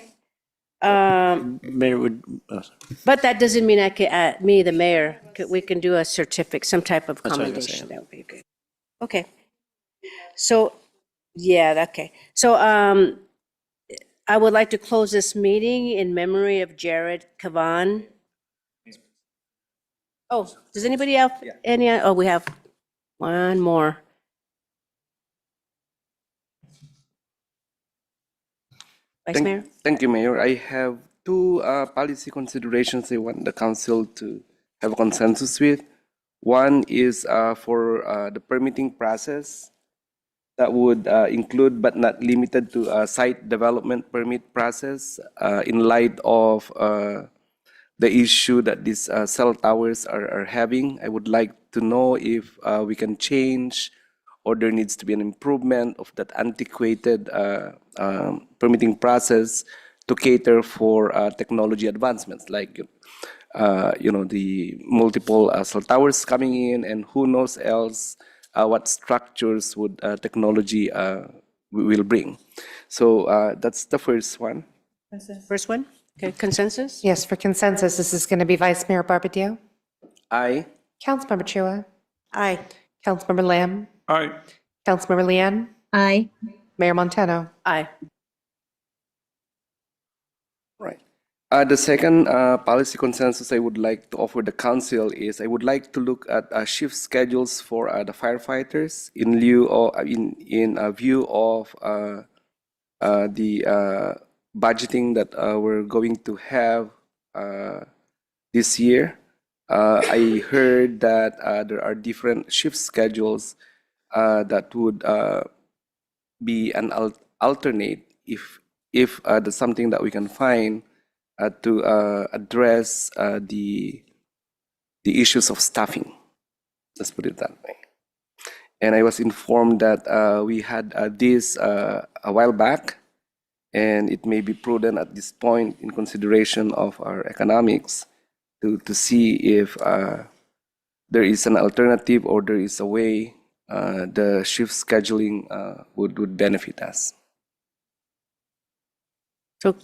S16: Mayor would,
S1: But that doesn't mean me, the mayor, we can do a certificate, some type of
S16: That's what I was
S1: commendation.
S16: saying.
S1: That would be good. Okay. So, yeah, okay. So, I would like to close this meeting in memory of Jared Cavan. Oh, does anybody else, we have one more. Vice Mayor?
S3: Thank you, Mayor. I have two policy considerations I want the council to have a consensus with. One is for the permitting process that would include but not limited to a site development permit process in light of the issue that these cell towers are having. I would like to know if we can change or there needs to be an improvement of that antiquated permitting process to cater for technology advancements, like the multiple cell towers coming in, and who knows else what structures would technology will bring. So that's the first one.
S1: First one? Okay, consensus?
S4: Yes, for consensus, this is going to be Vice Mayor Barbadillo,
S3: Aye.
S4: Councilmember Chua,
S7: Aye.
S4: Councilmember Lamb,
S17: Aye.
S4: Councilmember Leon,
S9: Aye.
S4: Mayor Montano.
S1: Aye.
S3: Right. The second policy consensus I would like to offer the council is I would like to look at shift schedules for the firefighters in view of the budgeting that we're going to have this year. I heard that there are different shift schedules that would be an alternate if there's something that we can find to address the issues of staffing. Let's put it that way. And I was informed that we had this a while back, and it may be prudent at this point in consideration of our economics to see if there is an alternative or there is a way the shift scheduling would benefit us.
S1: So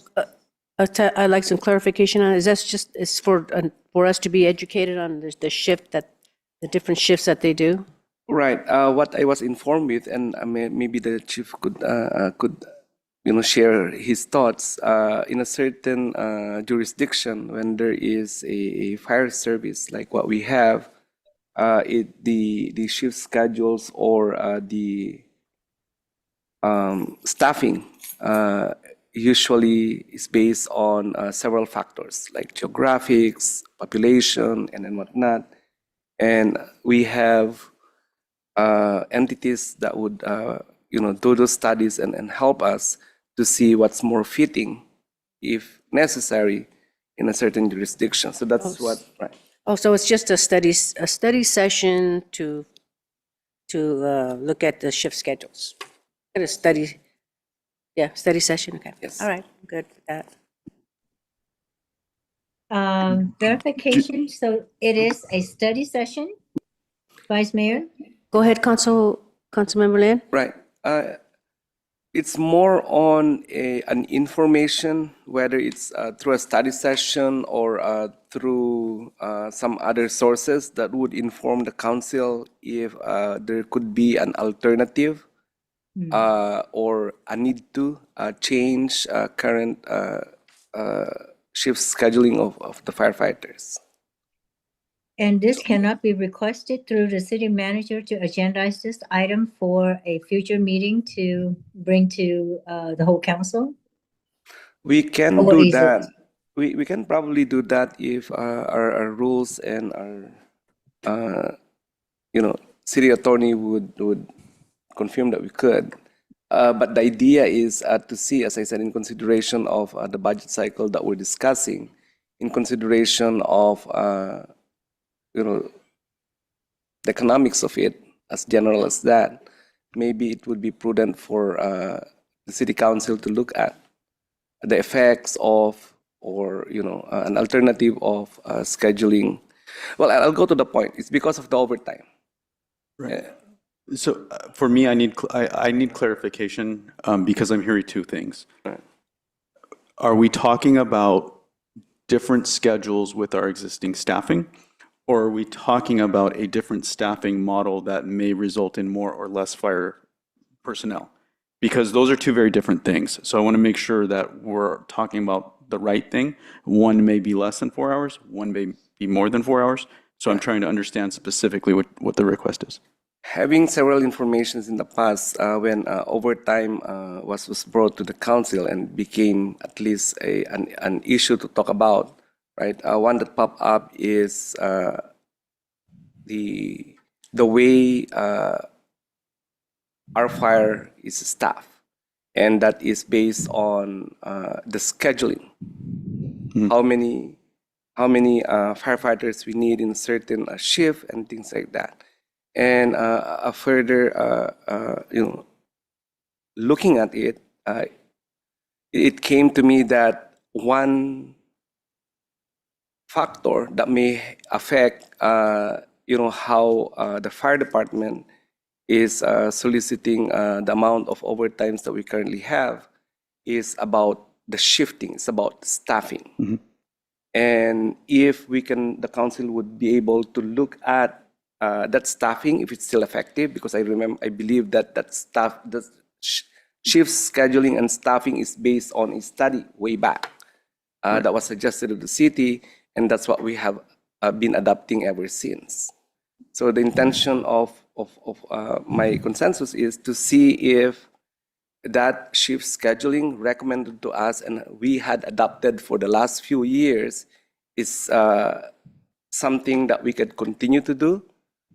S1: I'd like some clarification on, is that just, it's for us to be educated on the different shifts that they do?
S3: Right. What I was informed with, and maybe the chief could share his thoughts. In a certain jurisdiction, when there is a fire service like what we have, the shift schedules or the staffing usually is based on several factors like geographics, population, and then whatnot. And we have entities that would do those studies and help us to see what's more fitting, if necessary, in a certain jurisdiction. So that's what, right.
S1: Oh, so it's just a study session to look at the shift schedules. Get a study, study session, okay.
S3: Yes.
S1: All right, good with that.
S20: Verification, so it is a study session, Vice Mayor?
S1: Go ahead, Councilmember Lin.
S3: Right. It's more on an information, whether it's through a study session or through some other sources that would inform the council if there could be an alternative or a need to change current shift scheduling of the firefighters.
S20: And this cannot be requested through the city manager to agendize this item for a future meeting to bring to the whole council?
S3: We can
S20: Or
S3: do
S20: is it-
S3: that. We can probably do that if our rules and our city attorney would confirm that we could. But the idea is to see, as I said, in consideration of the budget cycle that we're discussing, in consideration of the economics of it, as general as that, maybe it would be prudent for the city council to look at the effects of, or an alternative of scheduling. Well, I'll go to the point. It's because of the overtime.
S10: Right. So for me, I need clarification because I'm hearing two things.
S3: Right.
S10: Are we talking about different schedules with our existing staffing? Or are we talking about a different staffing model that may result in more or less fire personnel? Because those are two very different things. So I want to make sure that we're talking about the right thing. One may be less than 4 hours, one may be more than 4 hours. So I'm trying to understand specifically what the request is.
S3: Having several informations in the past, when overtime was brought to the council and became at least an issue to talk about, right? One that popped up is the way our fire is staffed, and that is based on the scheduling. How many firefighters we need in a certain shift and things like that. And a further, looking at it, it came to me that one factor that may affect, how the fire department is soliciting the amount of overtimes that we currently have is about the shifting, it's about staffing. And if the council would be able to look at that staffing, if it's still effective, because I believe that the shift scheduling and staffing is based on a study way back that was suggested to the city, and that's what we have been adopting ever since. So the intention of my consensus is to see if that shift scheduling recommended to us and we had adopted for the last few years is something that we could continue to do,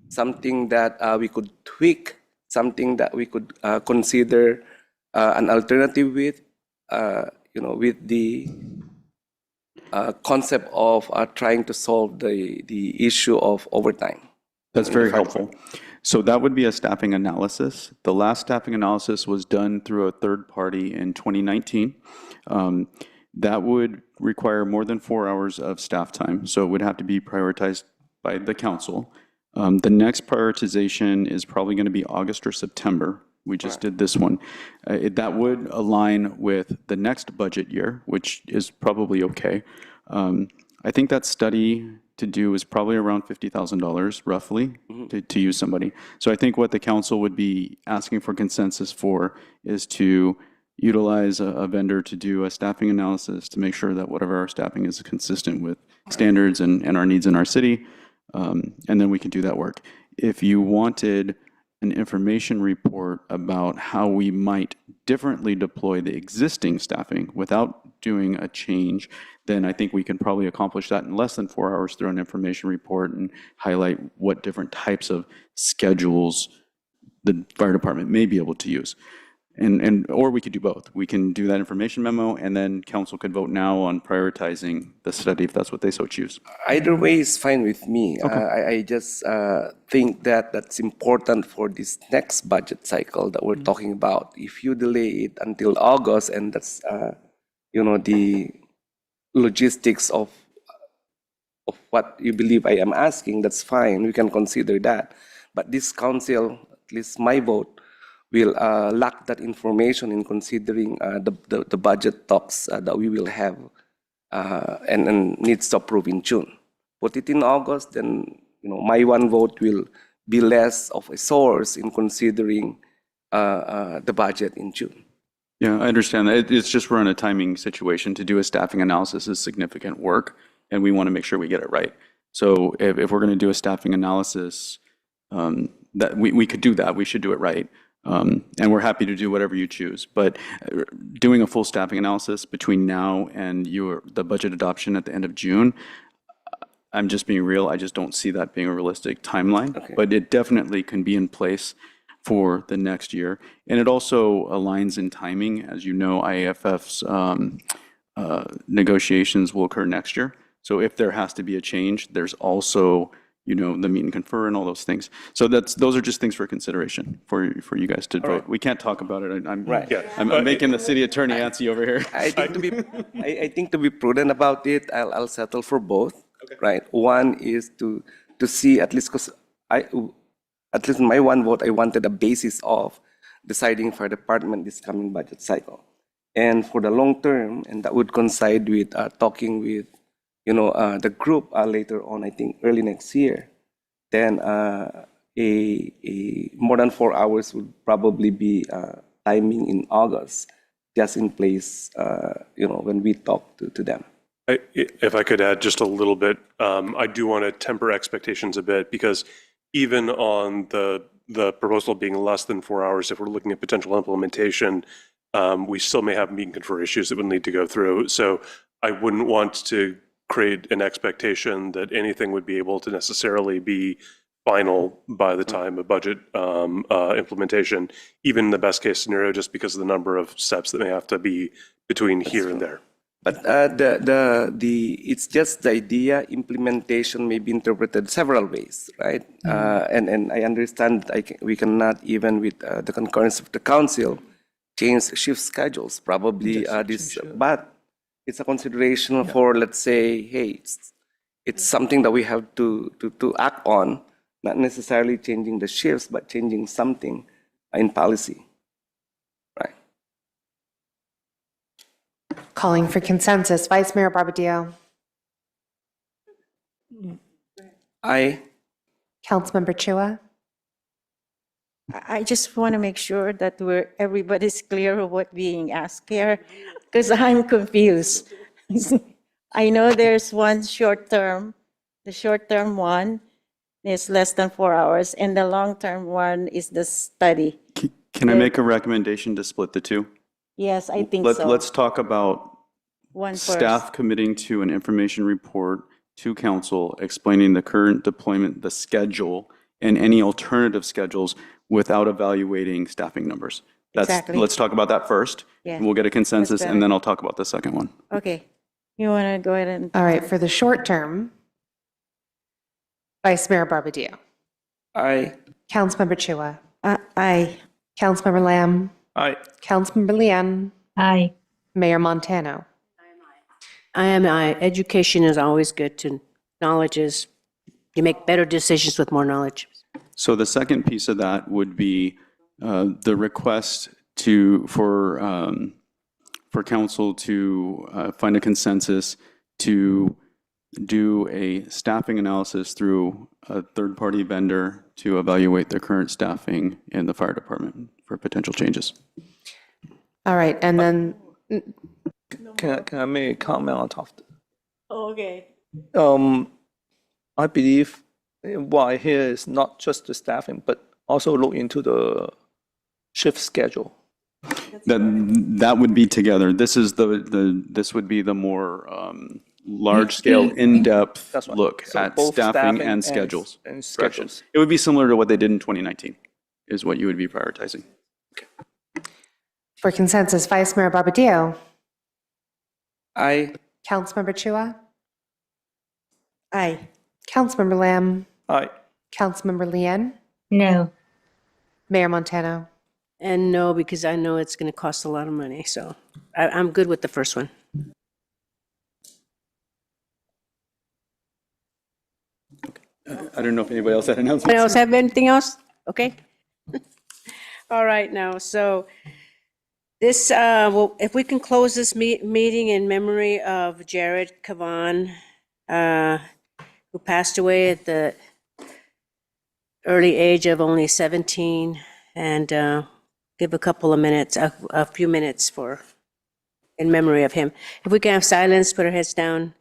S3: something that we could tweak, something that we could consider an alternative with, with the concept of trying to solve the issue of overtime.
S10: That's very helpful. So that would be a staffing analysis. The last staffing analysis was done through a third party in 2019. That would require more than 4 hours of staff time, so it would have to be prioritized by the council. The next prioritization is probably going to be August or September. We just did this one. That would align with the next budget year, which is probably okay. I think that study to do is probably around $50,000 roughly to use somebody. So I think what the council would be asking for consensus for is to utilize a vendor to do a staffing analysis to make sure that whatever our staffing is consistent with standards and our needs in our city. And then we can do that work. If you wanted an information report about how we might differently deploy the existing staffing without doing a change, then I think we can probably accomplish that in less than 4 hours through an information report and highlight what different types of schedules the fire department may be able to use. Or we could do both. We can do that information memo, and then council could vote now on prioritizing the study if that's what they so choose.
S3: Either way is fine with me. I just think that that's important for this next budget cycle that we're talking about. If you delay it until August, and that's the logistics of what you believe I am asking, that's fine. We can consider that. But this council, at least my vote, will lack that information in considering the budget talks that we will have and needs to approve in June. Put it in August, then my one vote will be less of a source in considering the budget in June.
S10: Yeah, I understand that. It's just we're in a timing situation. To do a staffing analysis is significant work, and we want to make sure we get it right. So if we're going to do a staffing analysis, that we could do that. We should do it right. And we're happy to do whatever you choose. But doing a full staffing analysis between now and the budget adoption at the end of June, I'm just being real. I just don't see that being a realistic timeline.
S3: Okay.
S10: But it definitely can be in place for the next year. And it also aligns in timing. As you know, IAFF's negotiations will occur next year. So if there has to be a change, there's also the meet and confer and all those things. So those are just things for consideration for you guys to vote.
S3: Right.
S10: We can't talk about it. I'm
S3: Right.
S10: making the city attorney antsy over here.
S3: I think to be prudent about it, I'll settle for both. Okay. Right. One is to see at least because at least my one vote, I wanted a basis of deciding for the department this coming budget cycle, and for the long term, and that would coincide with talking with the group later on, I think early next year, then a more than 4 hours would probably be timing in August, just in place, when we talk to them.
S2: If I could add just a little bit, I do want to temper expectations a bit, because even on the proposal being less than 4 hours, if we're looking at potential implementation, we still may have meet and confer issues that would need to go through. So I wouldn't want to create an expectation that anything would be able to necessarily be final by the time of budget implementation, even in the best case scenario, just because of the number of steps that may have to be between here and there.
S3: But it's just the idea. Implementation may be interpreted several ways, right? And I understand we cannot, even with the concurrence of the council, change shift schedules. Probably but it's a consideration for, let's say, hey, it's something that we have to act on, not necessarily changing the shifts, but changing something in policy. Right.
S4: Calling for consensus, Vice Mayor Barbadillo.
S3: Aye.
S4: Councilmember Chua.
S7: I just want to make sure that everybody's clear of what's being asked here, because I'm confused. I know there's one short term. The short term one is less than 4 hours, and the long term one is the study.
S10: Can I make a recommendation to split the two?
S7: Yes, I think so.
S10: Let's talk about
S7: One
S10: staff
S7: first.
S10: committing to an information report to council explaining the current deployment, the schedule, and any alternative schedules without evaluating staffing numbers.
S7: Exactly.
S10: Let's talk about that first.
S7: Yeah,
S10: And we'll get a consensus,
S7: better.
S10: and then I'll talk about the second one.
S7: Okay. You want to go ahead and?
S4: All right, for the short term, Vice Mayor Barbadillo.
S3: Aye.
S4: Councilmember Chua.
S7: Aye.
S4: Councilmember Lamb.
S17: Aye.
S4: Councilmember Lian.
S20: Aye.
S4: Mayor Montano.
S1: Education is always good to knowledge is, you make better decisions with more knowledge.
S10: So the second piece of that would be the request for council to find a consensus to do a staffing analysis through a third-party vendor to evaluate the current staffing in the fire department for potential changes.
S4: All right, and then
S17: Can I make a comment on top of that?
S7: Okay.
S17: I believe what I hear is not just the staffing, but also look into the shift schedule.
S10: That would be together. This is this would be the more large-scale, in-depth
S17: That's right.
S10: look
S17: So
S10: at
S17: both
S10: staffing and
S17: and
S10: schedules.
S17: and
S10: Correction.
S17: schedules.
S10: It would be similar to what they did in 2019. is what you would be prioritizing.
S4: For consensus, Vice Mayor Barbadillo,
S3: Aye.
S4: Councilmember Chua,
S7: Aye.
S4: Councilmember Lamb,
S17: Aye.
S4: Councilmember Lien,
S20: No.
S4: Mayor Montano.
S1: And no, because I know it's going to cost a lot of money, so I'm good with the first one.
S10: I don't know if anybody else had announcements.
S1: Anyone else have anything else? Okay. All right, now, so this, well, if we can close this meeting in memory of Jared Cavan, who passed away at the early age of only 17, and give a couple of minutes, a few minutes for, in memory of him. If we can have silence, put our heads down.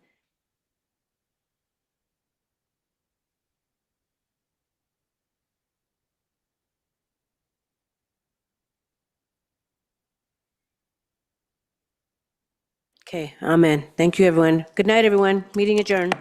S1: Okay, amen. Thank you, everyone. Good night, everyone. Meeting adjourned.